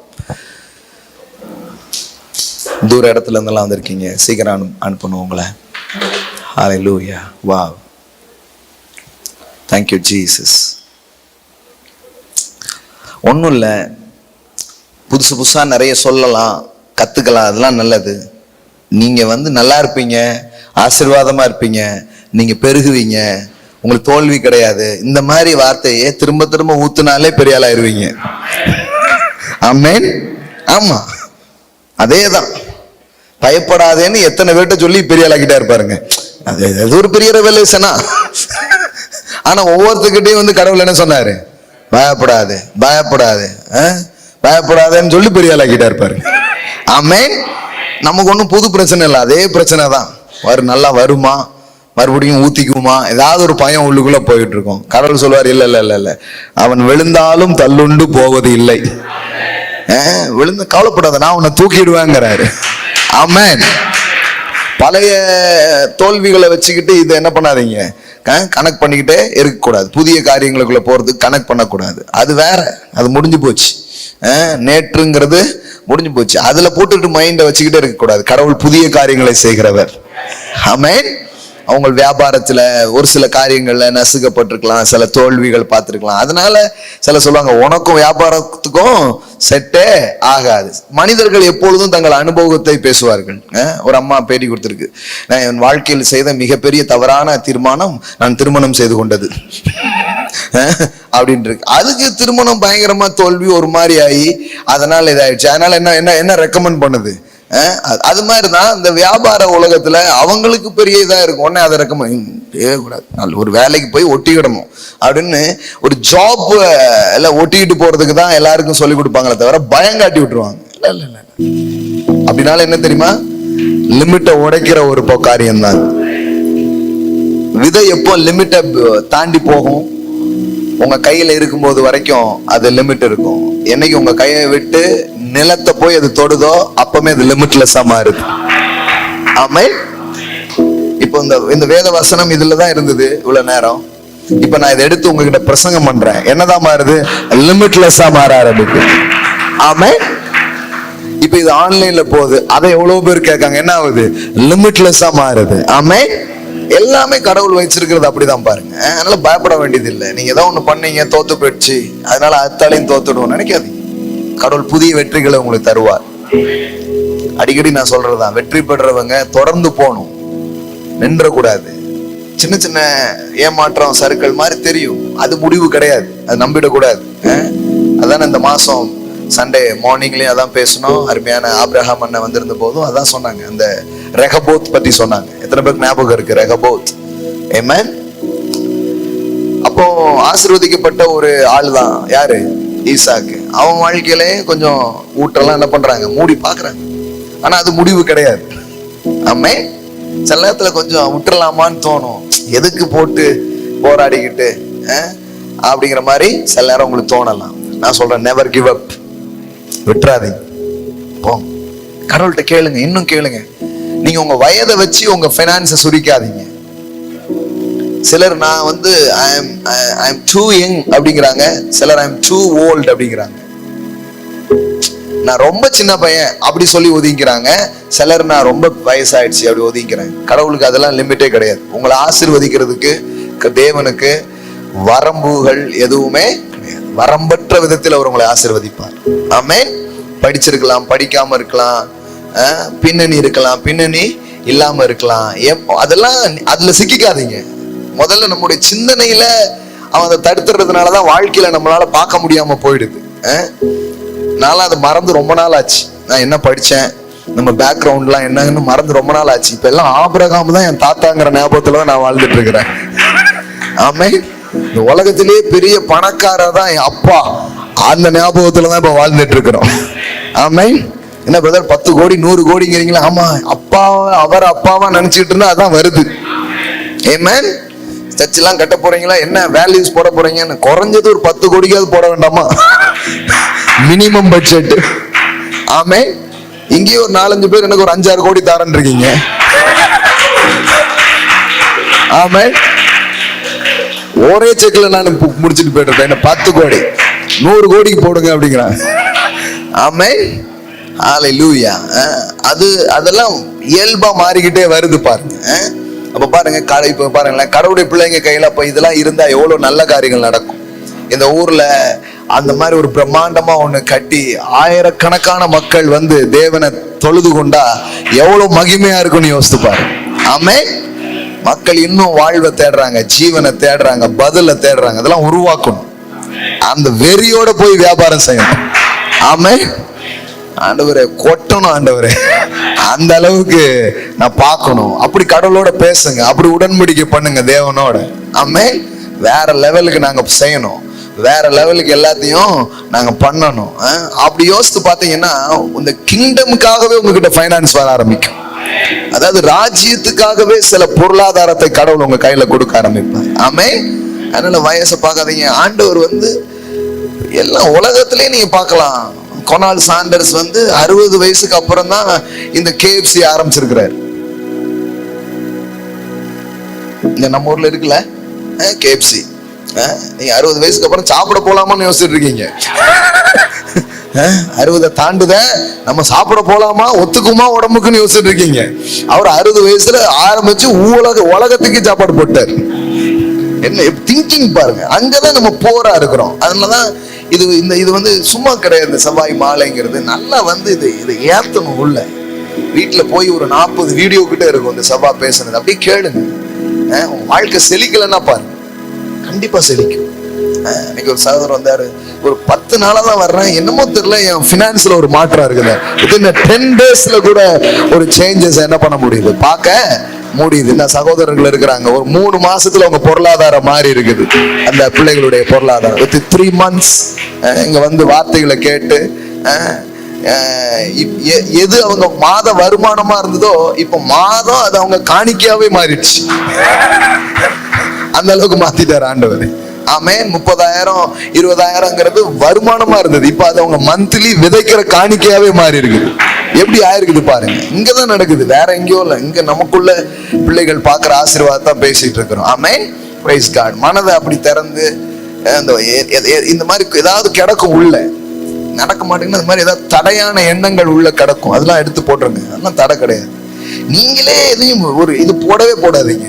தூர இடத்துல இருந்தெல்லாம் வந்திருக்கீங்க, சீக்கிரம் அனுப்பணும் உங்களை. ஹல்லேலூயா. வாவ். Thank you Jesus. ஒன்றும் இல்லை, புதுசு புதுசாக நிறைய சொல்லலாம், கற்றுக்கலாம், அதெல்லாம் நல்லது. நீங்கள் நல்லா இருப்பீங்க, ஆசீர்வாதமாக இருப்பீங்க, நீங்கள் பெருகுவீங்க, உங்களுக்கு தோல்வி கிடையாது. இந்த மாதிரி வார்த்தையே திரும்ப திரும்ப ஊத்துனாலே பெரிய ஆளாயிருவீங்க. ஆமென். ஆமா, அதே தான். பயப்படாதேன்னு எத்தனை பேர்ட்ட சொல்லி பெரிய ஆளாக்கிட்டா இருப்பாருங்க. அது ஒரு பெரிய ரெவலேஷனா. ஆனா ஒவ்வொருத்தர்கிட்டையும் கடவுள் என்ன சொன்னாரு, பயப்படாது பயப்படாது பயப்படாதேன்னு சொல்லி பெரிய ஆளாக்கிட்டா இருப்பாரு. ஆமென். நமக்கு ஒன்றும் புது பிரச்சனை இல்லை, அதே பிரச்சனை தான். நல்லா வருமா, மறுபடியும் ஊத்திக்குமா, ஏதாவது ஒரு பயம் உள்ளுக்குள்ள போயிட்டு இருக்கும். கடவுள் சொல்வார், இல்ல இல்ல இல்ல இல்ல, அவன் விழுந்தாலும் தள்ளுண்டு போவது இல்லை. விழுந்து கவலைப்படாத, நான் உன்னை தூக்கிடுவேங்கிறாரு. ஆமென். பழைய தோல்விகளை வச்சுக்கிட்டு இதை என்ன பண்ணாதீங்க, கனெக்ட் பண்ணிக்கிட்டே இருக்கக்கூடாது. புதிய காரியங்களுக்குள்ள போறதுக்கு கனெக்ட் பண்ணக்கூடாது. அது வேற, அது முடிஞ்சு போச்சு. நேற்றுங்கிறது முடிஞ்சு போச்சு. அதுல போட்டுட்டு மைண்டை வச்சுக்கிட்டே இருக்கக்கூடாது. கடவுள் புதிய காரியங்களை செய்கிறவர். ஆமென். அவங்க வியாபாரத்துல ஒரு சில காரியங்கள்ல நசுக்கப்பட்டிருக்கலாம், சில தோல்விகள் பார்த்திருக்கலாம். அதனால சில சொல்லுவாங்க, உனக்கும் வியாபாரத்துக்கும் செட்டே ஆகாது. மனிதர்கள் எப்பொழுதும் தங்கள் அனுபவத்தை பேசுவார்கள். ஒரு அம்மா பேட்டி கொடுத்திருக்கு, நான் என் வாழ்க்கையில் செய்த மிகப்பெரிய தவறான தீர்மானம் நான் திருமணம் செய்து கொண்டது அப்படின்னு இருக்கு. அதுக்கு திருமணம் பயங்கரமா தோல்வி ஒரு மாதிரி ஆகி அதனால இதாயிடுச்சு. அதனால என்ன என்ன என்ன ரெக்கமெண்ட் பண்ணுது? அது மாதிரிதான் இந்த வியாபார உலகத்துல அவங்களுக்கு பெரிய இதா இருக்கும். உடனே அதை ரெக்கமெண்ட் கூடாது, ஒரு வேலைக்கு போய் ஒட்டிக்கிடணும் அப்படின்னு ஒரு ஜாப் எல்லாம் ஒட்டிக்கிட்டு போறதுக்கு தான் எல்லாருக்கும் சொல்லி கொடுப்பாங்களே தவிர பயங்காட்டி விட்டுருவாங்க. அப்படின்னால என்ன தெரியுமா, லிமிட்டை உடைக்கிற ஒரு காரியம் தான். விதை எப்போ லிமிட்டை தாண்டி போகும், உங்க கையில இருக்கும்போது வரைக்கும் அது லிமிட் இருக்கும். என்னைக்கு உங்க கையை விட்டு நிலத்தை போய் அது தொடுதோ அப்பமே அது லிமிட்லெஸ்ஸா மாறுது. ஆமென். இப்போ இந்த வேத வசனம் இதுலதான் இருந்தது இவ்வளவு நேரம். இப்ப நான் இதை எடுத்து உங்ககிட்ட பிரசங்கம் பண்றேன், என்னதான் மாறுது, லிமிட்லெஸ்ஸா மாற ஆரம்பிக்கும். ஆமென். இப்ப இப்ப இது ஆன்லைன்ல போகுது, அதை எவ்வளவு பேர் கேட்காங்க, என்ன ஆகுது, லிமிட்லெஸ்ஸா மாறுது. ஆமென். எல்லாமே கடவுள் வச்சிருக்கிறது அப்படிதான் பாருங்க. அதனால பயப்பட வேண்டியது இல்லை. நீங்க ஏதோ ஒண்ணு பண்ணீங்க, தோத்து போயிடுச்சு, அதனால அத்தாலையும் தோத்துடுவோம் நினைக்காதீங்க. கடவுள் புதிய வெற்றிகளை உங்களுக்கு தருவார். அடிக்கடி நான் சொல்றதுதான், வெற்றி பெற்றவங்க தொடர்ந்து போகணும், நின்ற கூடாது. சின்ன சின்ன ஏமாற்றம் சறுக்கள் மாதிரி தெரியும், அது முடிவு கிடையாது, அது நம்பிடக்கூடாது. அதான் இந்த மாசம் சண்டே மார்னிங்லயும் அதான் பேசணும். அருமையான ஆபிரகாம் அண்ணன் வந்திருந்த போதும் அதான் சொன்னாங்க, அந்த ரெகபோத் பத்தி சொன்னாங்க. எத்தனை பேருக்கு ஞாபகம் இருக்கு ரெகபோத்? ஆமென். அப்போ ஆசீர்வதிக்கப்பட்ட ஒரு ஆள் தான் யாரு, ஈசாக்கு. அவன் வாழ்க்கையிலே கொஞ்சம் ஊட்டெல்லாம் என்ன பண்றாங்க, மூடி பாக்குறாங்க. ஆனா அது முடிவு கிடையாது. ஆமென். சில நேரத்துல கொஞ்சம் விட்டுறலாமான்னு தோணும், எதுக்கு போட்டு போராடிக்கிட்டு அப்படிங்கிற மாதிரி சில நேரம் உங்களுக்கு தோணலாம். நான் சொல்றேன், நெவர் கிவ் அப், விட்டுறாதீங்க, போங்க. கடவுள்கிட்ட கேளுங்க, இன்னும் கேளுங்க. நீங்க உங்க வயதை வச்சு உங்க பைனான்ஸை சுரிக்காதீங்க. சிலர் நான் வந்து ஐ எம் டூ யங் அப்படிங்கிறாங்க, சிலர் ஐ எம் டூ ஓல்ட் அப்படிங்கிறாங்க. நான் ரொம்ப சின்ன பையன் அப்படி சொல்லி ஒதுங்கிறாங்க. சிலர் நான் ரொம்ப வயசாயிடுச்சு அப்படி ஒதுங்கிறேன். கடவுளுக்கு அதெல்லாம் லிமிட்டே கிடையாது. உங்களை ஆசீர்வதிக்கிறதுக்கு தேவனுக்கு வரம்புகள் எதுவுமே கிடையாது. வரம்பற்ற விதத்தில் அவர் உங்களை ஆசீர்வதிப்பார். ஆமென். படிச்சிருக்கலாம், படிக்காம இருக்கலாம், பின்னணி இருக்கலாம், பின்னணி இல்லாம இருக்கலாம், அதெல்லாம் அதுல சிக்கிக்காதீங்க. முதல்ல நம்முடைய சிந்தனையில அவன் அதை தடுத்துறதுனாலதான் வாழ்க்கையில நம்மளால பார்க்க முடியாம போயிடுது. நான்லாம் அதை மறந்து ரொம்ப நாள் ஆச்சு. நான் என்ன படிச்சேன், நம்ம பேக்ரவுண்ட்லாம் என்னன்னு மறந்து ரொம்ப நாள் ஆச்சு. இப்ப எல்லாம் ஆபிரகாம் தான் என் தாத்தாங்கிற ஞாபகத்துலதான் நான் வாழ்ந்துட்டு இருக்கிறேன். ஆமென். இந்த உலகத்திலேயே பெரிய பணக்காரர் தான் என் அப்பா, அந்த ஞாபகத்துலதான் இப்ப வாழ்ந்துட்டு இருக்கிறோம். ஆமென். என்ன பிரதர் 10 கோடி 100 கோடிங்கிறீங்களா? ஆமா, அப்பாவா அவர் அப்பாவா நினைச்சிட்டு இருந்தா அதான் வருது. ஆமென். சர்ச் எல்லாம் கட்ட போறீங்களா, என்ன வேல்யூஸ் போட போறீங்கன்னு குறைஞ்சது ஒரு 10 கோடிக்காவது போட வேண்டாமா? Minimum budget. ஆமென். இங்கே ஒரு 4-5 பேர் எனக்கு ஒரு 5-6 கோடி தாரன் இருக்கீங்க. ஆமென். ஒரே செக்ல நான் முடிச்சுட்டு போயிட்டு என்ன 10 கோடி 100 கோடிக்கு போடுங்க அப்படிங்கிறான். ஆமென். ஹல்லேலூயா. அதெல்லாம் இயல்பா மாறிக்கிட்டே வருது பாருங்க. அப்ப பாருங்க, இப்ப பாருங்களேன், கடவுளுடைய பிள்ளைங்க கையில அப்ப இதெல்லாம் இருந்தா எவ்வளவு நல்ல காரியங்கள் நடக்கும். இந்த ஊர்ல அந்த மாதிரி ஒரு பிரம்மாண்டமா ஒண்ணு கட்டி ஆயிரக்கணக்கான மக்கள் வந்து தேவனை தொழுது கொண்டா எவ்வளவு மகிமையா இருக்கும்னு யோசித்து பாருங்க. ஆமென். மக்கள் இன்னும் வாழ்வை தேடுறாங்க, ஜீவனை தேடுறாங்க, பதில தேடுறாங்க. அதெல்லாம் உருவாக்கணும். அந்த வெறியோட போய் வியாபாரம் செய்யணும். ஆமென். ஆண்டவரே கொட்டணும், ஆண்டவரே அந்த அளவுக்கு நான் பார்க்கணும். அப்படி கடவுளோட பேசுங்க, அப்படி உடன்படிக்கை பண்ணுங்க தேவனோட. ஆமென். வேற லெவலுக்கு நாங்க செய்யணும், வேற லெவலுக்கு எல்லாத்தையும் நாங்க பண்ணணும். அப்படி யோசித்து பாத்தீங்கன்னா இந்த கிங்டமுக்காகவே உங்ககிட்ட பைனான்ஸ் வர ஆரம்பிக்கும். அதாவது ராஜ்யத்துக்காகவே சில பொருளாதாரத்தை கடவுள் உங்க கையில கொடுக்க ஆரம்பிப்பார். ஆமென். அதனால வயசை பார்க்காதீங்க. ஆண்டவர் வந்து எல்லாம் உலகத்திலே நீங்க பார்க்கலாம். கொனால் சாண்டர்ஸ் வந்து 60 வயசுக்கு அப்புறம் தான் இந்த KFC ஆரம்பிச்சிருக்கிறார். இந்த நம்ம ஊர்ல இருக்குல்ல KFC. நீங்க 60 வயசுக்கு அப்புறம் சாப்பிட போலாமான்னு யோசிச்சுட்டு இருக்கீங்க. 60 தாண்டுத நம்ம சாப்பிட போலாமா, ஒத்துக்குமா உடம்புக்குன்னு யோசிச்சுட்டு இருக்கீங்க. அவர் 60 வயசுல ஆரம்பிச்சு உலகத்துக்கு சாப்பாடு போட்டார். என்ன திங்கிங் பாருங்க. அங்கதான் நம்ம போரா இருக்கிறோம். அதனாலதான் இது வந்து சும்மா கிடையாது. செவ்வாய் மாலைங்கிறது நல்லா வந்து இது ஏத்தணும் உள்ள. வீட்டுல போய் ஒரு 40 வீடியோ கிட்ட இருக்கும் இந்த செவ்வாய் பேசுனது. அப்படியே கேளுங்க. வாழ்க்கை செழிக்கலன்னா பாருங்க, கண்டிப்பா செழிக்கும். இன்னைக்கு ஒரு சகோதரர் வந்தாரு, ஒரு 10 நாளா தான் வர்றேன், என்னமோ தெரியல என் பினான்ஸ்ல ஒரு மாற்றம் இருக்குது. இந்த 10 டேஸ்ல கூட ஒரு சேஞ்சஸ் என்ன பண்ண முடியுது, பார்க்க முடியுது. இந்த சகோதரர்கள் இருக்கிறாங்க, ஒரு 3 மாசத்துல உங்க பொருளாதாரம் மாறி இருக்குது. அந்த பிள்ளைகளுடைய பொருளாதாரம் வித் 3 months இங்க வந்து வார்த்தைகளை கேட்டு எது அவங்க மாத வருமானமா இருந்ததோ இப்ப மாதம் அது அவங்க காணிக்கையாவே மாறிடுச்சு. அந்த அளவுக்கு மாத்திட்டாரு ஆண்டவர். ஆமென். 30,000 20,000ங்கிறது வருமானமா இருந்தது, இப்ப அது அவங்க மந்த்லி விதைக்கிற காணிக்கையாவே மாறி இருக்குது. எப்படி ஆயிருக்குது பாருங்க. இங்கதான் நடக்குது, வேற எங்கேயோ இல்ல. இங்க நமக்குள்ள பிள்ளைகள் பாக்குற ஆசீர்வாதம் பேசிட்டு இருக்கிறோம். ஆமென். Praise God. மனதை அப்படி திறந்து இந்த மாதிரி ஏதாவது கிடக்கும் உள்ள. நடக்க மாட்டேங்குன்னு அது மாதிரி ஏதாவது தடையான எண்ணங்கள் உள்ள கிடக்கும், அதெல்லாம் எடுத்து போட்டுருங்க. அதெல்லாம் தடை கிடையாது. நீங்களே எதையும் ஒரு இது போடவே போடாதீங்க.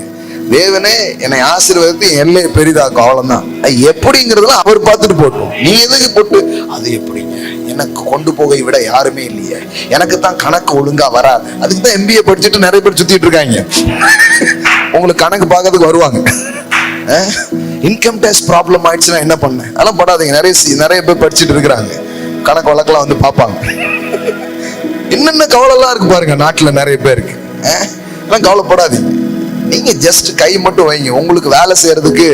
தேவனே என்னை ஆசீர்வாதத்தை எல்லையை பெரிதாக்கும், அவ்வளவுதான். எப்படிங்கிறதுலாம் அவர் பார்த்துட்டு போட்டோம். நீ எதுக்கு போட்டு அது எப்படிங்க, எனக்கு கொண்டு போக விட யாருமே இல்லையே, எனக்கு தான் கணக்கு ஒழுங்கா வராது. அதுக்கு தான் MBA படிச்சுட்டு நிறைய பேர் சுத்திட்டு இருக்காங்க. உங்களுக்கு கணக்கு பார்க்கறதுக்கு வருவாங்க. இன்கம் டேக்ஸ் ப்ராப்ளம் ஆயிடுச்சுன்னா என்ன பண்ண, அதெல்லாம் படாதீங்க. நிறைய பேர் படிச்சுட்டு இருக்கிறாங்க, கணக்கு வழக்கெல்லாம் வந்து பார்ப்பாங்க. என்னென்ன கவலைலாம் இருக்கு பாருங்க நாட்டுல நிறைய பேருக்கு. எல்லாம் கவலைப்படாதீங்க. நீங்க ஜஸ்ட் கை மட்டும் வைங்க, உங்களுக்கு வேலை செய்யறதுக்கு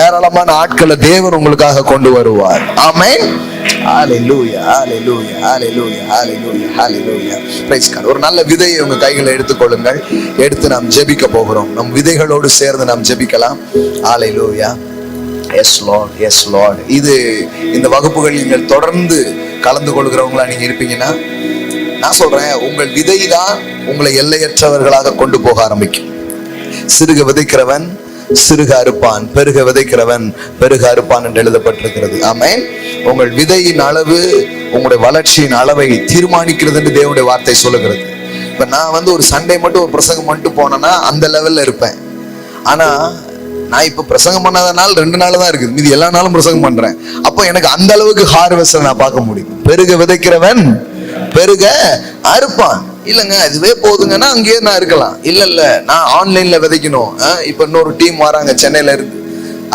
ஏராளமான ஆட்களை தேவன் உங்களுக்காக கொண்டு வருவார். Amen. Hallelujah hallelujah hallelujah hallelujah hallelujah. Praise God. ஒரு நல்ல விதையை உங்க கைகளை எடுத்துக்கொள்ளுங்கள். எடுத்து நாம் ஜெபிக்க போகிறோம். நம் விதைகளோடு சேர்ந்து நாம் ஜெபிக்கலாம். Hallelujah. Yes Lord, yes Lord. இது இந்த வகுப்புகள் நீங்கள் தொடர்ந்து கலந்து கொள்கிறவங்களா நீங்க இருப்பீங்கன்னா, நான் சொல்றேன், உங்கள் விதை தான் உங்களை எல்லையற்றவர்களாக கொண்டு போக ஆரம்பிக்கும். சிறுக விதைக்கிறவன் சிறுக அறுப்பான், பெருக விதைக்கிறவன் பெருக அறுப்பான் என்று எழுதப்பட்டிருக்கிறது. ஆமென். உங்கள் விதையின் அளவு உங்களுடைய வளர்ச்சியின் அளவை தீர்மானிக்கிறது என்று தேவனுடைய வார்த்தை சொல்லுகிறது. இப்ப நான் ஒரு சண்டே மட்டும் ஒரு பிரசங்கம் மட்டும் போனேன்னா அந்த லெவல்ல இருப்பேன். ஆனா நான் இப்ப பிரசங்கம் பண்ணாதனால 2 நாள் தான் இருக்குது, மீதி எல்லா நாளும் பிரசங்கம் பண்றேன். அப்போ எனக்கு அந்த அளவுக்கு ஹார்வெஸ்ட் நான் பார்க்க முடியும். பெருக விதைக்கிறவன் பெருக அறுப்பான். இல்லைங்க இதுவே போதுங்கன்னா அங்கேயே நான் இருக்கலாம். இல்ல நான் ஆன்லைன்ல விதைக்கணும். இப்ப இன்னொரு டீம் வராங்க சென்னையில இருந்து,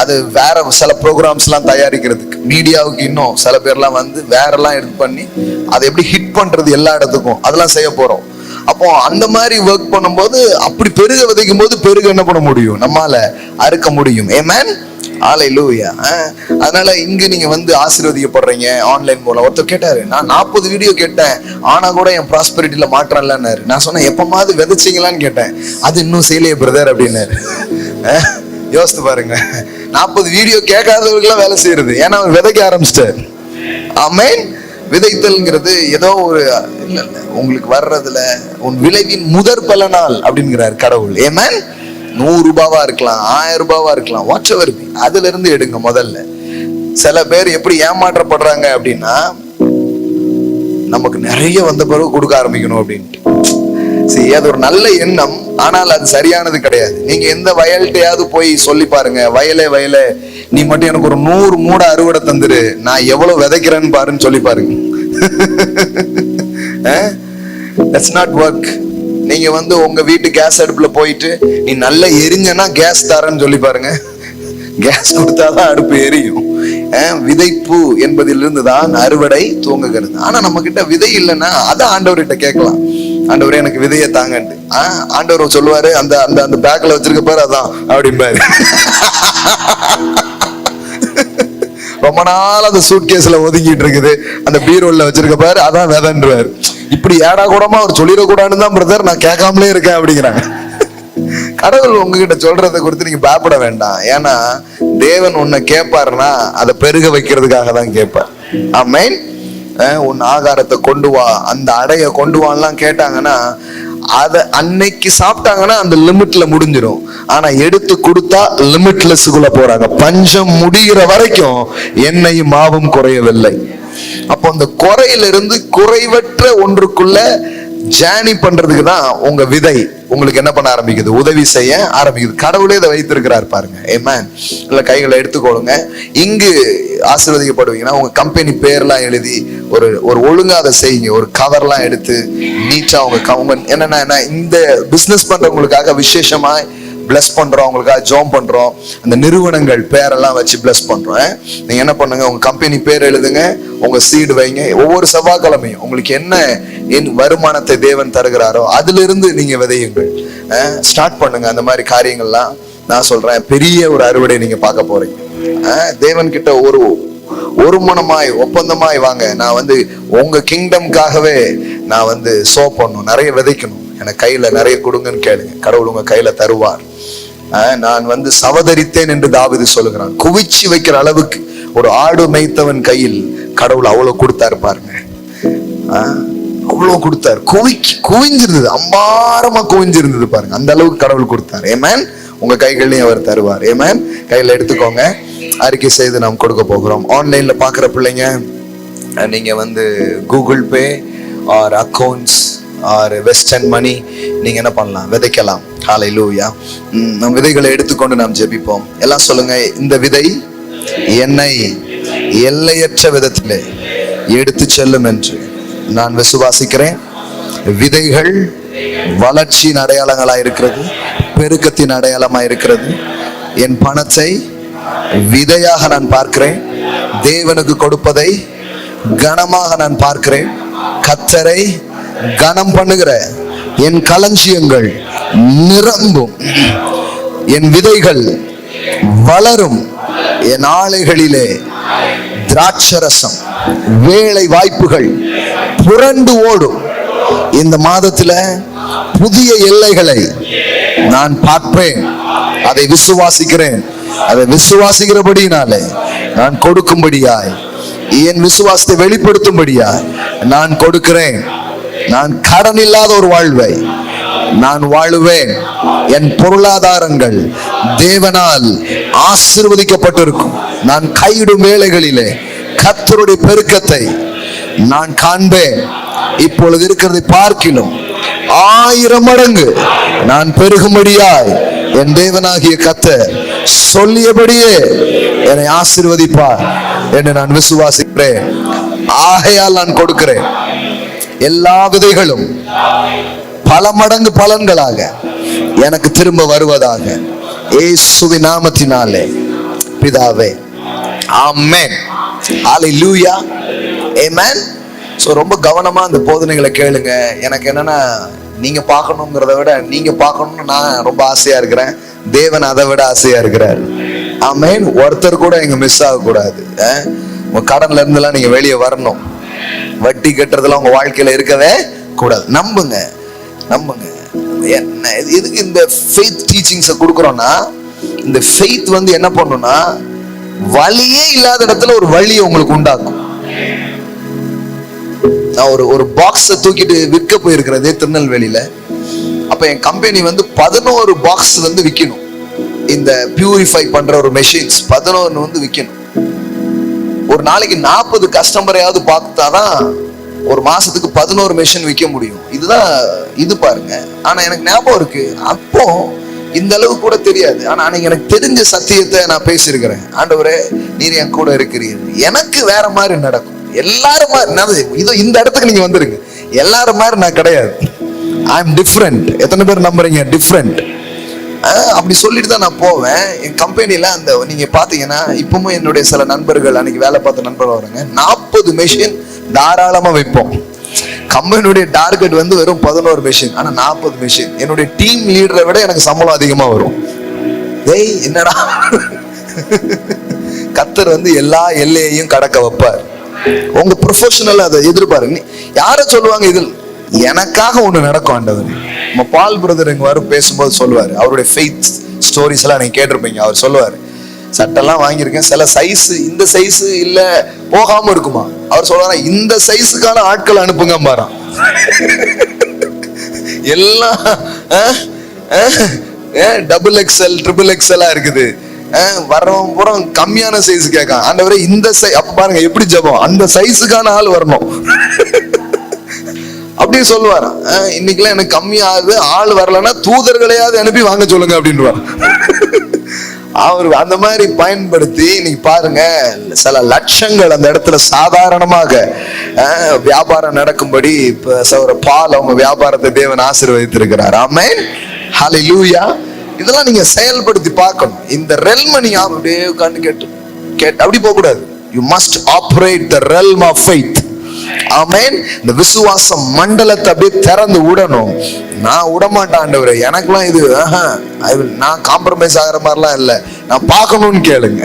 அது வேற சில ப்ரோக்ராம்ஸ் எல்லாம் தயாரிக்கிறதுக்கு, மீடியாவுக்கு இன்னும் சில பேர்லாம் வேற எல்லாம் எடுத்து பண்ணி அதை எப்படி ஹிட் பண்றது எல்லா இடத்துக்கும், அதெல்லாம் செய்ய போறோம். அப்போ அந்த மாதிரி ஒர்க் பண்ணும்போது அப்படி பெருக விதைக்கும் போது பெருக என்ன பண்ண முடியும், நம்மால அறுக்க முடியும். ஆமென். ஹalleluya. அதனால இங்க நீங்க ஆசீர்வதிக்கப்படுறீங்க ஆன்லைன் மூலம். ஒருத்தர் கேட்டாரு, நான் 40 வீடியோ கேட்டேன் ஆனா கூட என் ப்ராஸ்பெரிட்டில மாற்றம் இல்லைன்னாரு. நான் சொன்னேன், எப்பமாவது விதைச்சிங்களான்னு கேட்டேன். அது இன்னும் செய்யலையே பிரதர் அப்படின்னாரு. யோசித்து பாருங்க, 40 வீடியோ கேட்காதவர்களாம் வேலை செய்யறது, ஏன்னா அவர் விதைக்க ஆரம்பிச்சிட்டார். ஆமென். விதைத்தல்ங்கிறது ஏதோ ஒரு இல்ல உங்களுக்கு வர்றதுல உன் விளைவின் முதற் பலனால் அப்படிங்கிறார் கடவுள். ஆமென். 100 ரூபாவா இருக்கலாம், 1000 ரூபாவா இருக்கலாம், வாட் எவர், அதுல இருந்து எடுங்க முதல்ல. சில பேர் எப்படி ஏமாற்றப்படுறாங்க அப்படின்னா, நமக்கு நிறைய வந்த பிறகு கொடுக்க ஆரம்பிக்கணும் அப்படின்ட்டு. சரி, அது ஒரு நல்ல எண்ணம், ஆனால் அது சரியானது கிடையாது. நீங்க எந்த வயல்கிட்டையாவது போய் சொல்லி பாருங்க, வயலே நீ மட்டும் எனக்கு ஒரு 100 மூட அறுவடை தந்துரு, நான் எவ்வளவு விதைக்கிறேன்னு பாருன்னு சொல்லி பாருங்க. That's not work. நீங்க உங்க வீட்டு கேஸ் அடுப்புல போயிட்டு நீ நல்லா எரிஞ்சனா கேஸ் தரேன்னு சொல்லி பாருங்க, கேஸ் கொடுத்தாதான் அடுப்பு எரியும். விதைப்பு என்பதிலிருந்து தான் அறுவடை துவங்குகிறது. ஆனா நம்ம கிட்ட விதை இல்லைன்னா அதை ஆண்டவர்கிட்ட கேட்கலாம். ஆண்டவரே எனக்கு விதையை தாங்கன்ட்டு. ஆண்டவர் சொல்லுவாரு, அந்த அந்த அந்த பேக்ல வச்சிருக்க பாரு அதான் அப்படிம்பாரு. ரொம்ப நாள் அந்த சூட் கேஸ்ல ஒதுங்கிட்டு இருக்குது, அந்த பீரோல்ல வச்சிருக்க பாரு அதான் விதைன்றாரு. இப்படி ஏடா கூடமா அவர் சொல்லிடக்கூடாதுன்னு தான் பிரதர் நான் கேட்காமலே இருக்கேன் அப்படிங்கிறாங்க. கடவுள் உங்ககிட்ட சொல்றதை குறித்து நீங்க பயப்பட வேண்டாம். ஏன்னா தேவன் உன்னை கேட்பாருன்னா அதை பெருக வைக்கிறதுக்காக தான் கேட்பார். ஆமென். உன் ஆகாரத்தை கொண்டு வா, அந்த அடைய கொண்டு வான்லாம் கேட்டாங்கன்னா அதை அன்னைக்கு சாப்பிட்டாங்கன்னா அந்த லிமிட்ல முடிஞ்சிடும். ஆனா எடுத்து கொடுத்தா லிமிட்லெஸ்க்குள்ள போறாங்க. பஞ்சம் முடிகிற வரைக்கும் எண்ணெயும் மாவும் குறையவில்லை. அப்போ அந்த குறையிலிருந்து குறைவற்ற ஒன்றுக்குள்ள ஜேர்னி பண்றதுக்கு தான் உங்க விதை உங்களுக்கு என்ன பண்ண ஆரம்பிக்குது, உதவி செய்ய ஆரம்பிக்குது. கடவுளே இதை வைத்திருக்கிறார் பாருங்க. ஆமென். இல்ல கைகளை எடுத்துக்கொள்ளுங்க. இங்கு ஆசீர்வதிக்கப்படுவீங்கன்னா உங்க கம்பெனி பேர்லாம் எழுதி ஒரு ஒழுங்கா அதை செய்யுங்க. ஒரு கவர்லாம் எடுத்து நீட்டா உங்க என்னன்னா இந்த பிசினஸ் பண்றவங்களுக்காக விசேஷமா பிளஸ் பண்றோம், அவங்களுக்காக ஜோம் பண்றோம். அந்த நிறுவனங்கள் பேரெல்லாம் வச்சு பிளஸ் பண்றோம். நீங்க என்ன பண்ணுங்க, உங்க கம்பெனி பேர் எழுதுங்க, உங்க சீடு வைங்க. ஒவ்வொரு செவ்வாய்க்கிழமையும் உங்களுக்கு என்ன வருமானத்தை தேவன் தருகிறாரோ அதுல இருந்து நீங்க விதையுங்கள். ஸ்டார்ட் பண்ணுங்க அந்த மாதிரி காரியங்கள்லாம். நான் சொல்றேன், பெரிய ஒரு அறுவடை நீங்க பார்க்க போறீங்க. தேவன் கிட்ட ஒரு மனமாய் ஒப்பந்தமாய் வாங்க. நான் உங்க கிங்டம்காகவே நான் சோ பண்ணணும், நிறைய விதைக்கணும், எனக்கு கையில நிறைய கொடுங்கன்னு கேளுங்க. கடவுள் உங்க கையில தருவார். நான் சவதரித்தேன் என்று தாவீது சொல்லுகிறான். குவிச்சு வைக்கிற அளவுக்கு ஒரு ஆடு மேய்த்தவன் கையில் கடவுள் அவ்வளவு கொடுத்தாரு பாருங்க. அவ்வளவு கொடுத்தாரு, குவிஞ்சிருந்தது, அம்பாரமா குவிஞ்சிருந்தது பாருங்க. அந்த அளவுக்கு கடவுள் கொடுத்தாரு. ஆமென். உங்க கைகள்லயும் அவர் தருவார். ஆமென். கையில எடுத்துக்கோங்க. அறிக்கை செய்து நாம் கொடுக்க போகிறோம். ஆன்லைன்ல பாக்குற பிள்ளைங்க நீங்க வந்து Google Pay or accounts or Western money நீங்க என்ன பண்ணலாம், விதைக்கலாம். ஹல்லேலூயா. நம் விதைகளை எடுத்துக்கொண்டு நாம் ஜெபிப்போம். எல்லாம் சொல்லுங்க, இந்த விதை என்னை எல்லையற்ற விதத்திலே எடுத்து செல்லும் என்று நான் விசுவாசிக்கிறேன். விதைகள் வளர்ச்சியின் அடையாளங்களா இருக்கிறது, பெருக்கத்தின் அடையாளமா இருக்கிறது. என் பணத்தை விதையாக நான் பார்க்கிறேன். தேவனுக்கு கொடுப்பதை கனமாக நான் பார்க்கிறேன். கர்த்தரை கனம் பண்ணுகிற என் களஞ்சியங்கள் நிரம்பும். என் விதைகள் வளரும். என் ஆலைகளிலே திராட்சரசம், வேலை வாய்ப்புகள் புரண்டு ஓடும். இந்த மாதத்துல புதிய எல்லைகளை நான் பார்ப்பேன். அதை விசுவாசிக்கிறேன். அதை விசுவாசிக்கிறபடினாலே நான் கொடுக்கும்படியாய், என் விசுவாசத்தை வெளிப்படுத்தும்படியாய் நான் கொடுக்கிறேன். நான் கடன் இல்லாத ஒரு வாழ்வை நான் வாழுவேன். என் பொருளாதாரங்கள் தேவனால் ஆசீர்வதிக்கப்பட்டிருக்கும். நான் கையிடும் வேளைகளிலே கர்த்தருடைய பெருக்கத்தை நான் காண்பேன். இப்பொழுது இருக்கிறதை பார்க்கிலும் 1000 மடங்கு நான் பெருகும்படியாய் என் தேவனாகிய கர்த்தர் சொல்லியபடியே என்னை ஆசீர்வதிப்பார் என்று நான் விசுவாசிக்கிறேன். ஆகையால் நான் கொடுக்கிறேன். எல்லா விதைகளும் பல மடங்கு பலன்களாக எனக்கு திரும்ப வருவதாக இயேசுவின் நாமத்தினாலே பிதாவே, ஆமென். ஹல்லேலூயா, ஆமென். சோ ரொம்ப கவனமா அந்த போதனைகளை கேளுங்க. எனக்கு என்னன்னா, நீங்க பார்க்கணுங்கிறத விட நீங்க பார்க்கணும்னு நான் ரொம்ப ஆசையா இருக்கிறேன். தேவன் அதை விட ஆசையா இருக்கிறார். ஆமென். ஒருத்தர் கூட இங்க மிஸ் ஆகக்கூடாது. உங்க கடன்ல இருந்தெல்லாம் நீங்க வெளியே வரணும். வட்டி கட்டுறதுலாம் உங்க வாழ்க்கையில இருக்கவே கூடாது. நம்புங்க, நம்புங்க. என்ன இதுக்கு இந்த ஃபெய்த் டீச்சிங்ஸை கொடுக்குறோம்னா, இந்த ஃபெய்த் வந்து என்ன பண்ணும்னா, வழியே இல்லாத இடத்துல ஒரு வழியை உங்களுக்கு உண்டாக்கும். நான் ஒரு பாக்ஸை தூக்கிட்டு விற்க போயிருக்கிறதே திருநெல்வேலியில. அப்ப என் கம்பெனி வந்து 11 பாக்ஸ் வந்து விற்கணும். இந்த பியூரிஃபை பண்ற ஒரு மெஷின்ஸ் 11 வந்து விற்கணும். ஒரு நாளைக்கு 40 கஸ்டமரையாவது பார்த்தாதான் ஒரு மாசத்துக்கு 11 மெஷின் விற்க முடியும். இதுதான் இது பாருங்க. ஆனா எனக்கு ஞாபகம் இருக்கு, அப்போ இந்த அளவு கூட தெரியாது. ஆனா அன்னைக்கு எனக்கு தெரிஞ்ச சத்தியத்தை நான் பேசியிருக்கிறேன். ஆண்டவரே, நீர் என் கூட இருக்கிறீர்கள். எனக்கு வேற மாதிரி நடக்கும். எல்லாரும் மாதிரி இதோ இந்த இடத்துக்கு நீங்க வந்துருங்க. எல்லாரும் மாதிரி நான் கிடையாது. I am different. எத்தனை பேர் நம்புறீங்க? டிஃப்ரெண்ட். அப்படி சொல்லிட்டு தான் நான் போவேன். என் கம்பெனில அந்த நீங்க பாத்தீங்கன்னா, இப்பவும் என்னுடைய சில நண்பர்கள், அன்னைக்கு வேலை பார்த்த நண்பர்கள் வராங்க. 40 மெஷின் தாராளமா வைப்போம். கம்பெனியுடைய டார்கெட் வந்து வெறும் 11 மெஷின், ஆனா 40 மெஷின். என்னுடைய டீம் லீடரை விட எனக்கு சம்பளம் அதிகமா வரும். டேய் என்னடா, கர்த்தர் வந்து எல்லா எல்லையையும் கடக்க வைப்பார். உங்க ப்ரொஃபஷனல் அதை எதிர்பாருங்க. யார சொல்லுவாங்க, இதில் எனக்காக ஒண்ணு நடக்கும் ஆண்டவர். நம்ம பால் பிரதர் இங்க வரும் பேசும்போது சொல்லுவாரு, அவருடைய ஃபெய்த் ஸ்டோரிஸ் எல்லாம் நீங்க கேட்டிருப்பீங்க. அவர் சொல்லுவாரு, சட்டெல்லாம் வாங்கியிருக்கேன், சில சைஸ் இந்த சைஸ் இல்ல போகாம இருக்குமா. அவர் சொல்றாரு, இந்த சைஸுக்கான ஆட்கள் அனுப்புங்க பாரு. எல்லாம் டபுள் எக்ஸ்எல் ட்ரிபிள் எக்ஸ்எல்லா இருக்குது. வர்றவன் பூரா கம்மியான சைஸ் கேட்கான். ஆண்டவரே இந்த அப்ப பாருங்க எப்படி ஜெபம், அந்த சைஸுக்கான ஆள் வரணும். அப்படியே சொல்லுவார். இன்னைக்குலாம் எனக்கு கம்மியாகுது, ஆள் வரலன்னா தூதர்களையாவது அனுப்பி வாங்க சொல்லுங்க அப்படின்வார். அவர் அந்த மாதிரி பயன்படுத்தி இன்னைக்கு பாருங்க, சில லட்சங்கள் அந்த இடத்துல சாதாரணமாக வியாபாரம் நடக்கும்படி பால் அவங்க வியாபாரத்தை தேவன் ஆசீர்வதித்திருக்கிறார். ஆமென், ஹல்லேலூயா. இதெல்லாம் நீங்க செயல்படுத்தி பார்க்கணும். இந்த ரெல்ம நீங்க அப்படியே உட்கார்ந்து கேட்டு அப்படி போக கூடாது. You must operate the realm of faith. Amen. இந்த விசுவாச மண்டலத்தை அப்படியே திறந்து விடணும். நான் விடமாட்டேன் ஆண்டவரே, எனக்குலாம் இது நான் காம்ப்ரமைஸ் ஆகிற மாதிரிலாம் இல்லை. நான் பார்க்கணும்னு கேளுங்க.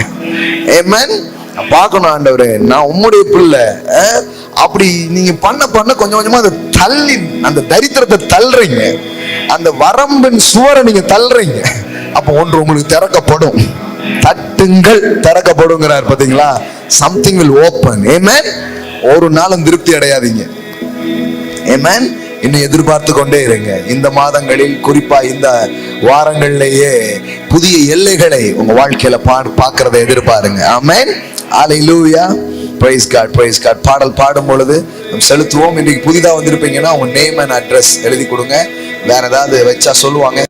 ஆமென். நான் பார்க்கணும் ஆண்டவரே, நான் உம்முடைய பிள்ளை. அப்படி நீங்க பண்ண கொஞ்சம் கொஞ்சமா அதை தள்ளி, அந்த தரித்திரத்தை தள்ளுறீங்க, அந்த வரம்பின் சுவரை நீங்க தள்ளுறீங்க. அப்ப ஒன்று உங்களுக்கு திறக்கப்படும். தட்டுங்கள் திறக்கப்படுங்கிறார் பாத்தீங்களா. Something will open. ஆமென். ஒரு நாளும் திருப்தி அடையாதீங்க. ஆமென். இன்னும் எதிர்பார்த்து கொண்டே இருங்க. இந்த மாதங்களில், குறிப்பா இந்த வாரங்கள்லயே புதிய எல்லைகளை உங்க வாழ்க்கையில பார்க்கறத எதிர்பாருங்க. Amen, hallelujah. Praise God, praise God. பாடல் பாடும் பொழுது நம்ம செலுத்துவோம். இன்னைக்கு புதிதா வந்திருப்பீங்கன்னா உங்க நேம் அண்ட் அட்ரஸ் எழுதி கொடுங்க. வேற ஏதாவது வச்சா சொல்லுவாங்க.